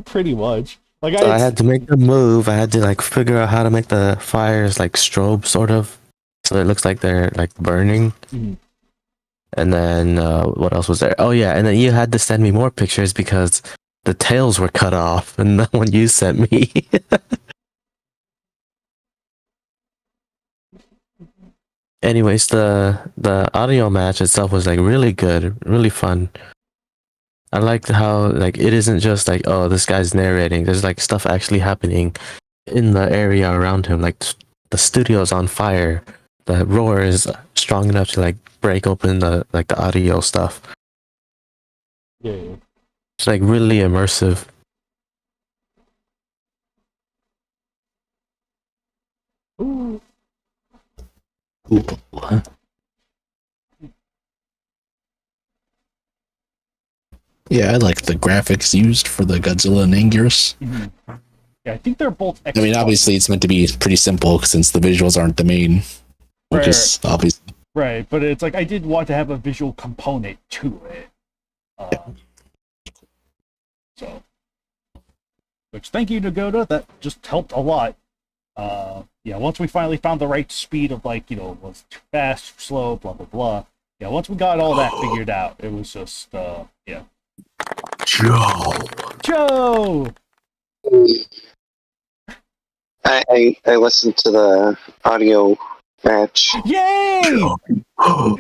Pretty much. I had to make them move. I had to figure out how to make the fires strobe sort of, so it looks like they're burning. Mm-hmm. And then what else was there? Oh yeah, and then you had to send me more pictures because the tails were cut off, and the one you sent me. Anyways, the audio match itself was really good, really fun. I liked how it isn't just oh, this guy's narrating. There's stuff actually happening in the area around him. The studio's on fire. The roar is strong enough to break open the the audio stuff. Yeah. It's really immersive. Ooh. Ooh. Yeah, I like the graphics used for the Godzilla and Anguirus. Mm-hmm. Yeah, I think they're both. I mean, obviously, it's meant to be pretty simple since the visuals aren't the main, which is obvious. Right, but it's I did want to have a visual component to it. So, which thank you, Nagoda. That just helped a lot. Once we finally found the right speed of was too fast, too slow, blah blah blah. Yeah, once we got all that figured out, it was just yeah. Joe. I listened to the audio match. Yay!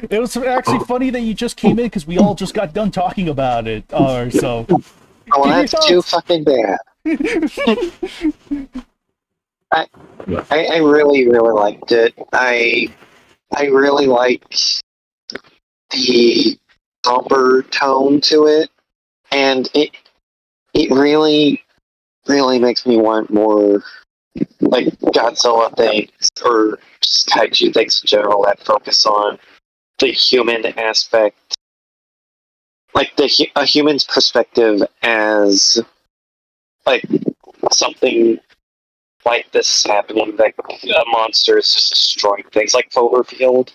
It was actually funny that you just came in because we all just got done talking about it. So. Oh, that's too fucking bad. I really liked it. I really liked the somber tone to it, and it really makes me want more Godzilla things or just kaiju things in general that focus on the human aspect, a human's perspective as something like this happening, a monster is just destroying things, like Cloverfield.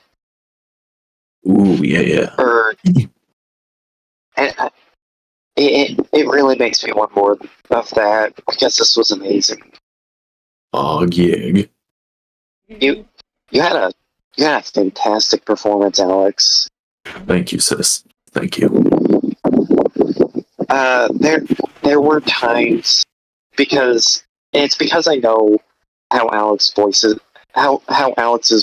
Ooh, yeah. It really makes me want more of that because this was amazing. Oh yeah. You had a fantastic performance, Alex. Thank you, sis. Thank you. There were times because I know how Alex's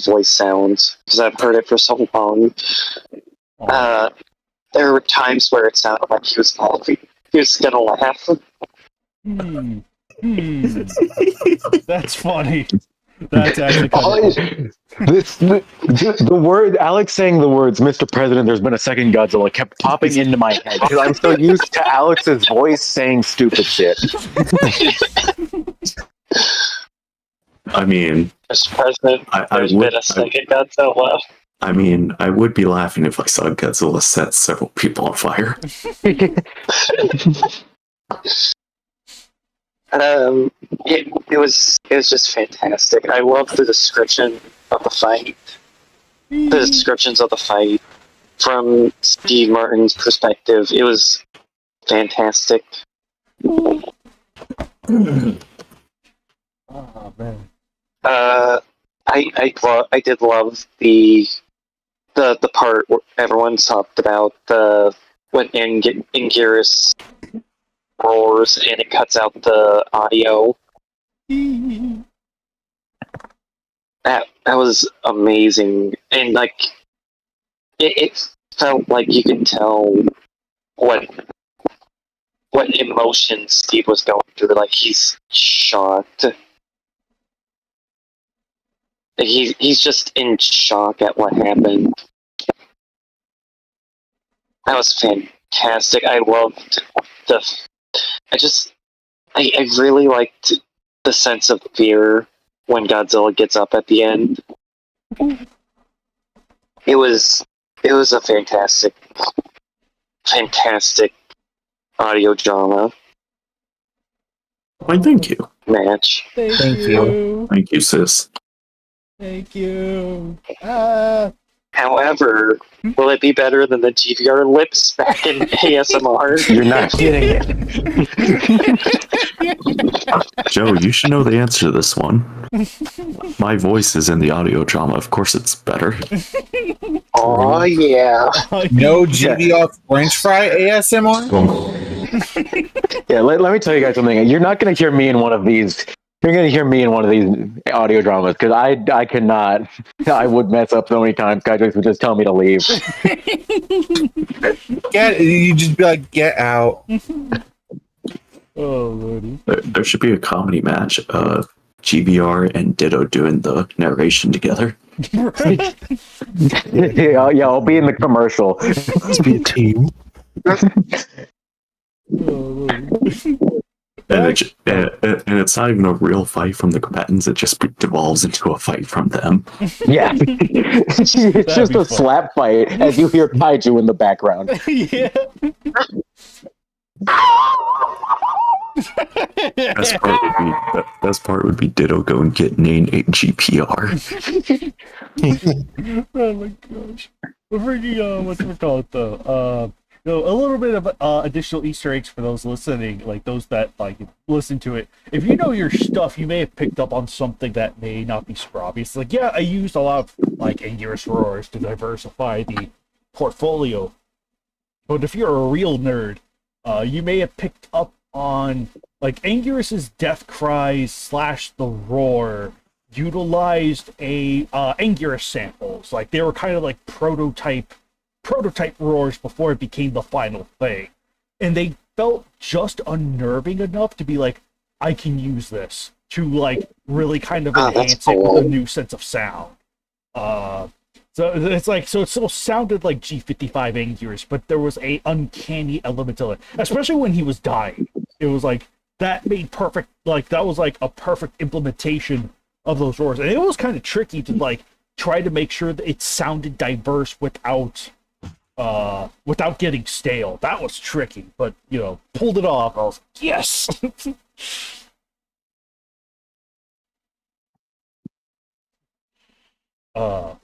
voice sounds because I've heard it for so long. There were times where it sounded like he was laughing. He was gonna laugh. That's funny. That's actually funny. The word Alex saying the words "Mr. President, there's been a second Godzilla" kept popping into my head because I'm so used to Alex's voice saying stupid shit. I mean, Mr. President, I there's would. been a second Godzilla. I mean, I would be laughing if I saw Godzilla set several people on fire. It was just fantastic. I loved the description of the fight. The descriptions of the fight from Steve Martin's perspective. It was fantastic. Oh man. I did love the part where everyone talked about when Anguirus roars and it cuts out the audio. That was amazing, and like it felt like you could tell what emotions Steve was going through. Like he's shocked. He's just in shock at what happened. That was fantastic. I loved I really liked the sense of fear when Godzilla gets up at the end. It was a fantastic audio drama Why, thank you. match. Thank you. Thank you, sis. Thank you. However, will it be better than the GVR lips back in ASMR? You're not kidding it. Joe, you should know the answer to this one. My voice is in the audio drama. Of course it's better. Oh yeah. No GVR French fry ASMR? Yeah, let me tell you guys something. You're not going to hear me in one of these. You're going to hear me in one of these audio dramas because I could not. I would mess up so many times. Kaiju would just tell me to leave. You just be like, get out. Oh lordy. There should be a comedy match of GBR and Ditto doing the narration together. Yeah, I'll be in the commercial. Let's be a team. And it's not even a real fight from the combatants, it just devolves into a fight from them. Yeah. It's just a slap fight as you hear Kaiju in the background. Yeah. Best part would be Ditto go and get Nane a GPR. Oh my gosh. We're freaking what's it called though? A little bit of additional Easter eggs for those listening, like those that like listen to it. If you know your stuff, you may have picked up on something that may not be super obvious. Like, yeah, I used a lot of like Anguirus roars to diversify the portfolio. But if you're a real nerd, you may have picked up on like Anguirus's death cries / the roar utilized a Anguirus samples. Like they were kind of like prototype roars before it became the final thing. And they felt just unnerving enough to be like, I can use this to like really kind of enhance it with a new sense of sound. So it's like, so it still sounded like G55 Anguirus, but there was a uncanny element to it, especially when he was dying. It was like, that made perfect, like that was like a perfect implementation of those roars. And it was kind of tricky to like try to make sure that it sounded diverse without getting stale. That was tricky, but you know, pulled it off. I was like, yes.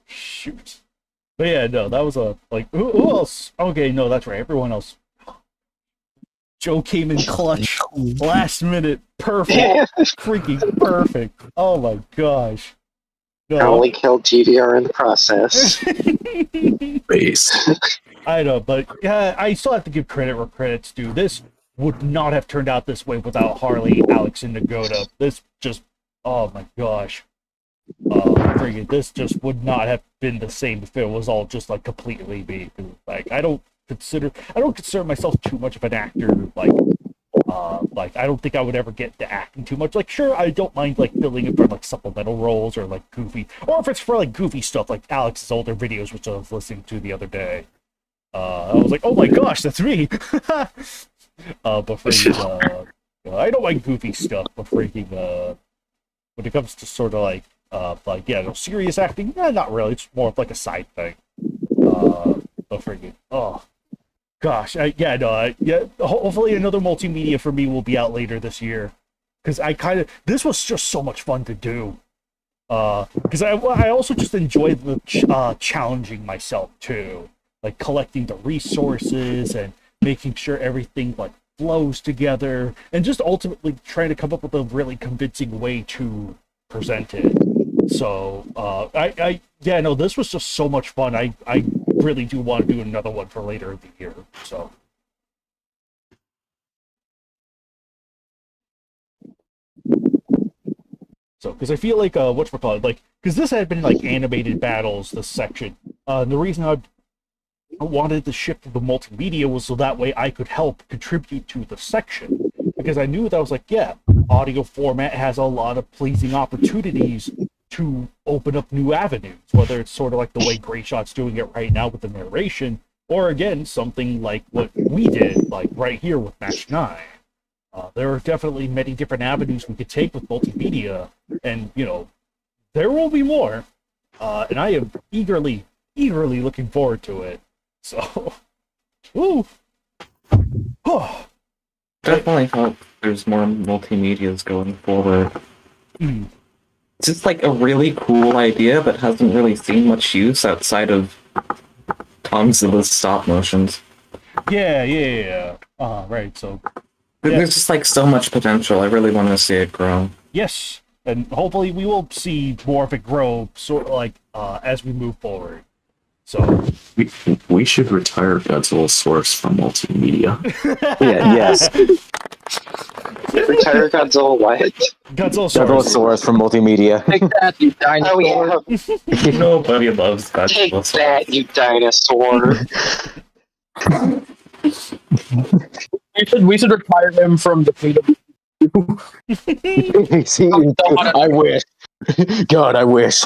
Shoot. But yeah, no, that was a like who else? Okay, no, that's right. Everyone else. Joe came in clutch, last minute, perfect, freaking perfect. Oh my gosh. No. I only killed GVR in the process. Base. I know, but yeah, I still have to give credit where credit's due. This would not have turned out this way without Harley, Alex, and Nagoda. This just, oh my gosh. This just would not have been the same if it was all just like completely me. Like I don't consider myself too much of an actor. Like I don't think I would ever get to acting too much. Like sure, I don't mind like filling in for like supplemental roles or like goofy, or if it's for like goofy stuff like Alex's older videos, which I was listening to the other day. I was like, oh my gosh, that's me. But freaking, I don't like goofy stuff, but freaking, when it comes to sort of serious acting, not really. It's more of like a side thing. Oh gosh, hopefully another multimedia for me will be out later this year, because this was just so much fun to do. Because I also just enjoy the challenging myself too, like collecting the resources and making sure everything like flows together, and just ultimately trying to come up with a really convincing way to present it. So this was just so much fun. I really do want to do another one for later in the year. So, because I feel like because this had been like animated battles, this section. The reason I wanted to shift to the multimedia was so that way I could help contribute to the section, because I knew that I was like, audio format has a lot of pleasing opportunities to open up new avenues, whether it's sort of like the way Greyshot's doing it right now with the narration, or again, something like what we did, like right here with Match 9. There are definitely many different avenues we could take with multimedia, and, there will be more. And I am eagerly looking forward to it. So, woo! Definitely hope there's more multimedias going forward. It's just like a really cool idea, but hasn't really seen much use outside of Tomzilla's stop motions. Yeah. Right, so... There's just like so much potential. I really want to see it grow. Yes, and hopefully we will see more of it grow, sort of like as we move forward. So we should retire Godzilla Source from multimedia. Yes. Retire Godzilla what? Godzilla Source from multimedia. Take that, you dinosaur. Nobody loves Godzilla. Take that, you dinosaur. We should retire him from the PW. I wish. God, I wish.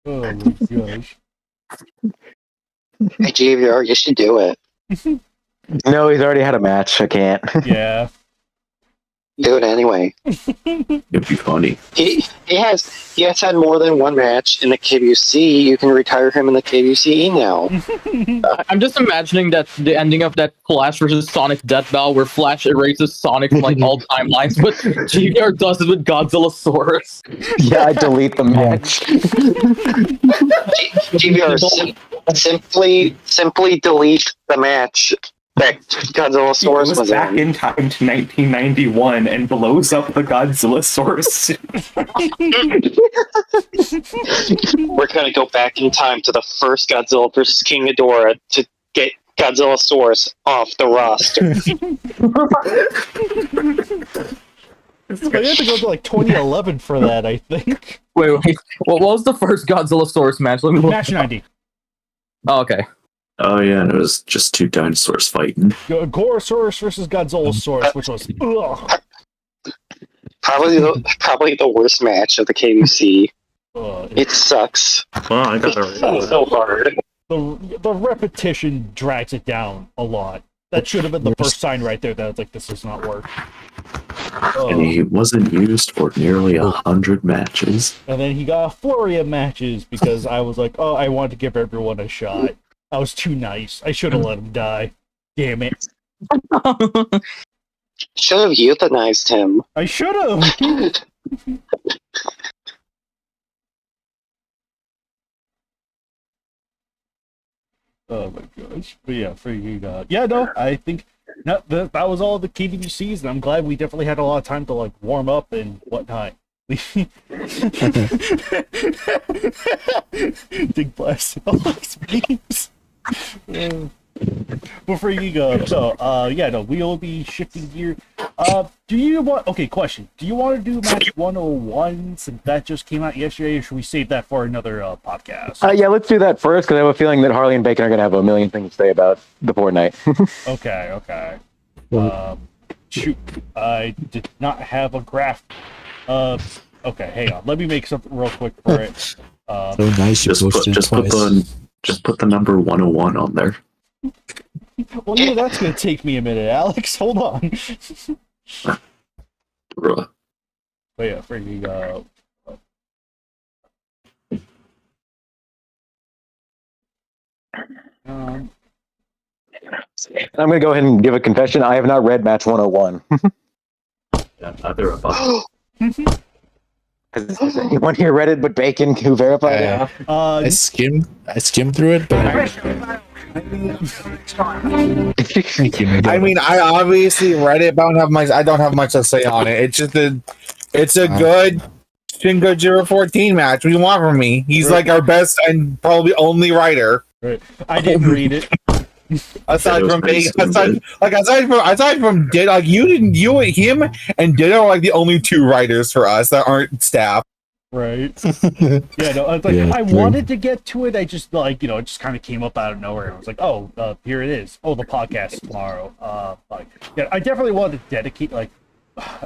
Oh my gosh. Hey, JVR, you should do it. No, he's already had a match. I can't. Yeah. Do it anyway. It'd be funny. He has had more than one match in the KWC. You can retire him in the KWCE now. I'm just imagining that the ending of that Flash versus Sonic Death Battle where Flash erases Sonic from like all timelines, but GVR does it with Godzillasaurus. Yeah, I delete the match. GVR, simply delete the match that Godzillasaurus was back in. in time to 1991 and blows up the Godzillasaurus. We're gonna go back in time to the first Godzilla versus King Ghidorah to get Godzillasaurus off the roster. I have to go to like 2011 for that, I think. Wait. What was the first Godzillasaurus match? Let me look. Match 90. Oh, okay. Oh yeah, and it was just two dinosaurs fighting. Gorosaurus versus Godzillasaurus, which was probably the worst match of the KBC. It sucks. Well, I got It's so hard. The repetition drags it down a lot. That should have been the first sign right there that it's like, this does not work. And he wasn't used for nearly 100 matches. And then he got a flurry of matches because I was like, I wanted to give everyone a shot. I was too nice. I should have let him die. Damn it. Should have euthanized him. I should have. Oh my gosh. But yeah, freaking I think that was all the KDBCs, and I'm glad we definitely had a lot of time to like warm up and whatnot. Dig blast all these memes. Before you go, we will be shifting gear. Question. Do you want to do match 101 since that just came out yesterday, or should we save that for another podcast? Yeah, let's do that first, because I have a feeling that Harley and Bacon are going to have a million things to say about the Fortnite. Okay. Shoot. I did not have a graph. Okay, hang on. Let me make something real quick for it. So nice. Just put the number 101 on there. Well, that's going to take me a minute, Alex. Hold on. Bruh. but yeah, freaking I'm gonna go ahead and give a confession. I have not read Match 101. Yeah, neither of us. Has anyone here read it but Bacon who verified it? I skimmed through it, but thank you, Miguel. I mean, I obviously read it, but I don't have much to say on it. It's just it's a good Shin Godzilla 14 match. What do you want from me? He's like our best and probably only writer. Right. I didn't read it. Aside from Ditto, like you, him, and Ditto are like the only two writers for us that aren't staff. Right. Yeah, no, I was like, Yeah, I true. wanted to get to it. I just like, it just kind of came up out of nowhere. I was like, oh, here it is. Oh, the podcast tomorrow. Yeah, I definitely wanted to dedicate,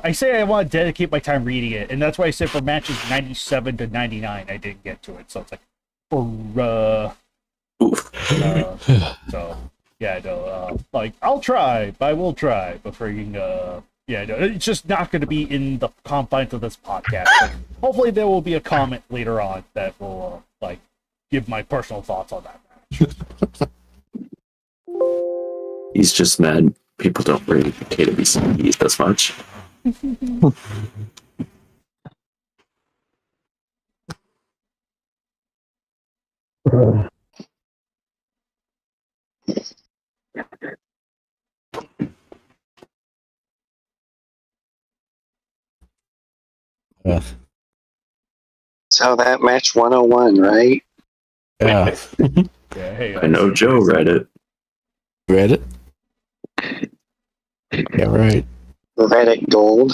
I say I want to dedicate my time reading it, and that's why I said for matches 97 to 99, I didn't get to it. So it's like, so yeah, no, I'll try, I will try, but freaking, yeah, no, it's just not going to be in the confines of this podcast. But hopefully there will be a comment later on that will, give my personal thoughts on that match. He's just mad people don't bring KWCs as much. So that match 101, right? Yeah. Yeah, hey, I know Joe read it. Read it? Yeah, right. Reddit gold.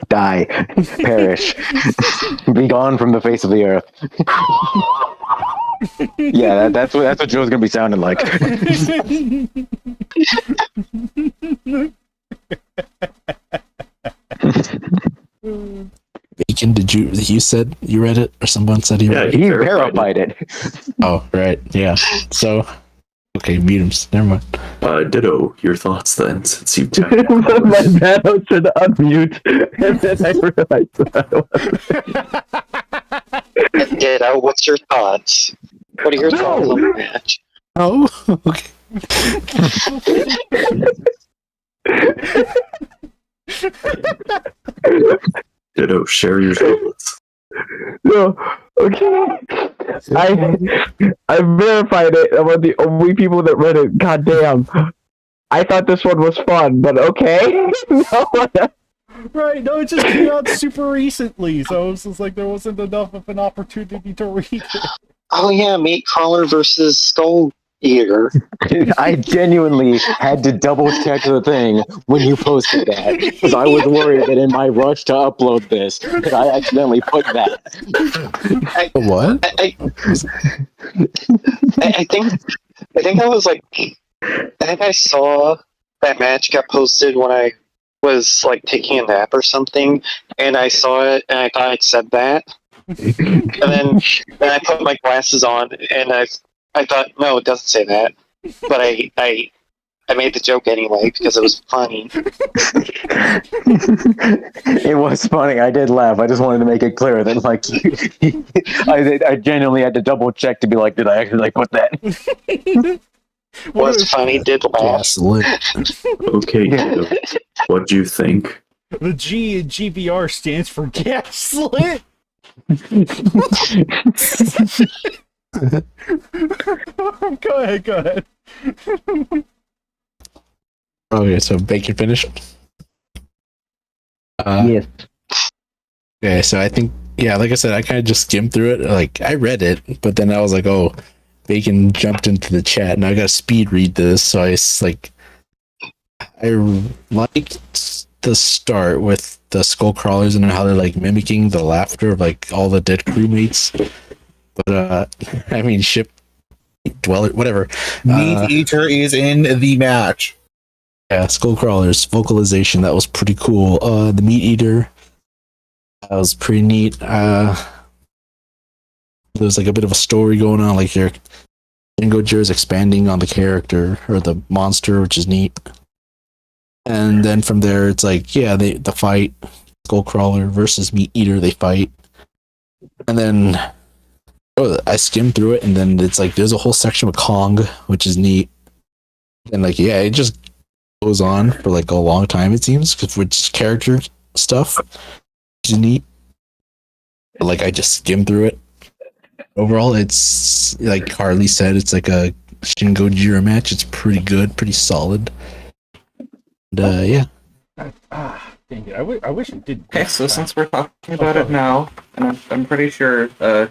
Die, perish, be gone from the face of the earth. Yeah, that's what Joe's gonna be sounding like. Bacon, you said you read it, or someone said you Yeah, read it? He verified it. Oh, right, yeah. So, okay, mute him. Never mind. Ditto, your thoughts then, since you My dad said unmute, and then I realized that Get out. What's your thoughts? What are your thoughts on the match? Oh, okay. Ditto, share your thoughts. No, okay. I verified it. I'm one of the only people that read it. God damn. I thought this one was fun, but okay. No, Right, no, it just came out super recently, so it was just like there wasn't enough of an opportunity to read it. Oh yeah, Meat Crawler versus Skull Eater. I genuinely had to double check the thing when you posted that because I was worried that in my rush to upload this that I accidentally put that. What? I think I was like, I think I saw that match got posted when I was like taking a nap or something, and I saw it and I thought it said that, and then I put my glasses on and I thought no, it doesn't say that, but I made the joke anyway because it was funny. It was funny. I did laugh. I just wanted to make it clear that like I genuinely had to double check to be like, did I actually put that? Was funny, did laugh. Gaslit. Okay, Ditto, what do you think? The G in GBR stands for gaslit. Go ahead. Okay, so Bacon finished? yes. Okay, so I think, yeah, like I said, I kind of just skimmed through it. Like, I read it, but then I was like, oh, Bacon jumped into the chat, and I got to speed read this, so I liked the start with the skull crawlers and how they're like mimicking the laughter of like all the dead crewmates. But I mean, ship dweller, whatever. Meat Eater is in the match. Yeah, skull crawlers vocalization, that was pretty cool. The meat eater, that was pretty neat. There's like a bit of a story going on, like your Jingo Jir is expanding on the character or the monster, which is neat. And then from there, it's like, yeah, the fight, Skullcrawler versus Meat Eater, they fight. And then I skimmed through it, and then it's like there's a whole section with Kong, which is neat. And like, yeah, it just goes on for like a long time, it seems, because with character stuff, which is neat. But like, I just skimmed through it. Overall, it's like Harley said, it's like a Shin Gojira match. It's pretty good, pretty solid. And, yeah. Dang it! I wish it did. Okay, so since we're talking about it now, and I'm pretty sure the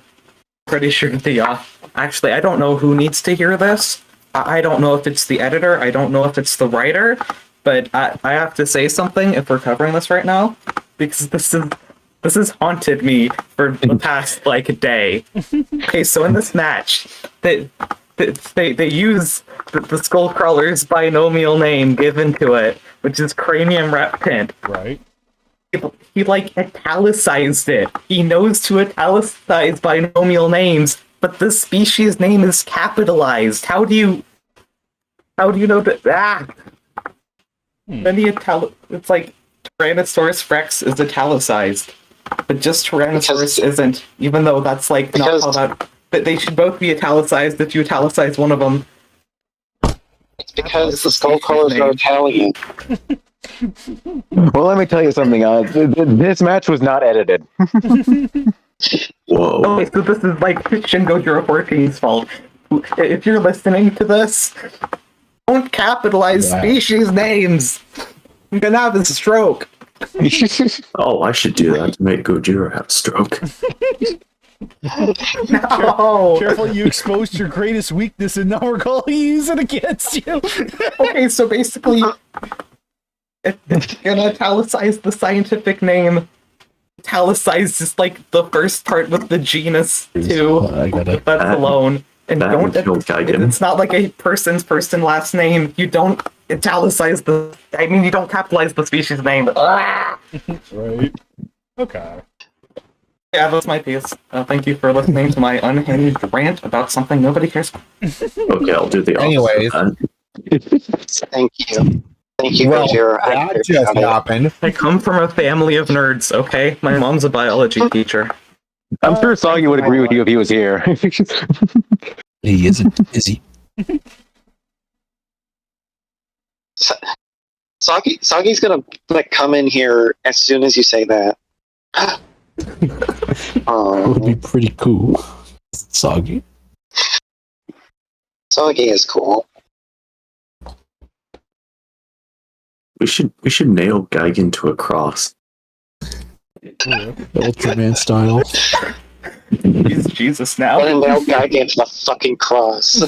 actually, I don't know who needs to hear this. I don't know if it's the editor. I don't know if it's the writer. But I have to say something if we're covering this right now, because this has haunted me for the past like a day. Okay, so in this match, they use the Skullcrawler's binomial name given to it, which is Cranium Reptant. Right. He like italicized it. He knows to italicize binomial names, but the species name is capitalized. How do you know that? Then it's like Tyrannosaurus Rex is italicized, but just Tyrannosaurus isn't. Even though that's like not how that. But they should both be italicized if you italicize one of them. It's because the Skullcrawlers are Italian. Well, let me tell you something. This match was not edited. Whoa. Okay, so this is like Shin Gojira 14's fault. If you're listening to this, don't capitalize species names. I'm gonna have a stroke. Oh, I should do that to make Gojira have a stroke. No. Careful, you exposed your greatest weakness, and now we're going to use it against you. Okay, so basically, if you're gonna italicize the scientific name, italicize just like the first part with the genus too. That's alone. And don't. It's not like a person's last name. You don't italicize the. I mean, you don't capitalize the species name. Right. Okay. Yeah, that's my piece. Thank you for listening to my unhinged rant about something nobody cares. Okay, I'll do the opposite. Anyways. Thank you. Thank you, Well, Gojira. that just happened. I come from a family of nerds, okay? My mom's a biology teacher. I'm sure Soggy would agree with you if he was here. He isn't, is he? Soggy's gonna like come in here as soon as you say that. It would be pretty cool. Soggy. Soggy is cool. We should nail Gigan to a cross. Ultraman style. He's Jesus now. Let him nail Gigan to the fucking cross.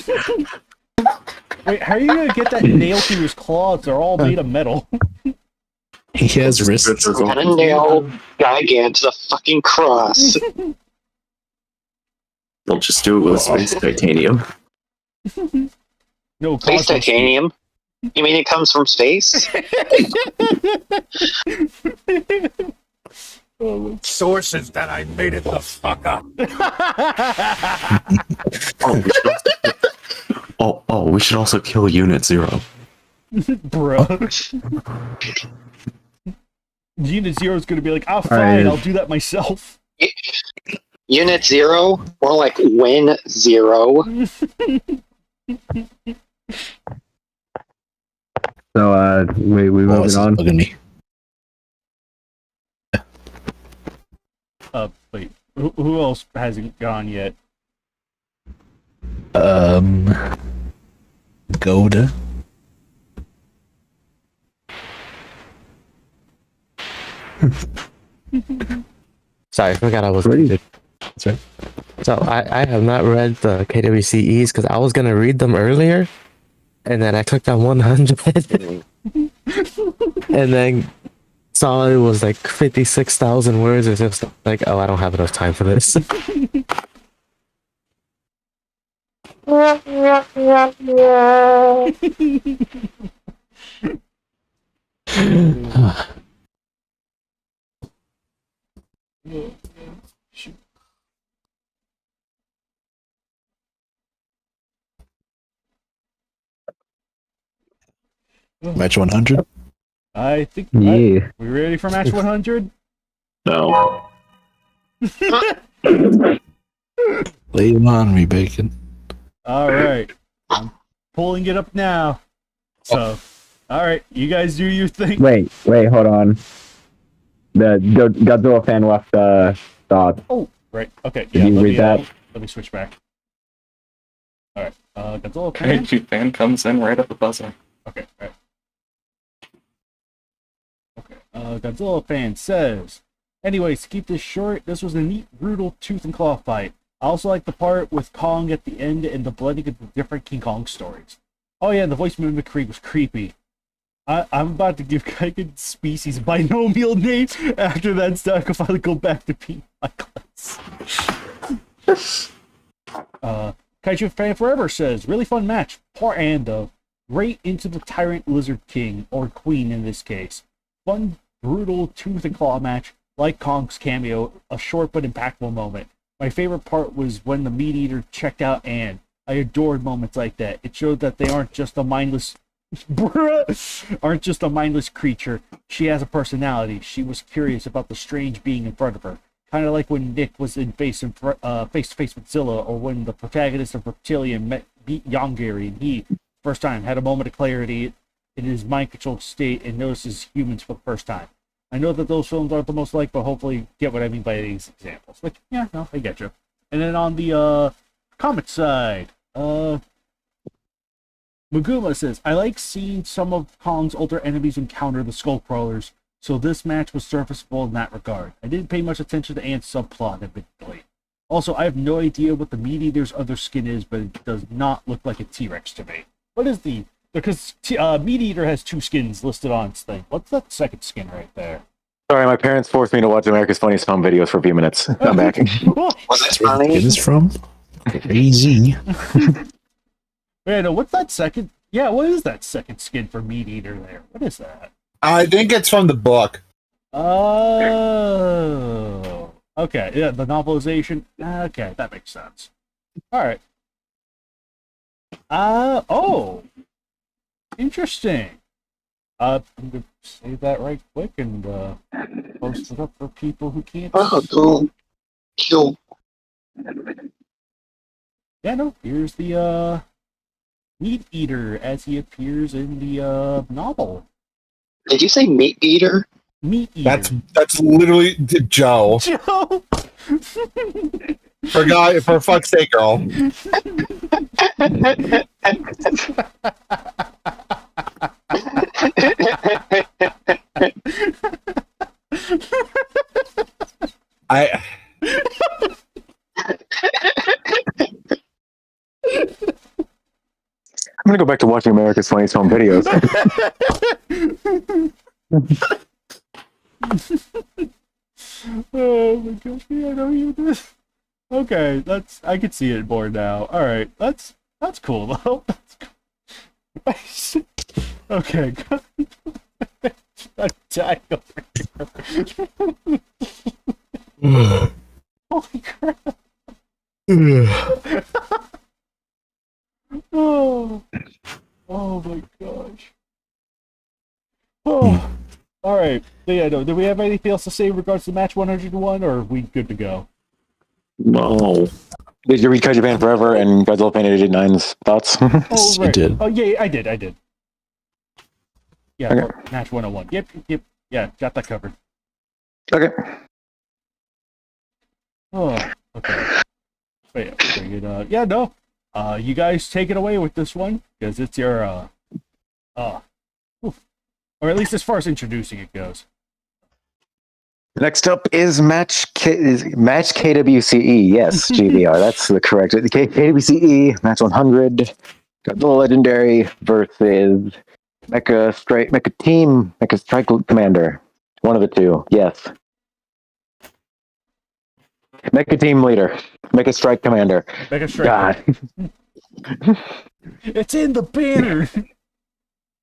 Wait, how are you gonna get that nail through his claws? They're all made of metal. He has wrists. Let him nail Gigan to the fucking cross. We'll just do it with space titanium. No, Space titanium? You mean it comes from space? Sources that I made it the fuck up. We should also kill Unit Zero. Bro. Unit Zero is going to be like, fine, right. I'll do that myself. Unit Zero? More like Win Zero. So, we moving on. Look at me. Wait, who else hasn't gone yet? Goda. Sorry, I forgot I was muted. That's right. So I have not read the KWCEs because I was gonna read them earlier, and then I clicked on 100, and then saw it was like 56,000 words. It's just like, oh, I don't have enough time for this. Match 100. I think. Yeah. We ready for match 100? No. Lay it on me, Bacon. All right. I'm pulling it up now. So, all right, you guys do your thing. Wait, hold on. The Godzilla fan left thought. Oh, right. Okay. Did you read that? Let me switch back. All right. Godzilla fan. Kaiju fan comes in right at the buzzer. Okay. All right. Okay. Godzilla fan says. Anyways, to keep this short, this was a neat, brutal tooth and claw fight. I also like the part with Kong at the end and the blending of the different King Kong stories. Oh yeah, the voice mimicry was creepy. I'm about to give Gigan species a binomial name. After that, so I can finally go back to being my class. Kaiju Fan Forever says, really fun match. Poor Ando. Right into the Tyrant Lizard King, or Queen in this case. Fun, brutal tooth and claw match. Like Kong's cameo, a short but impactful moment. My favorite part was when the Meat Eater checked out Anne. I adored moments like that. It showed that they aren't just a mindless creature. She has a personality. She was curious about the strange being in front of her. Kind of like when Nick was in face to face with Zilla, or when the protagonist of Reptilian beat Yongari and he, first time, had a moment of clarity in his mind-controlled state and notices humans for the first time. I know that those films aren't the most liked, but hopefully you get what I mean by these examples. Like, yeah, no, I get you. And then on the comic side, Maguma says, I like seeing some of Kong's older enemies encounter the Skullcrawlers, so this match was serviceable in that regard. I didn't pay much attention to Ant's subplot, admittedly. Also, I have no idea what the Meat Eater's other skin is, but it does not look like a T-Rex to me. What is the... Because Meat Eater has 2 skins listed on its thing. What's that second skin right there? Sorry, my parents forced me to watch America's Funniest Home Videos for a few minutes. I'm back. Was it funny? It is from Crazy. Wait, no, what's that second? Yeah, what is that second skin for Meat Eater there? What is that? I think it's from the book. Oh. Okay, yeah, the novelization. Okay, that makes sense. All right. Oh. Interesting. I'm gonna say that right quick and post it up for people who can't. Oh, cool. Yeah, no. Here's the Meat Eater as he appears in the novel. Did you say Meat Eater? Meat Eater. That's literally Joe. Joe. For fuck's sake, girl. I I'm gonna go back to watching America's Funniest Home Videos. Oh my gosh, yeah, I know you do this. Okay, I can see it more now. All right, that's cool though. That's cool. Okay, I'm dying over here. Holy crap! Oh my gosh. Oh. All right. Yeah, no. Do we have anything else to say in regards to match 101, or are we good to go? No. Did you read Kaiju Fan Forever and Godzilla Fan 89's thoughts? Oh, right. I did. Oh, yeah, I did. Yeah, Okay. match 101. Yep. Yeah, got that covered. Okay. Oh, okay. Wait, yeah, no. You guys take it away with this one, because it's your, or at least as far as introducing it goes. Next up is match KWCE. Yes, GBR. That's the correct. KWCE match 100. Godzilla Legendary versus Mecha Strike Commander. One of the two. Yes. Mecha Team Leader. Mecha Strike Commander. Mecha Strike. God. It's in the banner.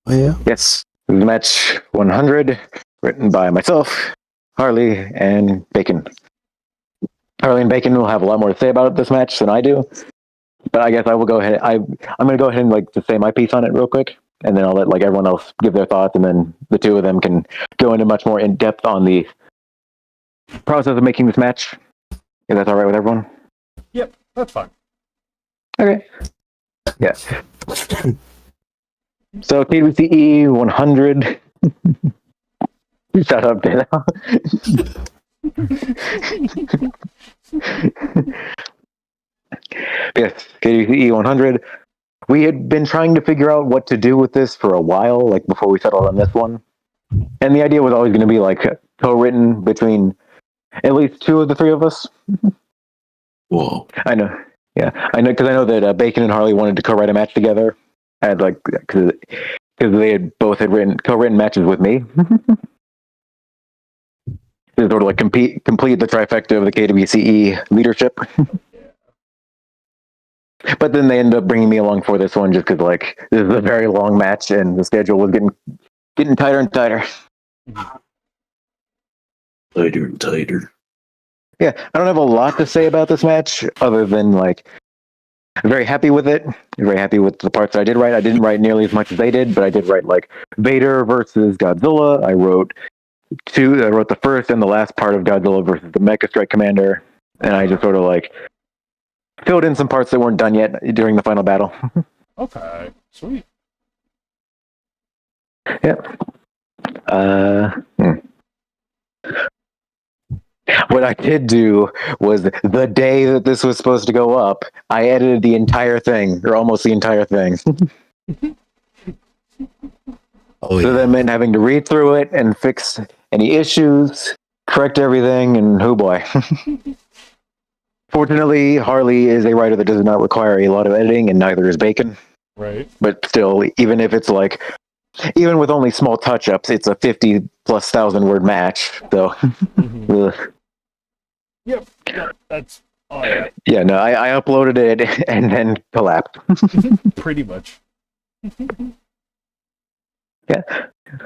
Oh yeah. Yes. Match 100, written by myself, Harley, and Bacon. Harley and Bacon will have a lot more to say about this match than I do, but I guess I will go ahead. I'm going to go ahead and just say my piece on it real quick. and then I'll let like everyone else give their thoughts, and then the two of them can go into much more in depth on the process of making this match. If that's all right with everyone. Yep, that's fine. Okay. Yeah. So KWCE 100. Shut up, Dana. Yes, KWCE 100. We had been trying to figure out what to do with this for a while, like before we settled on this one. And the idea was always going to be like co-written between at least two of the three of us. Whoa. I know. Yeah, I know, because I know that Bacon and Harley wanted to co-write a match together. I'd like, because they had both co-written matches with me. To sort of like complete the trifecta of the KWCE leadership. But then they ended up bringing me along for this one just because like this is a very long match and the schedule was getting tighter and tighter. Tighter and tighter. Yeah, I don't have a lot to say about this match other than like I'm very happy with it. I'm very happy with the parts I did write. I didn't write nearly as much as they did, but I did write like Vader versus Godzilla. I wrote the first and the last part of Godzilla versus the Mecha Strike Commander, and I just sort of like filled in some parts that weren't done yet during the final battle. Okay, sweet. Yeah. What I did do was the day that this was supposed to go up, I edited the entire thing, or almost the entire thing. So that meant having to read through it and fix any issues, correct everything, and oh boy. Fortunately, Harley is a writer that does not require a lot of editing, and neither is Bacon. Right. But still, even if it's like, even with only small touch-ups, it's a 50,000+ word match. So, Yep, that's. Oh yeah. Yeah, no, I uploaded it and then collapsed. Pretty much. Yeah.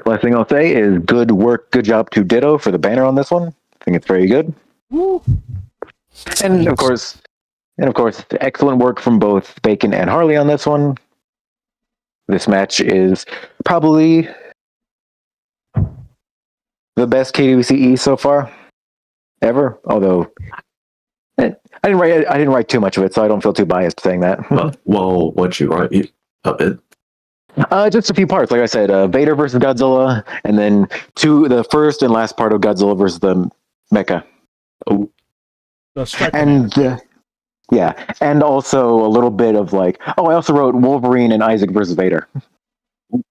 Last thing I'll say is good work, good job to Ditto for the banner on this one. I think it's very good. Woo. And of course, excellent work from both Bacon and Harley on this one. This match is probably the best KWCE so far, ever. Although I didn't write too much of it, so I don't feel too biased saying that. Well, what'd you write of it? Just a few parts, like I said, Vader versus Godzilla, and then the first and last part of Godzilla versus the Mecha. Oh. And yeah, and also a little bit of like, I also wrote Wolverine and Isaac versus Vader, and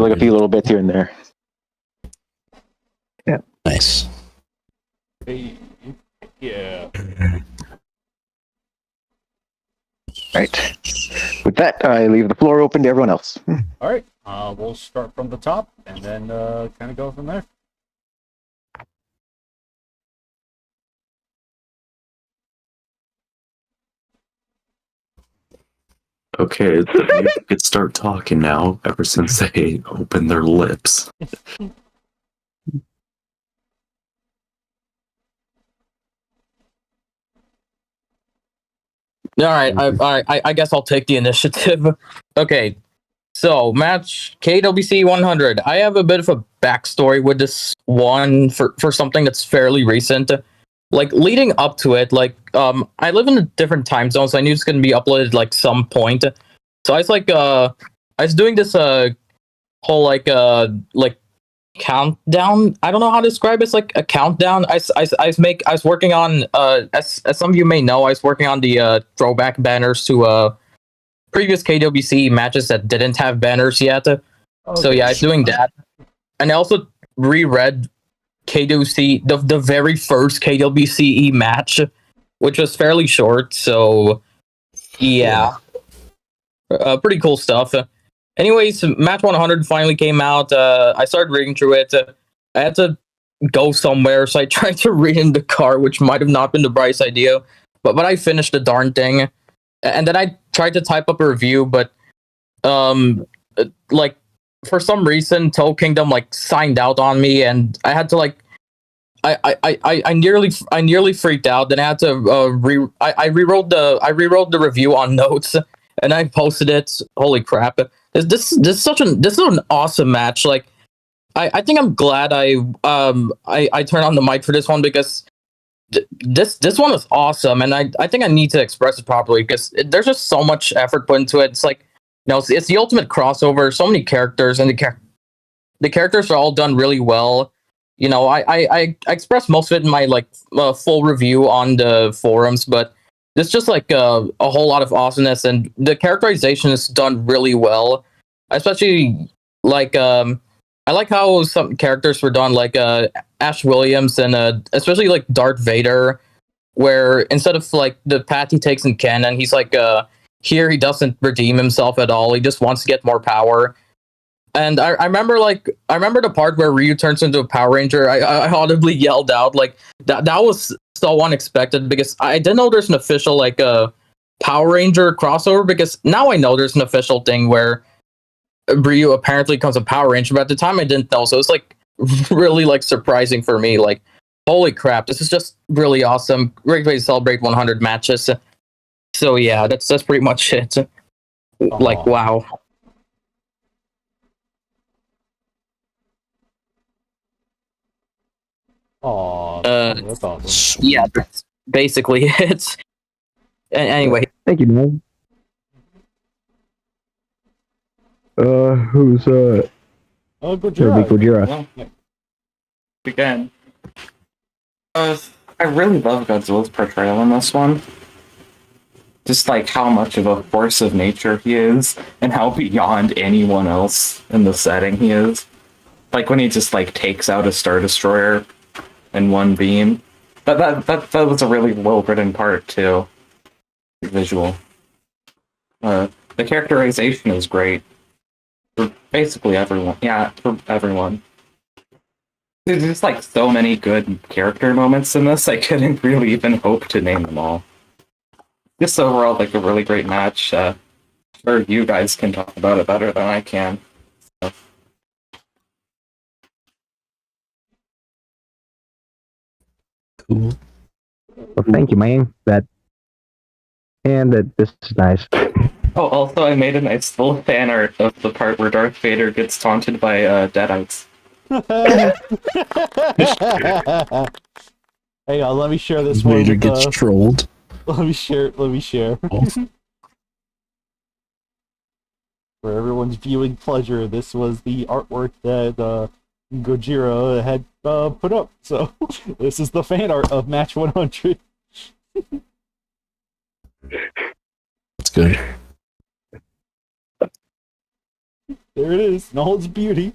like a few little bits here and there. Yeah, nice. Hey, yeah. Right. With that, I leave the floor open to everyone else. All right. We'll start from the top and then kind of go from there. Okay, the music could start talking now ever since they opened their lips. All right, I guess I'll take the initiative. Okay, so match KWC 100. I have a bit of a backstory with this one for something that's fairly recent. Like leading up to it, like I live in a different time zone, so I knew it's gonna be uploaded like some point. So I was like, I was doing this whole like countdown. I don't know how to describe it. It's like a countdown. I was working on as some of you may know, I was working on the throwback banners to previous KWC matches that didn't have banners yet. Okay. So yeah, I was doing that, and I also reread KWC the very first KWCE match, which was fairly short. So yeah, pretty cool stuff. Anyways, match 100 finally came out. I started reading through it. I had to go somewhere, so I tried to read in the car, which might have not been the brightest idea. But I finished the darn thing, and then I tried to type up a review, but like for some reason, Toe Kingdom like signed out on me, and I had to like I nearly freaked out. Then I had to I rewrote the review on Notes. and I posted it. Holy crap! This is an awesome match. Like, I think I'm glad I turned on the mic for this one because this one was awesome, and I think I need to express it properly because there's just so much effort put into it. It's like, it's the ultimate crossover. So many characters, and the characters are all done really well. I expressed most of it in my full review on the forums, but it's just like a whole lot of awesomeness, and the characterization is done really well. Especially I like how some characters were done, like Ash Williams and especially like Darth Vader, where instead of like the path he takes in canon, he's like here he doesn't redeem himself at all. He just wants to get more power. And I remember the part where Ryu turns into a Power Ranger. I audibly yelled out like that was so unexpected because I didn't know there's an official Power Ranger crossover, because now I know there's an official thing where Ryu apparently becomes a Power Ranger, but at the time I didn't know, so it's like really like surprising for me. Like, holy crap, this is just really awesome. Great way to celebrate 100 matches. So yeah, that's pretty much it. Like, wow. That's awesome. Yeah, that's basically it. Anyway, Thank you, man. Who's Gojira. Gojira? Well, again, I really love Godzilla's portrayal in this one. Just like how much of a force of nature he is, and how beyond anyone else in the setting he is. Like when he just like takes out a Star Destroyer in one beam. That was a really well written part too. Visual. The characterization is great. For basically everyone. Yeah, for everyone. There's just like so many good character moments in this, I couldn't really even hope to name them all. Just overall, like a really great match. Sure, you guys can talk about it better than I can. So. Cool. Well, thank you, man. This is nice. Oh, also, I made a nice little fan art of the part where Darth Vader gets taunted by Deadites. Hang on, let me share this Vader one. gets trolled. Let me share. Oh. For everyone's viewing pleasure, this was the artwork that Gojira had put up. So this is the fan art of Match 100. That's good. There it is, in all its beauty.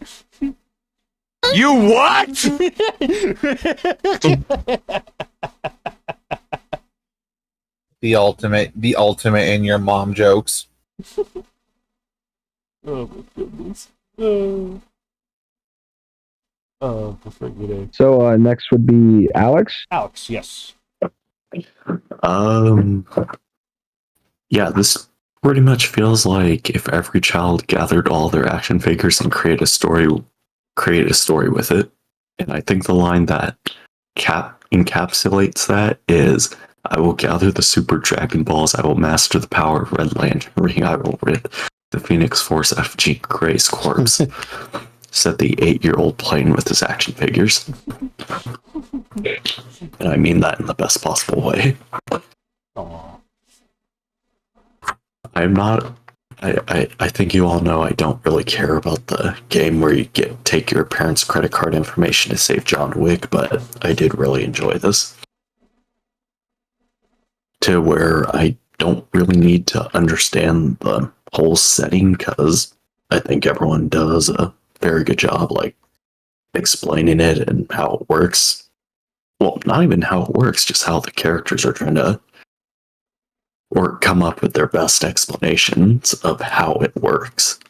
You what? The ultimate in your mom jokes. Oh my goodness. For friggin' So next would be Alex. Alex, yes. Yeah, this pretty much feels like if every child gathered all their action figures and create a story with it. And I think the line that encapsulates that is, I will gather the Super Dragon Balls, I will master the power of Red Lantern Ring, I will rid the Phoenix Force of Jean Grey's corpse. Said the 8-year-old playing with his action figures. And I mean that in the best possible way. Aww. I think you all know I don't really care about the game where you take your parents' credit card information to save John Wick, but I did really enjoy this. To where I don't really need to understand the whole setting, because I think everyone does a very good job, like, explaining it and how it works. Well, not even how it works, just how the characters are trying to come up with their best explanations of how it works.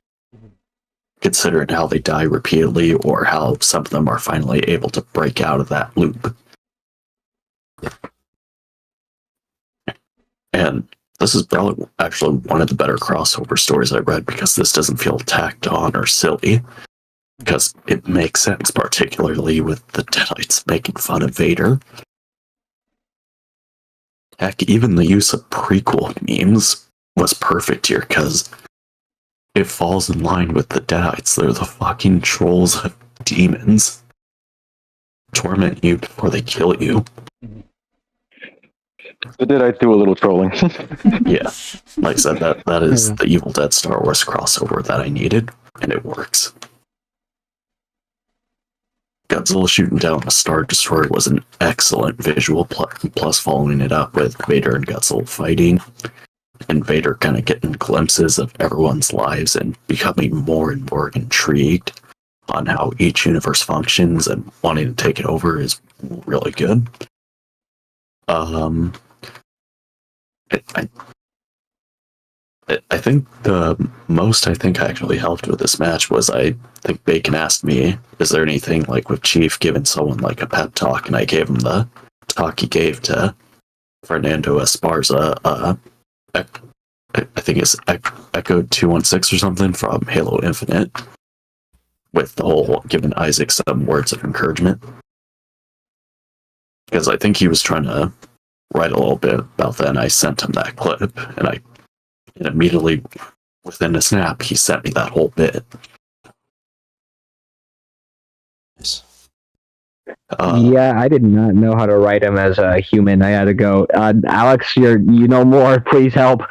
Considering how they die repeatedly, or how some of them are finally able to break out of that loop. And this is probably actually one of the better crossover stories I read, because this doesn't feel tacked on or silly. Because it makes sense, particularly with the Deadites making fun of Vader. Heck, even the use of prequel memes was perfect here because it falls in line with the Deadites. They're the fucking trolls of demons. Torment you before they kill you. The Deadites do a little trolling. Yeah. Like I said, that is the Evil Dead Star Wars crossover that I needed, and it works. Godzilla shooting down a Star Destroyer was an excellent visual, plus following it up with Vader and Godzilla fighting, and Vader kind of getting glimpses of everyone's lives and becoming more and more intrigued on how each universe functions and wanting to take it over is really good. I think the most I think actually helped with this match was I think Bacon asked me, is there anything like with Chief giving someone like a pep talk, and I gave him the talk he gave to Fernando Esparza, I think it's Echo 216 or something from Halo Infinite, with the whole giving Isaac some words of encouragement. Because I think he was trying to write a little bit about that, and I sent him that clip, and immediately within a snap, he sent me that whole bit. Yeah, I did not know how to write him as a human. I had to go, Alex, you know more. Please help.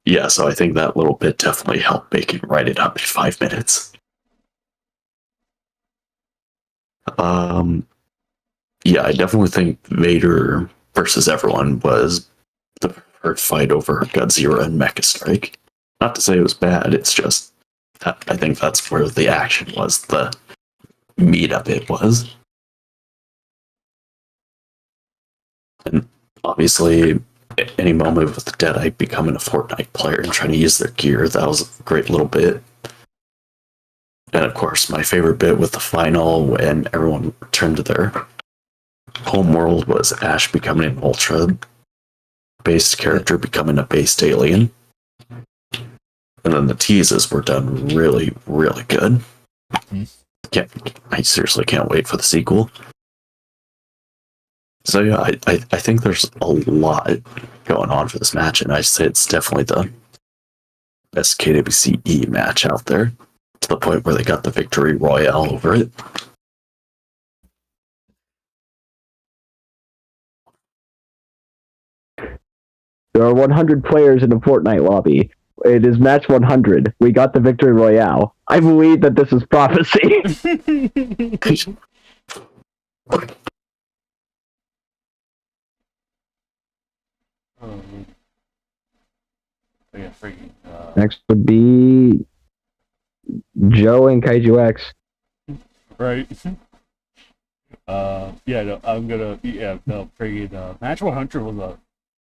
Yeah, so I think that little bit definitely helped Bacon write it up in 5 minutes. Yeah, I definitely think Vader versus everyone was the preferred fight over Godzilla and Mecha Strike. Not to say it was bad, it's just I think that's where the action was, the meat of it was. And obviously, any moment with the Deadite becoming a Fortnite player and trying to use their gear, that was a great little bit. And of course, my favorite bit with the final when everyone returned to their home world was Ash becoming an ultra-based character, becoming a based alien. And then the teases were done really, really good. I seriously can't wait for the sequel. So yeah, I think there's a lot going on for this match, and I say it's definitely the best KWCE match out there, to the point where they got the victory royale over it. There are 100 players in the Fortnite lobby. It is match 100. We got the victory royale. I believe that this is prophecy. Next would be Joe and Kaiju X. Right. Yeah, no, I'm gonna. Yeah, no, friggin' match 100 was a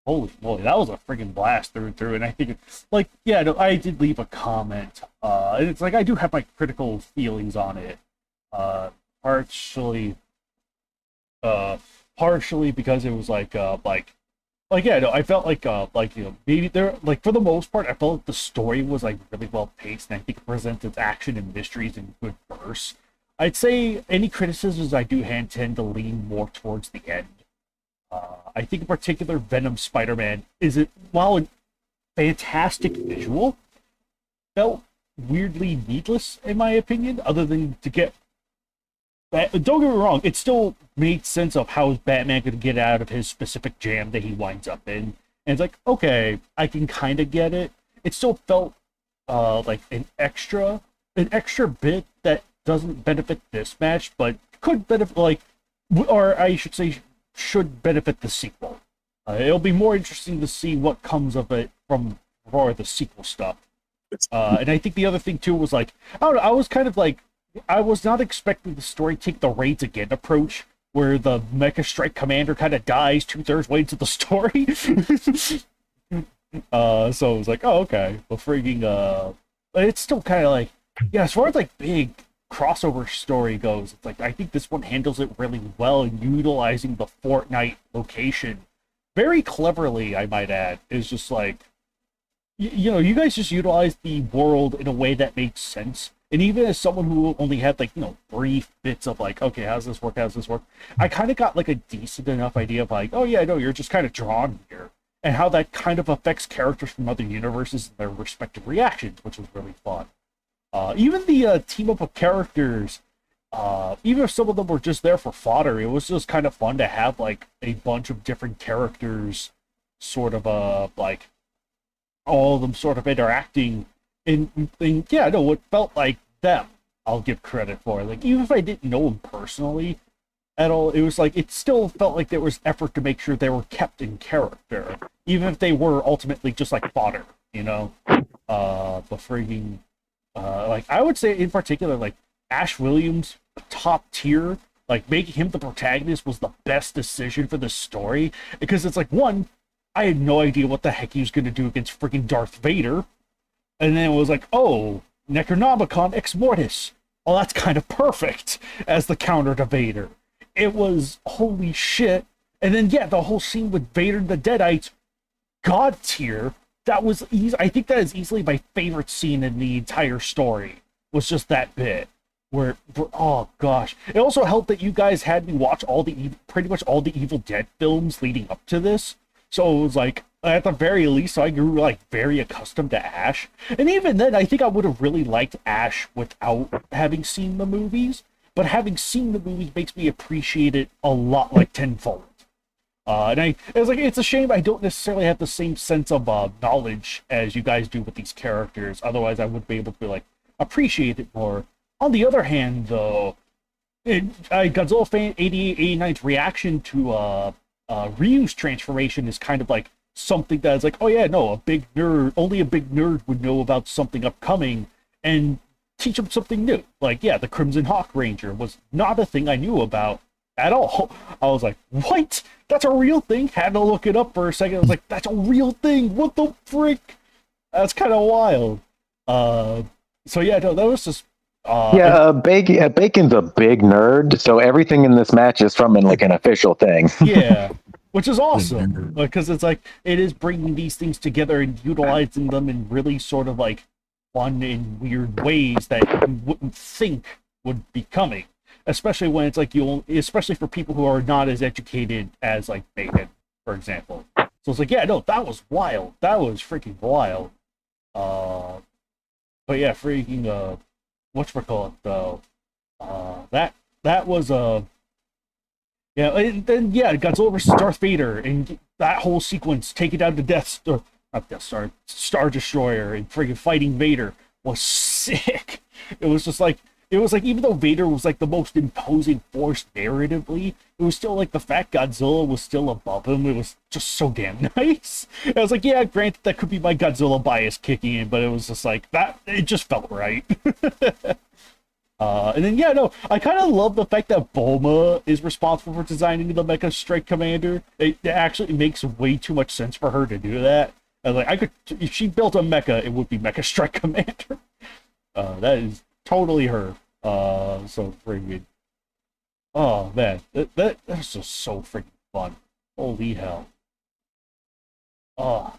holy moly, that was a friggin' blast through and through. And I think it's like, yeah, no, I did leave a comment. And it's like I do have my critical feelings on it. Partially because it was like yeah, no, I felt like you know, maybe there, like, for the most part, I felt like the story was like really well paced, and I think it presented action and mysteries in good verse. I'd say any criticisms I do tend to lean more towards the end. I think in particular, Venom Spider-Man while a fantastic visual, felt weirdly needless in my opinion. Other than to get, don't get me wrong, it still made sense of how is Batman going to get out of his specific jam that he winds up in, and it's like, okay, I can kind of get it. It still felt like an extra bit that doesn't benefit this match, but could benefit, like, or I should say, should benefit the sequel. It'll be more interesting to see what comes of it for the sequel stuff. And I think the other thing too was like, I don't know, I was kind of like, I was not expecting the story to take the Raids Again approach, where the Mecha Strike commander kind of dies 2/3 way into the story. So it was like, oh, okay. But frigging, it's still kind of like, yeah, as far as like big crossover story goes, it's like I think this one handles it really well in utilizing the Fortnite location very cleverly, I might add. It's just like, you know, you guys just utilized the world in a way that makes sense. And even as someone who only had, like, you know, brief bits of like, okay, how's this work, I kind of got like a decent enough idea of like, oh yeah, no, you're just kind of drawn here. and how that kind of affects characters from other universes and their respective reactions, which was really fun. Even the team up of characters, even if some of them were just there for fodder, it was just kind of fun to have like a bunch of different characters, sort of like all of them sort of interacting in yeah, no, it felt like them. I'll give credit for, like, even if I didn't know them personally at all, it was like it still felt like there was effort to make sure they were kept in character, even if they were ultimately just like fodder, you know. But freaking like I would say in particular, like Ash Williams, top tier, like making him the protagonist was the best decision for the story, because it's like, one, I had no idea what the heck he was going to do against freaking Darth Vader, and then it was like, oh, Necronomicon Ex Mortis. Oh, that's kind of perfect as the counter to Vader. It was holy shit. And then yeah, the whole scene with Vader and the Deadites, god tier. That was easy. I think that is easily my favorite scene in the entire story. Was just that bit where oh gosh. It also helped that you guys had me watch pretty much all the Evil Dead films leading up to this. So it was like, at the very least, I grew like very accustomed to Ash. And even then, I think I would have really liked Ash without having seen the movies. But having seen the movies makes me appreciate it a lot, like tenfold. And it's like, it's a shame I don't necessarily have the same sense of knowledge as you guys do with these characters. Otherwise, I would be able to like appreciate it more. On the other hand, though, Godzilla fan 88-89's reaction to Ryu's transformation is kind of like something that is like, oh yeah, no, only a big nerd would know about something upcoming and teach him something new. Like, yeah, the Crimson Hawk Ranger was not a thing I knew about at all. I was like, what? That's a real thing? Had to look it up for a second. I was like, that's a real thing. What the frick? That's kind of wild. So yeah, no, that was just Bacon's a big nerd, so everything in this match is from like an official thing. Yeah, which is awesome, because it's like it is bringing these things together and utilizing them in really sort of like fun and weird ways that you wouldn't think would be coming, especially when it's like especially for people who are not as educated as like Bacon, for example. So it's like, yeah, no, that was wild. That was freaking wild. But yeah, freaking whatchamacallit though. That was yeah, and then yeah, Godzilla versus Darth Vader and that whole sequence, taking down the Star Destroyer and freaking fighting Vader was sick. It was like even though Vader was like the most imposing force narratively, it was still like the fact Godzilla was still above him. It was just so damn nice. I was like, yeah, granted that could be my Godzilla bias kicking in, but it was just like that. It just felt right. And then yeah, no, I kind of love the fact that Bulma is responsible for designing the Mecha Strike Commander. It actually makes way too much sense for her to do that. And like, if she built a mecha, it would be Mecha Strike Commander. That is totally her. So freaking. Oh man, that's just so freaking fun. Holy hell. But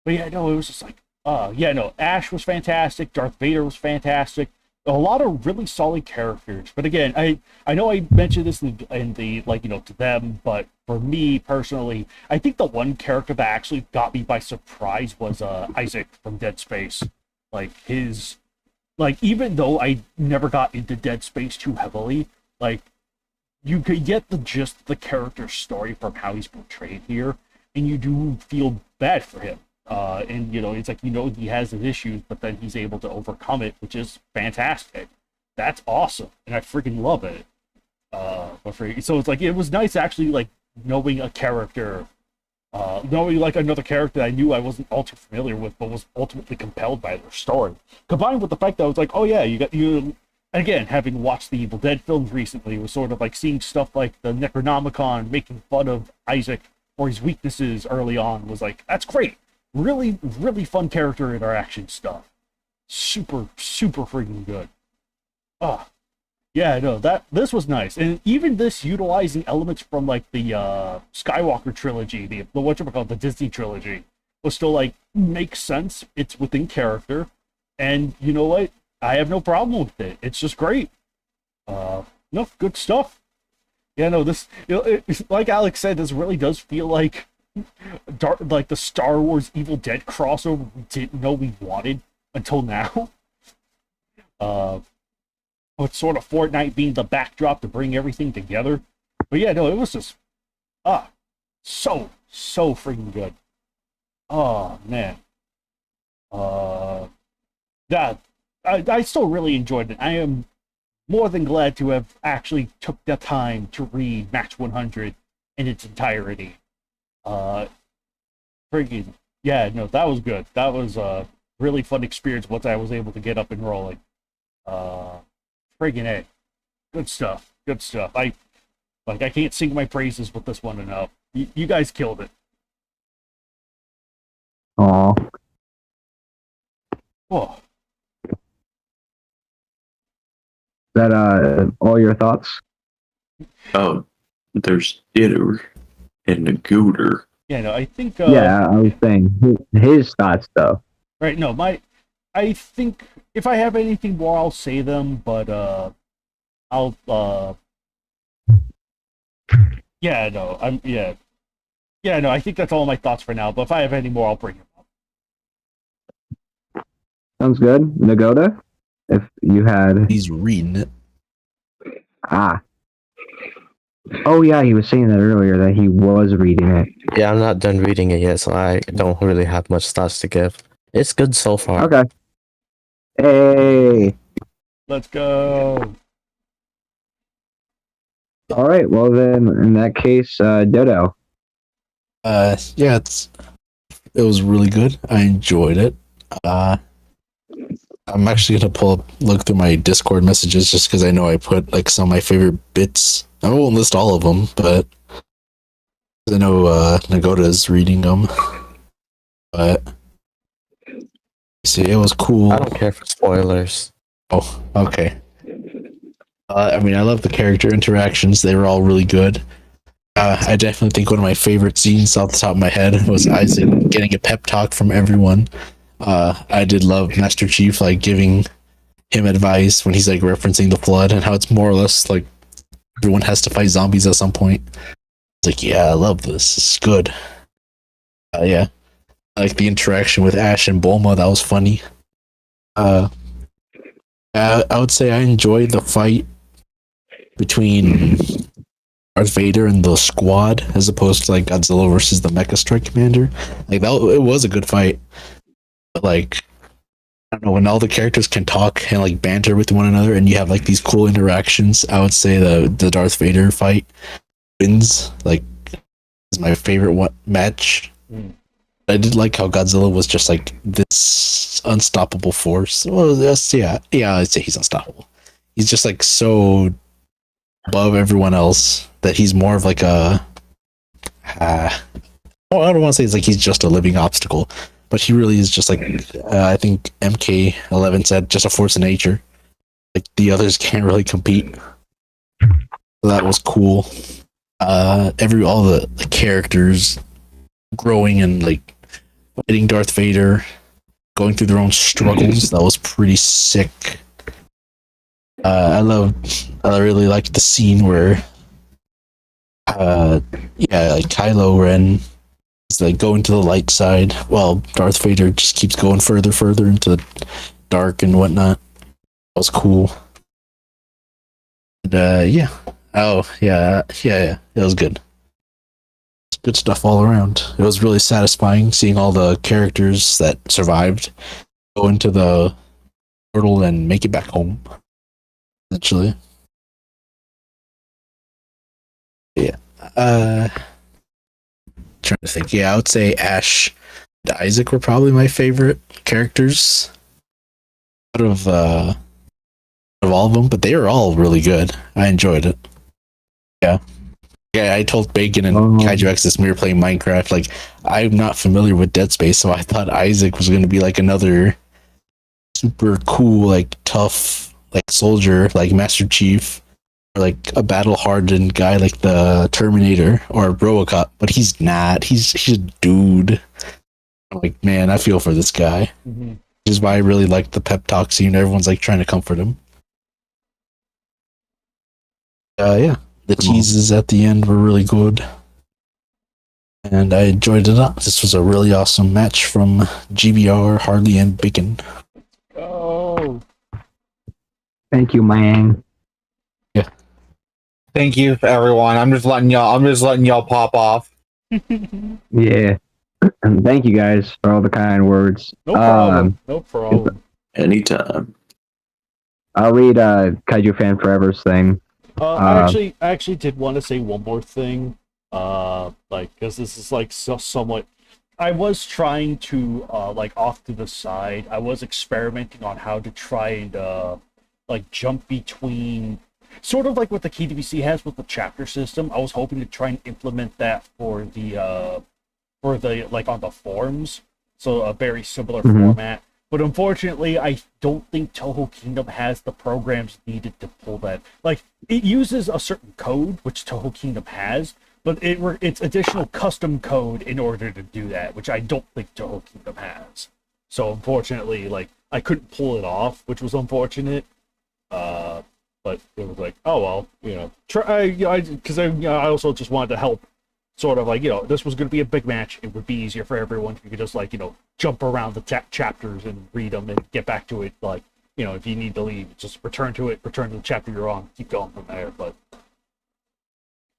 yeah, no, it was just like, yeah, no, Ash was fantastic. Darth Vader was fantastic. A lot of really solid characters. But again, I know I mentioned this in the like, you know, to them, but for me personally, I think the one character that actually got me by surprise was Isaac from Dead Space. Like even though I never got into Dead Space too heavily, like you could get the gist of the character's story from how he's portrayed here, and you do feel bad for him. And you know, it's like, you know, he has his issues, but then he's able to overcome it, which is fantastic. That's awesome, and I freaking love it. So it's like, it was nice actually, like, knowing a character, knowing like another character that I knew I wasn't all too familiar with, but was ultimately compelled by their story. Combined with the fact that I was like, oh yeah, you again, having watched the Evil Dead films recently, was sort of like seeing stuff like the Necronomicon making fun of Isaac for his weaknesses early on, was like, that's great. Really, really fun character interaction stuff. Super, super freaking good. Yeah, no, this was nice. And even this utilizing elements from like the Skywalker trilogy, the whatchamacallit, the Disney trilogy, was still like, makes sense. It's within character. And you know what? I have no problem with it. It's just great. No, good stuff. Yeah, no, this, you know, like Alex said, this really does feel like like the Star Wars Evil Dead crossover we didn't know we wanted until now. With sort of Fortnite being the backdrop to bring everything together. But yeah, no, it was just so freaking good. Oh man. That I still really enjoyed it. I am more than glad to have actually took the time to read Match 100 in its entirety. Freaking yeah, no, that was good. That was a really fun experience once I was able to get up and rolling. Friggin' A. Good stuff. Good stuff. I can't sing my praises with this one enough. You guys killed it. Aw. Oh. Is that all your thoughts? Oh, there's Itter and the Gooter. Yeah, no, I think Yeah, I was saying his thoughts though. right, no, I think if I have anything more I'll say them, but I'll yeah, no, Yeah, no, I think that's all my thoughts for now, but if I have any more I'll bring them up. Sounds good. Nagoda, if you had. He's reading it. Ah. Oh yeah, he was saying that earlier that he was reading it. Yeah, I'm not done reading it yet, so I don't really have much thoughts to give. It's good so far. Okay. Hey. Let's go. All right. Well then, in that case, Dodo. Yeah, it was really good. I enjoyed it. I'm actually gonna look through my Discord messages just because I know I put like some of my favorite bits. I won't list all of them, but I know Nagoda is reading them. But see, it was cool. I don't care for spoilers. Oh, okay. I mean, I love the character interactions. They were all really good. I definitely think one of my favorite scenes off the top of my head was Isaac getting a pep talk from everyone. I did love Master Chief like giving him advice when he's like referencing the flood and how it's more or less like everyone has to fight zombies at some point. It's like, yeah, I love this. It's good. Yeah, I like the interaction with Ash and Bulma. That was funny. I would say I enjoyed the fight between Darth Vader and the squad as opposed to like Godzilla versus the Mecha Strike Commander. Like that, it was a good fight. But like, I don't know, when all the characters can talk and like banter with one another, and you have like these cool interactions, I would say the Darth Vader fight wins. Like, is my favorite match. I did like how Godzilla was just like this unstoppable force. Well, yes, yeah, I'd say he's unstoppable. He's just like so above everyone else that he's more of like a. I don't want to say it's like he's just a living obstacle, but he really is just like I think MK11 said, just a force of nature. Like the others can't really compete. So that was cool. All the characters growing and like fighting Darth Vader, going through their own struggles. That was pretty sick. I really liked the scene where like Kylo Ren is like going to the light side while Darth Vader just keeps going further into the dark and whatnot. That was cool. And yeah. Oh yeah. It was good. Good stuff all around. It was really satisfying seeing all the characters that survived go into the portal and make it back home. Essentially. Yeah. Trying to think. Yeah, I would say Ash and Isaac were probably my favorite characters out of all of them, but they were all really good. I enjoyed it. Yeah. Yeah, I told Bacon and Kaiju X when we were playing Minecraft, like, I'm not familiar with Dead Space, so I thought Isaac was going to be like another super cool, like, tough, like, soldier, like Master Chief, or like a battle-hardened guy like the Terminator or Robocop, but he's not. He's a dude. I'm like, man, I feel for this guy. Mm-hmm. Which is why I really like the pep talk scene. Everyone's like trying to comfort him. Yeah. The teases at the end were really good. and I enjoyed it a lot. This was a really awesome match from GBR, Harley, and Bacon. Oh, Thank you, man. Thank you, everyone. I'm just letting y'all pop off. Yeah. Thank you guys for all the kind words. no problem. No problem. Anytime. I'll read Kaiju Fan Forever's thing. I actually did want to say one more thing. Because this is like somewhat. I was trying to off to the side. I was experimenting on how to try and jump between, sort of like what the KDBC has with the chapter system. I was hoping to try and implement that for the on the forums, so a very similar format. But unfortunately, I don't think Toho Kingdom has the programs needed to pull that. Like, it uses a certain code, which Toho Kingdom has, but it's additional custom code in order to do that, which I don't think Toho Kingdom has. So unfortunately, I couldn't pull it off, which was unfortunate. But it was like, oh well, try. Because I also just wanted to help. Sort of this was going to be a big match. It would be easier for everyone if you could just jump around the chapters and read them and get back to it. If you need to leave, just return to the chapter you're on, keep going from there. But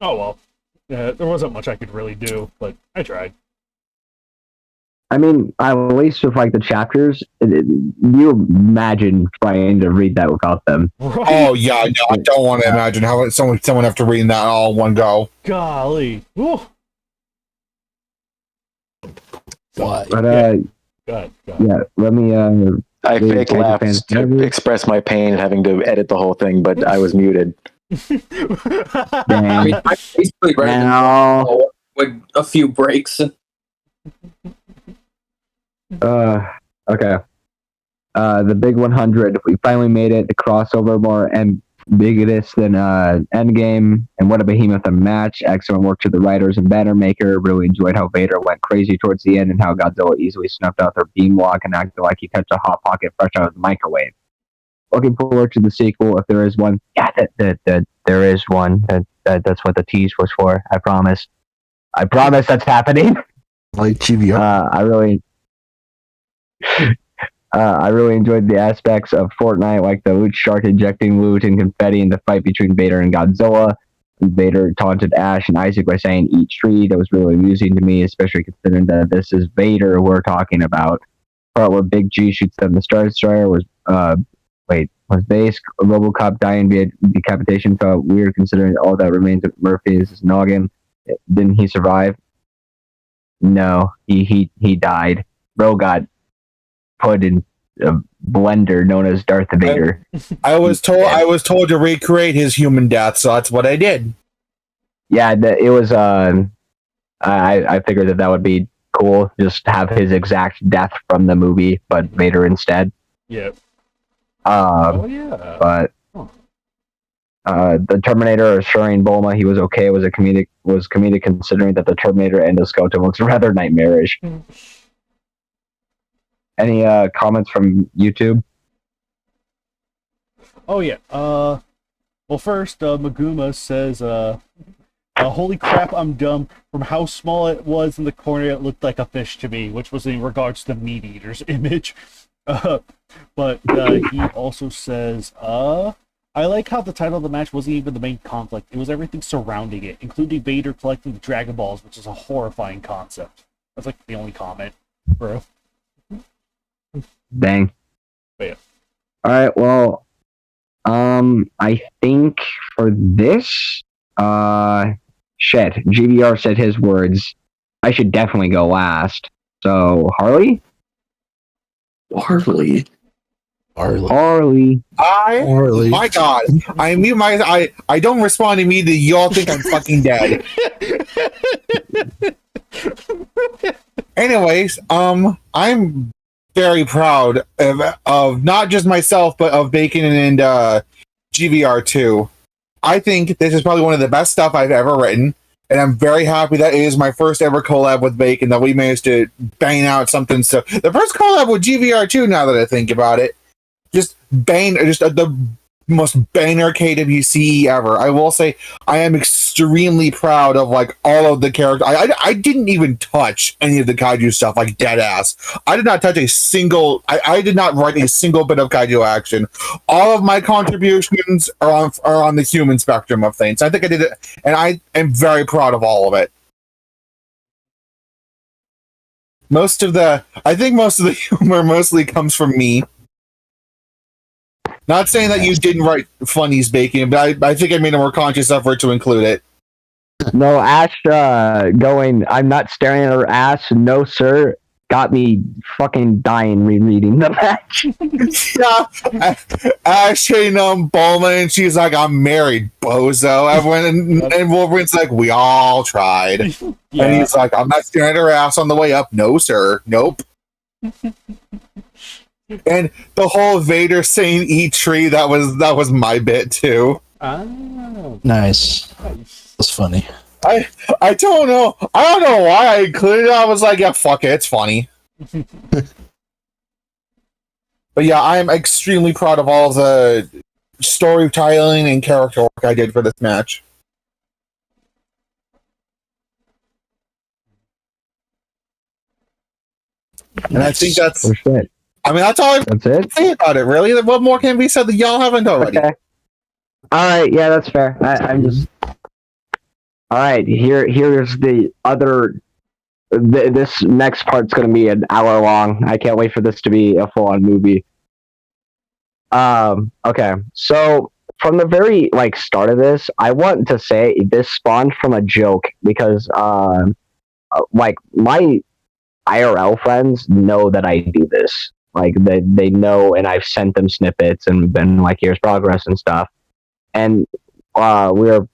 oh well, there wasn't much I could really do, but I tried. I mean, at least with the chapters, you imagine trying to read that without them. Right. Oh yeah, no, I don't want to imagine how someone have to read that all in one go. Golly. Woo. But Go ahead. yeah, let me I read fake Kaiju laughed Fan to Forever. express my pain having to edit the whole thing, but I was muted. I Dang. mean, I basically read it Now, with a few breaks. okay. The big 100. We finally made it. The crossover more ambiguous than Endgame, and what a behemoth of a match. Excellent work to the writers and banner maker. Really enjoyed how Vader went crazy towards the end and how Godzilla easily snuffed out their beam walk and acted like he touched a hot pocket fresh out of the microwave. Looking forward to the sequel if there is one. Yeah, that there is one. That's what the tease was for. I promise. I promise that's happening. Like GBR. I really enjoyed the aspects of Fortnite, like the loot shark ejecting loot and confetti in the fight between Vader and Godzilla. Vader taunted Ash and Isaac by saying "eat tree." That was really amusing to me, especially considering that this is Vader we're talking about. Part where Big G shoots them the Star Destroyer was base RoboCop dying via decapitation felt weird considering all that remains of Murphy's noggin. Didn't he survive? No, he died. Bro got put in a blender known as Darth Vader. I was told to recreate his human death, so that's what I did. Yeah, it was. I figured that would be cool. Just have his exact death from the movie, but Vader instead. Yep. Oh yeah. But the Terminator assuring Bulma he was okay was comedic considering that the Terminator endoskeleton looks rather nightmarish. Any comments from YouTube? Oh yeah. Well, first, Maguma says, "Holy crap, I'm dumb. From how small it was in the corner, it looked like a fish to me," which was in regards to the meat eater's image. But he also says, "I like how the title of the match wasn't even the main conflict. It was everything surrounding it, including Vader collecting the Dragon Balls, which is a horrifying concept." That's like the only comment, bro. Dang. But yeah. All right. Well, I think for this, GBR said his words. I should definitely go last. So Harley. Harley. My God, I don't respond immediately. Y'all think I'm fucking dead. Anyways, I'm very proud of not just myself, but of Bacon and GVR2. I think this is probably one of the best stuff I've ever written, and I'm very happy that it is my first ever collab with Bacon, that we managed to bang out something. So the first collab with GVR2, now that I think about it, the most banger KWC ever. I will say I am extremely proud of like all of the characters. I didn't even touch any of the kaiju stuff, like dead ass. I did not touch a single. I did not write a single bit of kaiju action. All of my contributions are on the human spectrum of things. I think I did it, and I am very proud of all of it. I think most of the humor mostly comes from me. Not saying that you didn't write funnies, Bacon, but I think I made a more conscious effort to include it. No, Ash going, I'm not staring at her ass, no sir, got me fucking dying rereading the match. Yeah, Ash hitting Bulma, and she's like, I'm married, bozo. Everyone, and Wolverine's like, we all tried. Yeah. And he's like, I'm not staring at her ass on the way up. No, sir. Nope. And the whole Vader saying "eat tree" that was my bit too. Oh, Nice. That's funny. I don't know. I don't know why I included it. I was like, yeah, fuck it, it's funny. But yeah, I am extremely proud of all the storytelling and character work I did for this match. And I think that's. Oh shit. I mean, that's all I That's it? say about it. Really, what more can be said that y'all haven't already? Okay. Alright, yeah, that's fair. I'm just. Alright, here's the other. This next part's gonna be an hour long. I can't wait for this to be a full on movie. Okay, so from the very start of this, I want to say this spawned from a joke because my IRL friends know that I do this. Like they know, and I've sent them snippets and been like, "Here's progress" and stuff. And I was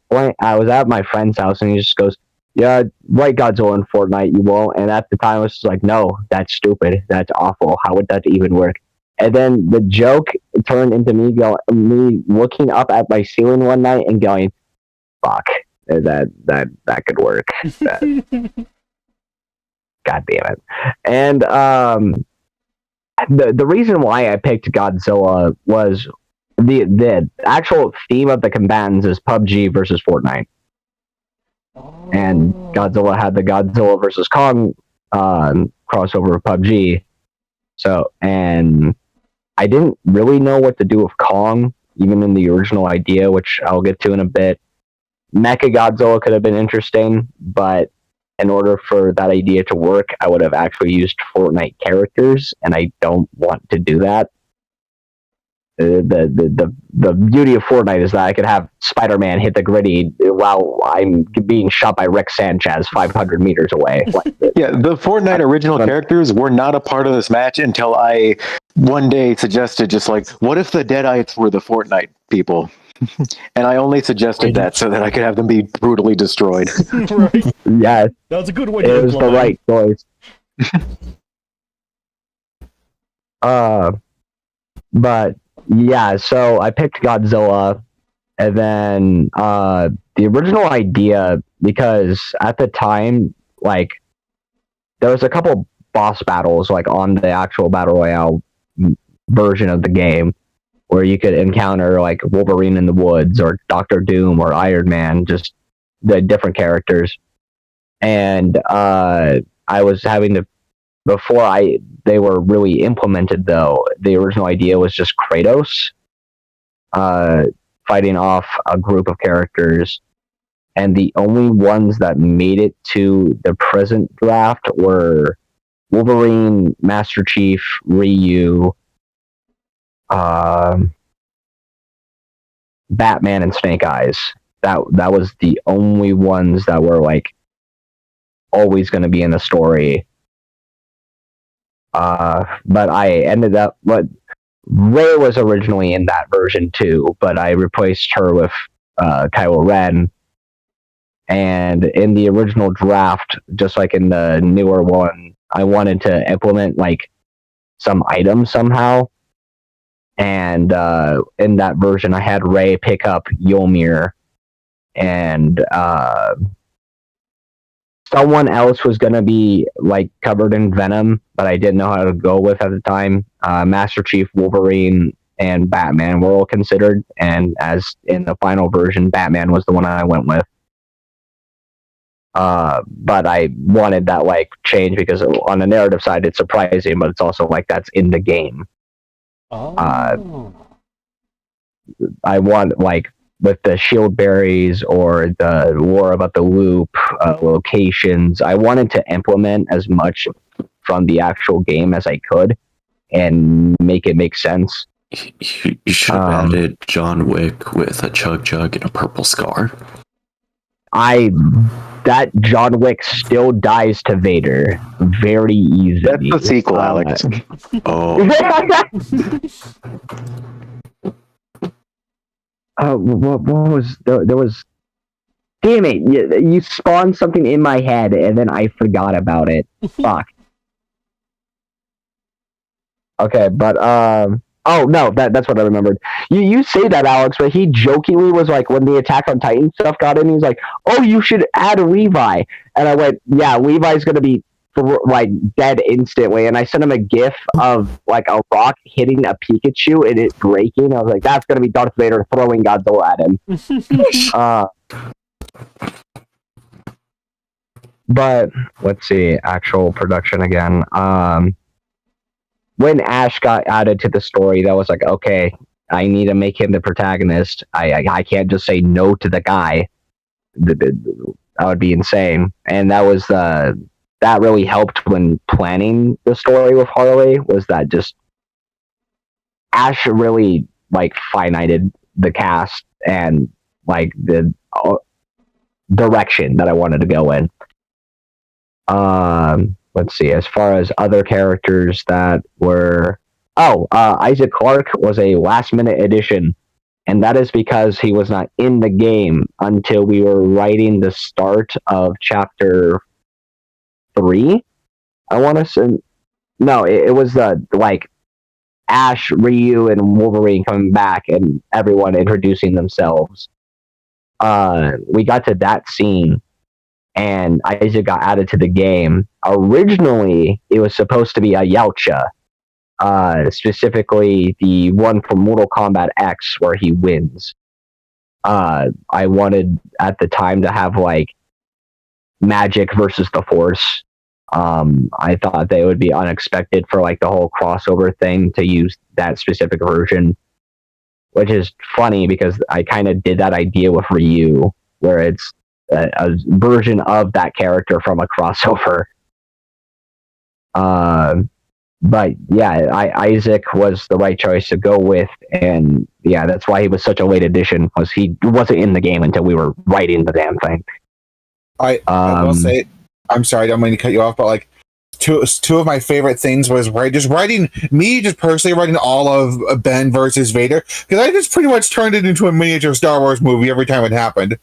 at my friend's house, and he just goes, "Yeah, write Godzilla in Fortnite, you won't." And at the time, I was just like, "No, that's stupid. That's awful. How would that even work?" And then the joke turned into me looking up at my ceiling one night and going, "Fuck, that could work." God damn it. And the reason why I picked Godzilla was the actual theme of the combatants is PUBG versus Fortnite. And Godzilla had the Godzilla versus Kong crossover of PUBG. So, and I didn't really know what to do with Kong, even in the original idea, which I'll get to in a bit. Mecha Godzilla could have been interesting, but in order for that idea to work, I would have actually used Fortnite characters, and I don't want to do that. The beauty of Fortnite is that I could have Spider-Man hit the gritty while I'm being shot by Rick Sanchez 500 meters away. Yeah, the Fortnite original characters were not a part of this match until I one day suggested just like, what if the Deadites were the Fortnite people? And I only suggested that so that I could have them be brutally destroyed. Right. Yeah. That was a good way It to was the right choice. But yeah, so I picked Godzilla, and then the original idea, because at the time, there was a couple boss battles on the actual Battle Royale version of the game, where you could encounter Wolverine in the woods or Doctor Doom or Iron Man, just the different characters. And I was having to, before they were really implemented though, the original idea was just Kratos fighting off a group of characters. And the only ones that made it to the present draft were Wolverine, Master Chief, Ryu, Batman, and Snake Eyes. That was the only ones that were always going to be in the story. But I ended up, Rey was originally in that version too, but I replaced her with Kylo Ren. And in the original draft, just like in the newer one, I wanted to implement some items somehow. And in that version, I had Rey pick up Ymir, and someone else was going to be covered in venom, but I didn't know how to go with at the time. Master Chief, Wolverine, and Batman were all considered, and as in the final version, Batman was the one I went with. But I wanted that like change because on the narrative side, it's surprising, but it's also like that's in the game. Oh. I want like with the shield berries or the war about the loop locations, I wanted to implement as much from the actual game as I could and make it make sense. You should have added John Wick with a chug jug and a purple scar. That John Wick still dies to Vader very easily. That's the sequel, Alex. Oh. What was there was? Damn it! You spawned something in my head and then I forgot about it. Fuck. Okay, but oh no, that's what I remembered. You say that, Alex, but he jokingly was like, when the Attack on Titan stuff got in, he's like, "Oh, you should add Levi," and I went, "Yeah, Levi's gonna be like dead instantly." And I sent him a GIF of like a rock hitting a Pikachu and it breaking. I was like, "That's gonna be Darth Vader throwing Godzilla at him." But let's see, actual production again. When Ash got added to the story, that was like, okay, I need to make him the protagonist. I can't just say no to the guy. That would be insane. And that was that really helped when planning the story with Harley. Was that just Ash really like finited the cast and like the direction that I wanted to go in. Let's see, as far as other characters that were... Isaac Clarke was a last-minute addition, and that is because he was not in the game until we were writing the start of Chapter 3, I want to say. No, it was like Ash, Ryu, and Wolverine coming back and everyone introducing themselves. We got to that scene, and Isaac got added to the game. Originally, it was supposed to be a Yautja, specifically the one from Mortal Kombat X where he wins. I wanted at the time to have like magic versus the Force. I thought they would be unexpected for like the whole crossover thing to use that specific version, which is funny because I kind of did that idea with Ryu, where it's a version of that character from a crossover. But yeah, Isaac was the right choice to go with, and yeah, that's why he was such a late addition, was he wasn't in the game until we were writing the damn thing. I will say, I'm sorry, I don't mean to cut you off, but like two of my favorite things was just personally writing all of Ben versus Vader, because I just pretty much turned it into a miniature Star Wars movie every time it happened.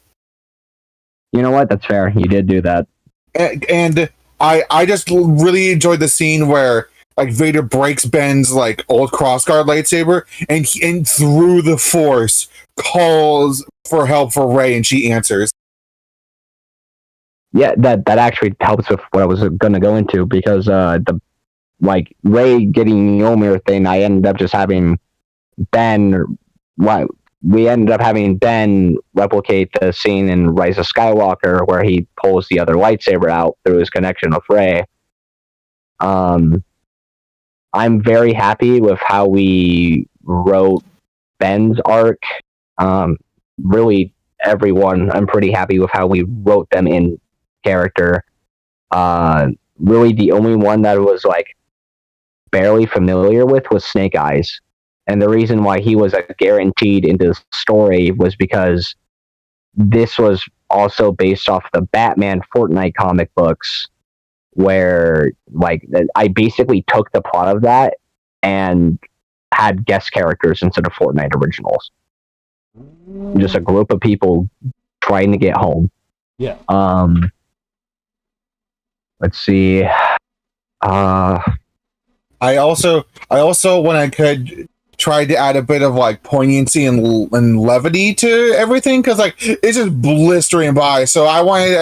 You know what? That's fair. You did do that. And I just really enjoyed the scene where like Vader breaks Ben's like old crossguard lightsaber and through the Force calls for help for Rey, and she answers. Yeah, that actually helps with what I was going to go into, because the like Rey getting Mjolnir thing, I ended up just having Ben. We ended up having Ben replicate the scene in Rise of Skywalker where he pulls the other lightsaber out through his connection with Rey. I'm very happy with how we wrote Ben's arc. Really, everyone, I'm pretty happy with how we wrote them in character. Really, the only one that was like barely familiar with was Snake Eyes. And the reason why he was guaranteed into the story was because this was also based off the Batman Fortnite comic books, where like I basically took the plot of that and had guest characters instead of Fortnite originals. Just a group of people trying to get home. Yeah. Let's see. I also when I could tried to add a bit of like poignancy and levity to everything, because like it's just blistering by. So I wanted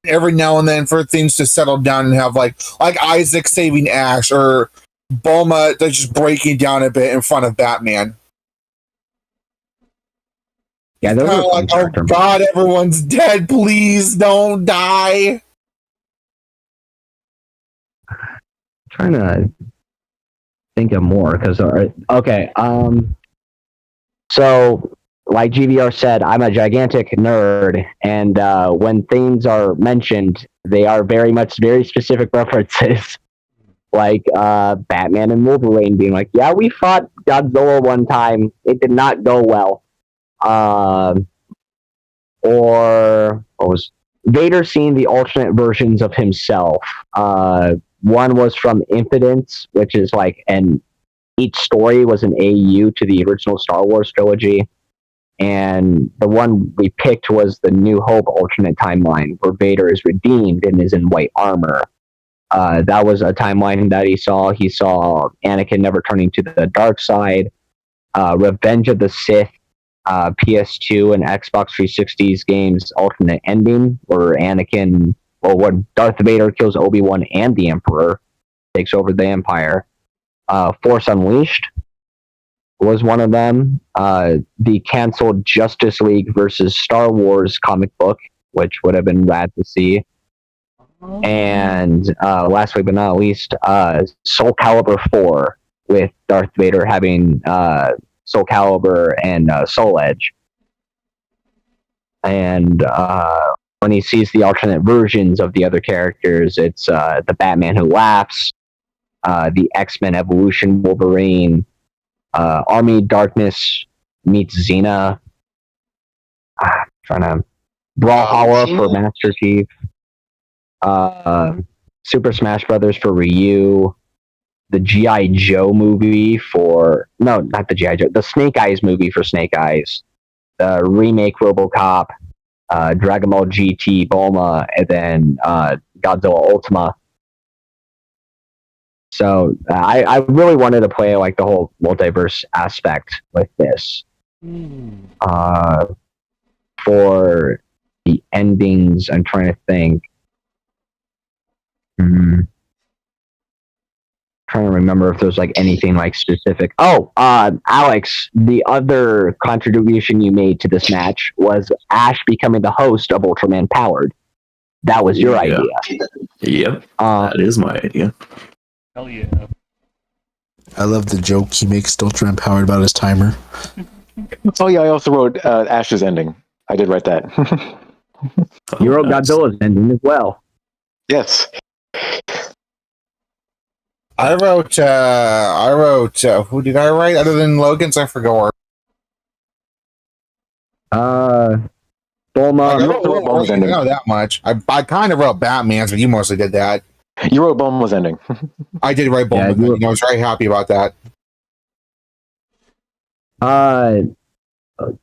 every now and then for things to settle down and have like Isaac saving Ash, or Bulma just breaking down a bit in front of Batman. Yeah, those are fun like, oh character god, everyone's dead. Please don't die. trying to think of more because okay, so like GVR said, I'm a gigantic nerd, and when things are mentioned, they are very much very specific references. Like Batman and Wolverine being like, yeah, we fought Godzilla one time, it did not go well. Or what was Vader seeing the alternate versions of himself. One was from Impotence, which is like each story was an AU to the original Star Wars trilogy. And the one we picked was the New Hope alternate timeline, where Vader is redeemed and is in white armor. That was a timeline that he saw. He saw Anakin never turning to the dark side. Revenge of the Sith, PS2 and Xbox 360's games alternate ending, where when Darth Vader kills Obi-Wan and the Emperor, takes over the Empire. Force Unleashed was one of them. The canceled Justice League versus Star Wars comic book, which would have been rad to see. And lastly but not least, Soul Calibur 4, with Darth Vader having Soul Calibur and Soul Edge. And when he sees the alternate versions of the other characters, it's the Batman Who Laughs, the X-Men Evolution Wolverine, Army Darkness meets Xena, trying to Brawlhalla for Master Chief, Super Smash Brothers for Ryu, the G.I. Joe movie not the G.I. Joe, the Snake Eyes movie for Snake Eyes, the remake RoboCop, Dragon Ball GT Bulma, and then Godzilla Ultima. So I really wanted to play like the whole multiverse aspect with this. For the endings, I'm trying to think. Trying to remember if there's like anything like specific. Alex, the other contribution you made to this match was Ash becoming the host of Ultraman Powered. That was your idea. Yep, that is my idea. Hell yeah. I love the joke he makes to Ultraman Powered about his timer. Oh yeah, I also wrote Ash's ending. I did write that. You wrote Godzilla's ending as well. Yes. I wrote who did I write other than Logan's? I forgot. Bulma. I don't know that much. I kind of wrote Batman's, but you mostly did that. You wrote Bulma's ending. I did write Bulma's ending. I was very happy about that.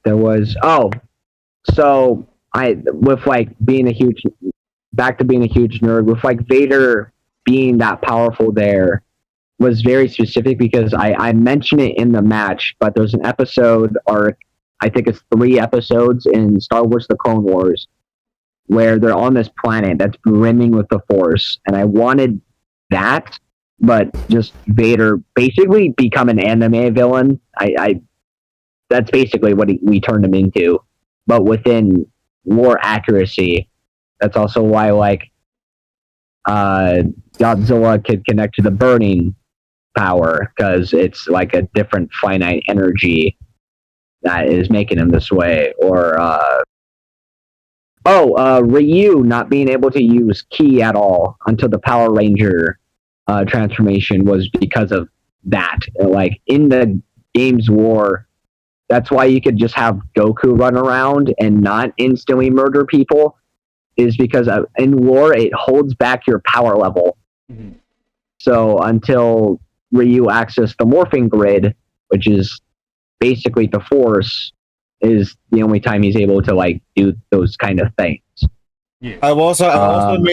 There was so with like being a huge nerd, with like Vader being that powerful there was very specific because I mentioned it in the match, but there's an episode, or I think it's 3 episodes in Star Wars The Clone Wars, where they're on this planet that's brimming with the Force, and I wanted that, but just Vader basically become an anime villain. That's basically what we turned him into, but within more accuracy. That's also why like Godzilla could connect to the burning power, because it's like a different finite energy that is making him this way. Or Ryu not being able to use ki at all until the Power Ranger transformation was because of that. Like in the game's war, that's why you could just have Goku run around and not instantly murder people, is because in war it holds back your power level. Mm-hmm. So until Ryu accessed the morphing grid, which is basically the Force, is the only time he's able to like do those kind of things. Yeah. I also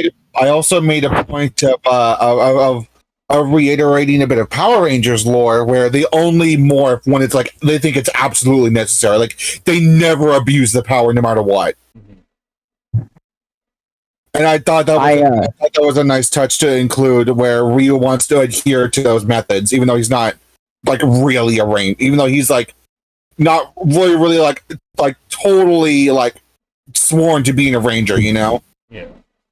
made a point of reiterating a bit of Power Rangers lore, where they only morph when it's like they think it's absolutely necessary. Like they never abuse the power no matter what. And I thought that was a nice touch to include, where Ryu wants to adhere to those methods, even though he's not like really a rain, even though he's like not really like totally like sworn to being a ranger, you know? Yeah.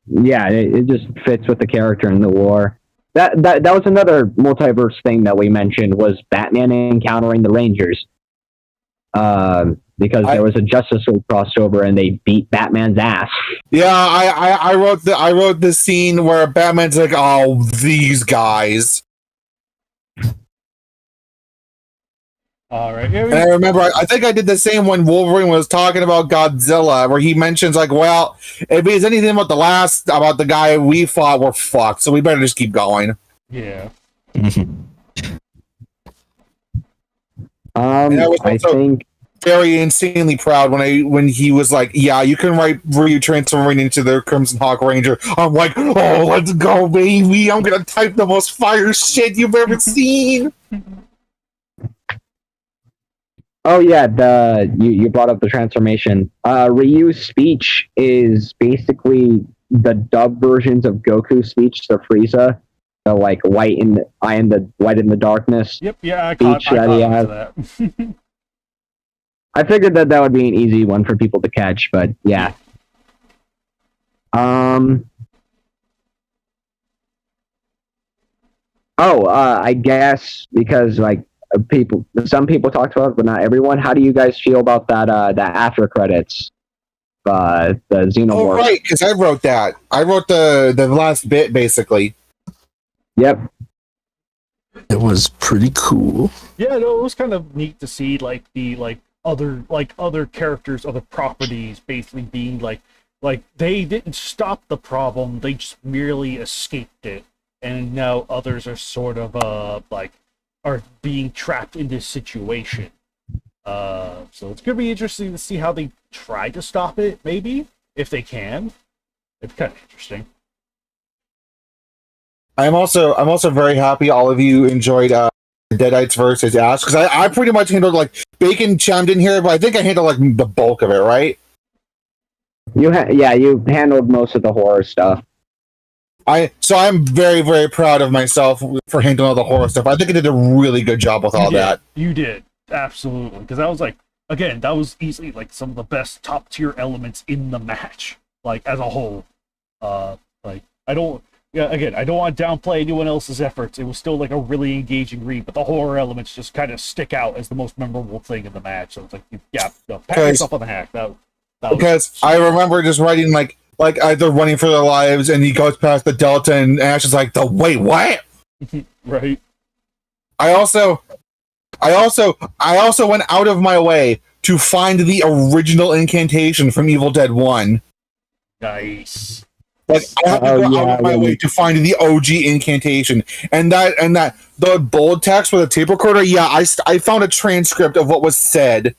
Yeah, it just fits with the character and the lore. That was another multiverse thing that we mentioned was Batman encountering the Rangers. Because there was a Justice League crossover and they beat Batman's ass. Yeah, I wrote the scene where Batman's like, "Oh, these guys." All right. Yeah, And I remember, I think I did the same when Wolverine was talking about Godzilla, where he mentions like, "Well, if it's anything about the guy we fought, we're fucked. So we better just keep going." Yeah. I think very insanely proud when he was like, "Yeah, you can transform into the Crimson Hawk Ranger." I'm like, "Oh, let's go, baby! I'm gonna type the most fire shit you've ever seen." Oh yeah, you brought up the transformation. Ryu's speech is basically the dub versions of Goku's speech to Frieza. The like light in the darkness. Yep. Yeah, I speech caught that he has. that. I figured that would be an easy one for people to catch, but yeah. I guess because like some people talked about it, but not everyone. How do you guys feel about that after credits? The Xenomorph. Oh right, because I wrote that. I wrote the last bit basically. Yep. It was pretty cool. Yeah, no, it was kind of neat to see other characters, other properties, basically being like they didn't stop the problem; they just merely escaped it, and now others are sort of are being trapped in this situation. So it's gonna be interesting to see how they try to stop it. Maybe if they can, it's kind of interesting. I'm also very happy all of you enjoyed Deadites versus Ash because I pretty much handled like Bacon chimed in here, but I think I handled like the bulk of it, right? You handled most of the horror stuff. So I'm very, very proud of myself for handling all the horror stuff. I think I did a really good job with all that. You did, absolutely. Because that was that was easily like some of the best top tier elements in the match, like as a whole. I don't want to downplay anyone else's efforts. It was still like a really engaging read, but the horror elements just kind of stick out as the most memorable thing in the match. So it's like, pat yourself on the hack. Because I remember just writing like they're running for their lives, and he goes past the Delta, and Ash is like, wait, what? Right. I also went out of my way to find the original incantation from Evil Dead 1. Nice. Like I had to go out of my way to find the OG incantation, and that the bold text with a tape recorder. Yeah, I found a transcript of what was said,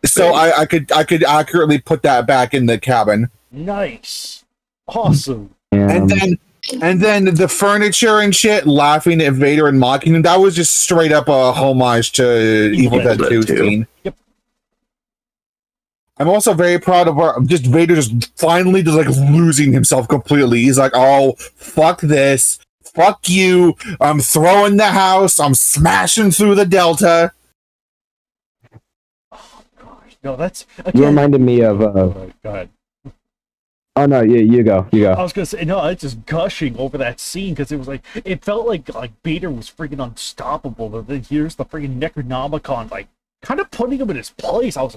so I could accurately put that back in the cabin. Nice, awesome. And then the furniture and shit, laughing at Vader and mocking him. That was just straight up a homage to Evil Dead 2 scene. Yep. I'm also very proud of Vader just finally just like losing himself completely. He's like, "Oh, fuck this. Fuck you. I'm throwing the house. I'm smashing through the Delta." Oh gosh. No, that's You reminded me of Go ahead. Oh no, you go. I was gonna say no. It's just gushing over that scene because it was like it felt like Vader was freaking unstoppable. But then here's the freaking Necronomicon like kind of putting him in his place. I was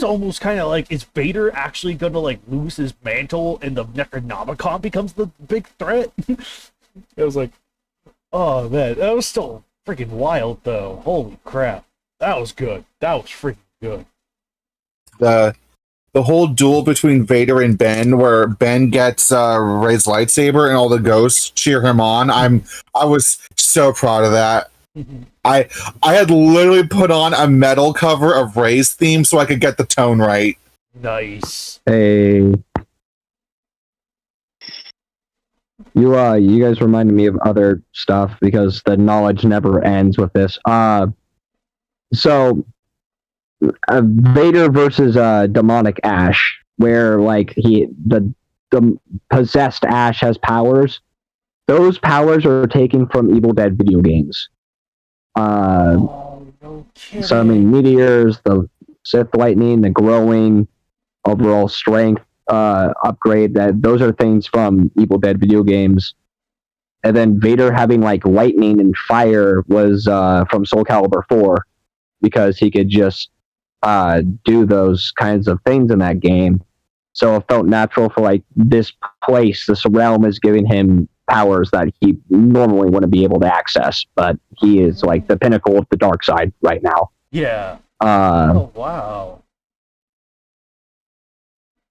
almost kind of like, is Vader actually gonna like lose his mantle and the Necronomicon becomes the big threat? It was like, oh man, that was still freaking wild though. Holy crap, that was good. That was freaking good. The whole duel between Vader and Ben, where Ben gets Rey's lightsaber and all the ghosts cheer him on. I was so proud of that. I had literally put on a metal cover of Rey's theme so I could get the tone right. Nice. Hey. You guys reminded me of other stuff because the knowledge never ends with this. So Vader versus demonic Ash, where like the possessed Ash has powers. Those powers are taken from Evil Dead video games. Oh no summoning meteors, the Sith lightning, the growing overall strength upgrade. Those are things from Evil Dead video games. And then Vader having like lightning and fire was from Soul Calibur 4 because he could just do those kinds of things in that game. So it felt natural for like this realm is giving him powers that he normally wouldn't be able to access, but he is like the pinnacle of the dark side right now. Yeah. Oh wow.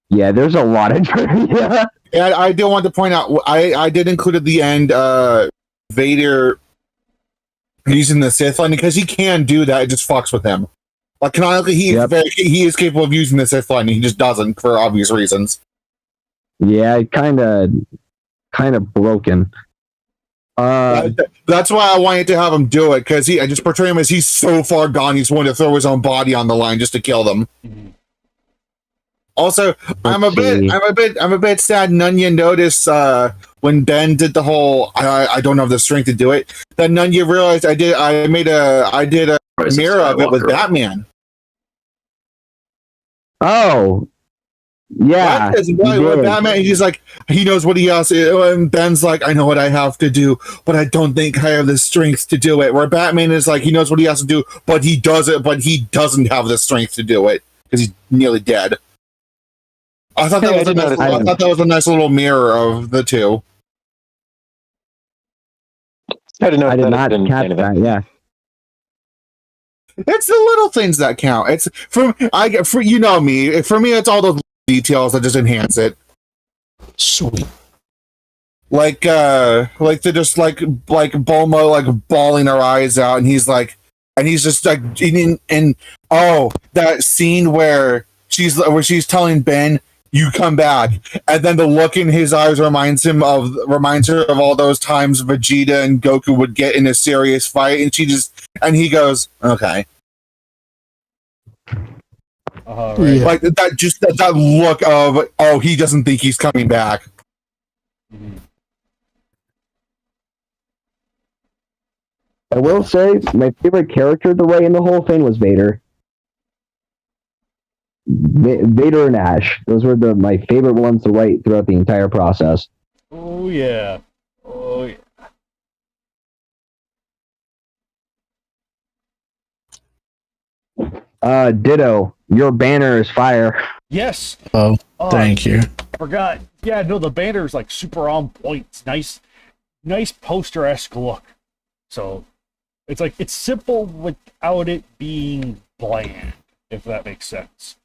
Yeah, there's a lot of trivia. And I do want to point out, I did include at the end Vader using the Sith lightning because he can do that. It just fucks with him. Like canonically, he is capable of using the Sith lightning. He just doesn't for obvious reasons. Yeah, kind of broken. That's why I wanted to have him do it because I just portray him as he's so far gone. He's willing to throw his own body on the line just to kill them. Mm-hmm. Also, I'm a bit sad. Nunya noticed when Ben did the whole I don't have the strength to do it. That Nunya realized I did a mirror of it with Batman. Oh, yeah. What Batman, he's like, he knows what he has to, and Ben's like, I know what I have to do, but I don't think I have the strength to do it. Where Batman is like, he knows what he has to do, but he does it, but he doesn't have the strength to do it because he's nearly dead. I thought that was a nice little mirror of the two. I did not catch that. Yeah. It's the little things that count. It's for you know me. For me, it's all those details that just enhance it. Sweet. Like they're just like Bulma like bawling her eyes out, and he's just like that scene where she's telling Ben, you come back, and then the look in his eyes reminds her of all those times Vegeta and Goku would get in a serious fight, and he goes, okay. Right. Like that look of he doesn't think he's coming back. Mm-hmm. I will say my favorite character to write in the whole thing was Vader. Vader and Ash. Those were my favorite ones to write throughout the entire process. Oh yeah. Ditto. Your banner is fire. Yes. Oh, thank you. Forgot. Yeah, no, the banner is like super on point. It's nice poster-esque look. So it's like it's simple without it being bland, if that makes sense.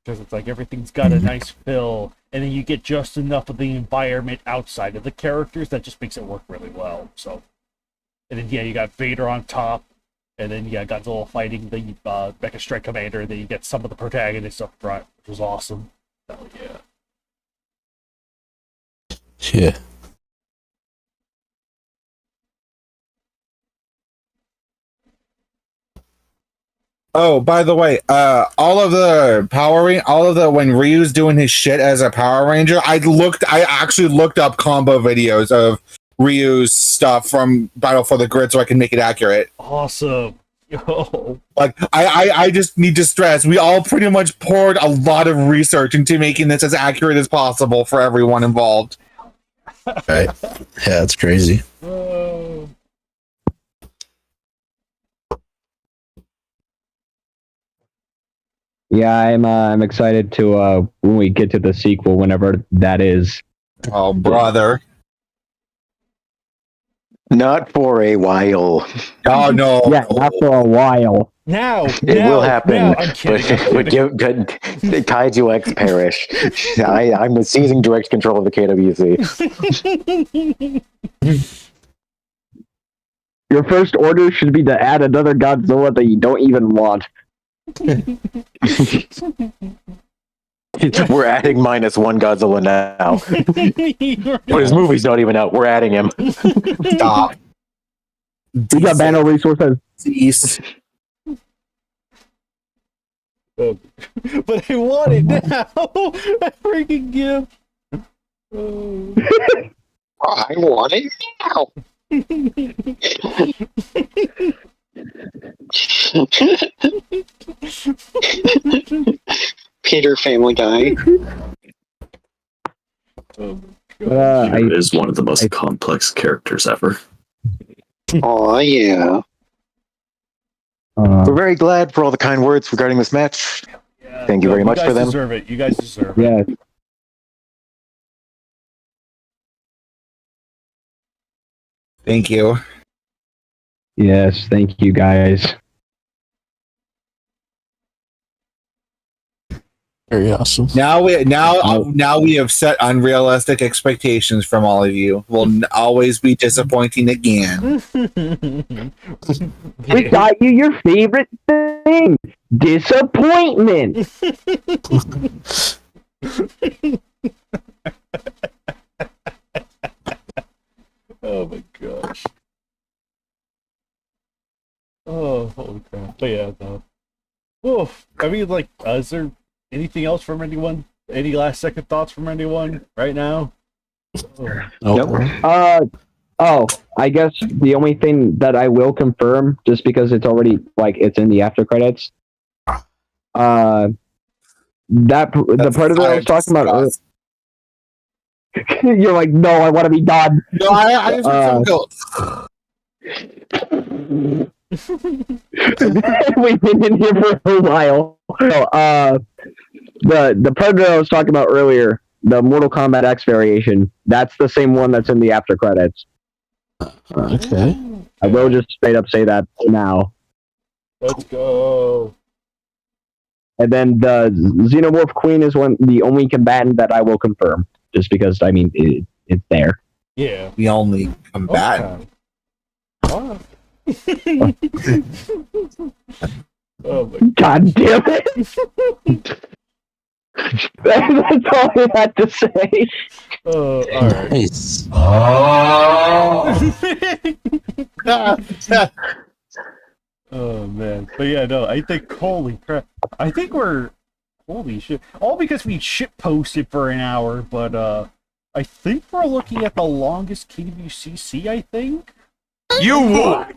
Because it's like everything's got a nice fill, and then you get just enough of the environment outside of the characters that just makes it work really well. So, and then you got Vader on top, and then Godzilla fighting the Mecha Strike Commander, and then you get some of the protagonists up front, which was awesome. Oh yeah. Yeah. Oh, by the way, when Ryu's doing his shit as a Power Ranger, I actually looked up combo videos of Ryu's stuff from Battle for the Grid so I can make it accurate. Awesome. Yo. Like I just need to stress, we all pretty much poured a lot of research into making this as accurate as possible for everyone involved. Right. Yeah, it's crazy. Yeah, I'm excited to when we get to the sequel, whenever that is. Oh, brother. Not for a while. Oh no. Yeah, not for a while. Now it will happen. I'm kidding. But Kaiju X perish. I'm seizing direct control of the KWC. Your first order should be to add another Godzilla that you don't even want. We're adding -1 Godzilla now. But his movie's not even out. We're adding him. Stop. We got Banner resources. Jeez. But I want it now. I freaking give. I want it now. Peter, Family Guy. Peter is one of the most complex characters ever. Oh yeah. We're very glad for all the kind words regarding this match. Thank you very much for them. You guys deserve it. You guys deserve it. Yeah. Thank you. Yes, thank you guys. Very awesome. Now we have set unrealistic expectations from all of you. We'll always be disappointing again. We got you your favorite thing. Disappointment. Oh my gosh. Oh, holy crap. But yeah, no. Oof. I mean, like, is there anything else from anyone? Any last second thoughts from anyone right now? Oh, I guess the only thing that I will confirm, just because it's already, like, it's in the after credits, the Predator I was talking about earlier. You're like, no, I want to be done. No, I just go. We've been in here for a while. No, the Predator I was talking about earlier, the Mortal Kombat X variation, that's the same one that's in the after credits. Okay. I will just straight up say that now. Let's go. And then the Xenomorph Queen is the only combatant that I will confirm, just because I mean it's there. Yeah. The only combatant. Okay. Oh my God damn it! That's all I had to say. Alright. Nice. Oh man. But yeah, no, I think, holy crap. I think holy shit. All because we shit posted for an hour, but I think we're looking at the longest KWCC, I think. You what?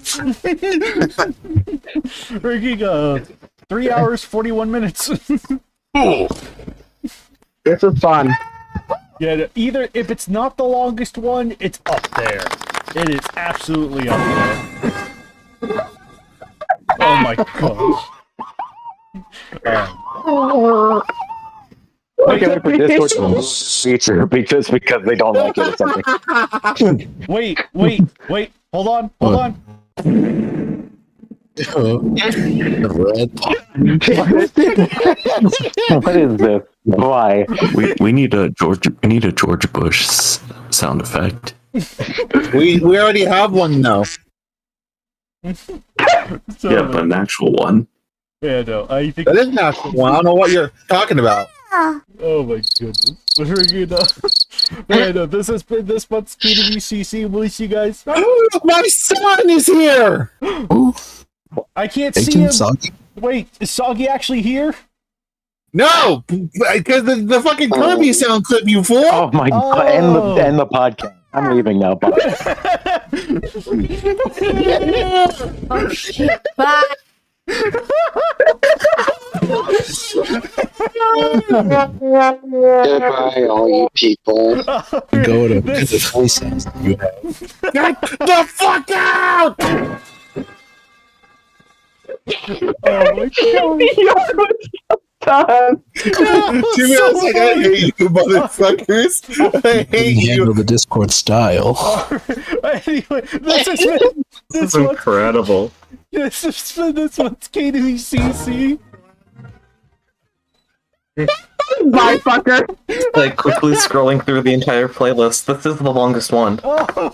Freaking 3 hours 41 minutes. This is fun. Yeah, either if it's not the longest one, it's up there. It is absolutely up there. Oh my gosh. I can't wait for Discord feature because they don't like it or something. Wait. Hold on. What is this? Why? We need a George Bush sound effect. We already have one though. Yeah, but an actual one. Yeah, no, I think that is an actual one. I don't know what you're talking about. Oh my goodness. Man, no, this has been this month's KWCC. We'll see you guys. My son is here! I can't see him. Soggy? Wait, is Soggy actually here? No! Because the fucking Kirby sound clip, you fool! Oh my god, end the podcast. I'm leaving now. Bye. Oh shit, bye! Goodbye, all you people. Go to the places you have. Get the fuck out! Oh my god! Jimmy, I was like, I hate you, motherfuckers. I hate you. Handle the Discord style. Anyway, this is incredible. This has been this month's KWCC. Bye, fucker. Like quickly scrolling through the entire playlist. This is the longest one. Oh,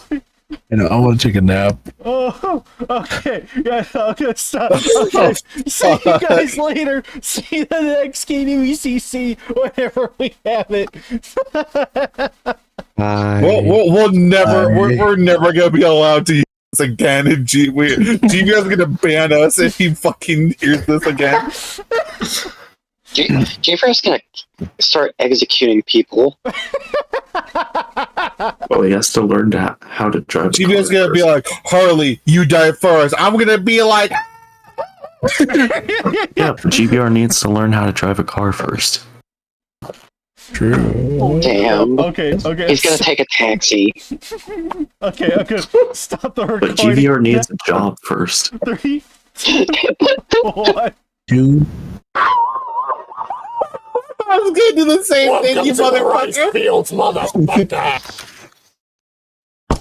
I want to take a nap. oh, okay. Yeah, I'm gonna stop. Okay, see you guys later. See you the next KWCC whenever we have it. We'll never. We're never gonna be allowed to use this again. And GBS is gonna ban us if he fucking hears this again. Jennifer's gonna start executing people. Well, he has to learn how to drive. GBS is gonna be like, Harley, you die first. I'm gonna be like, Yeah, but GBR needs to learn how to drive a car first. True. Damn. Okay. He's gonna take a taxi. Okay. Stop the But recording. GBR needs a job first. 3, 2, 1. Dude. I was gonna do the same thing, you motherfucker. Fields, motherfucker.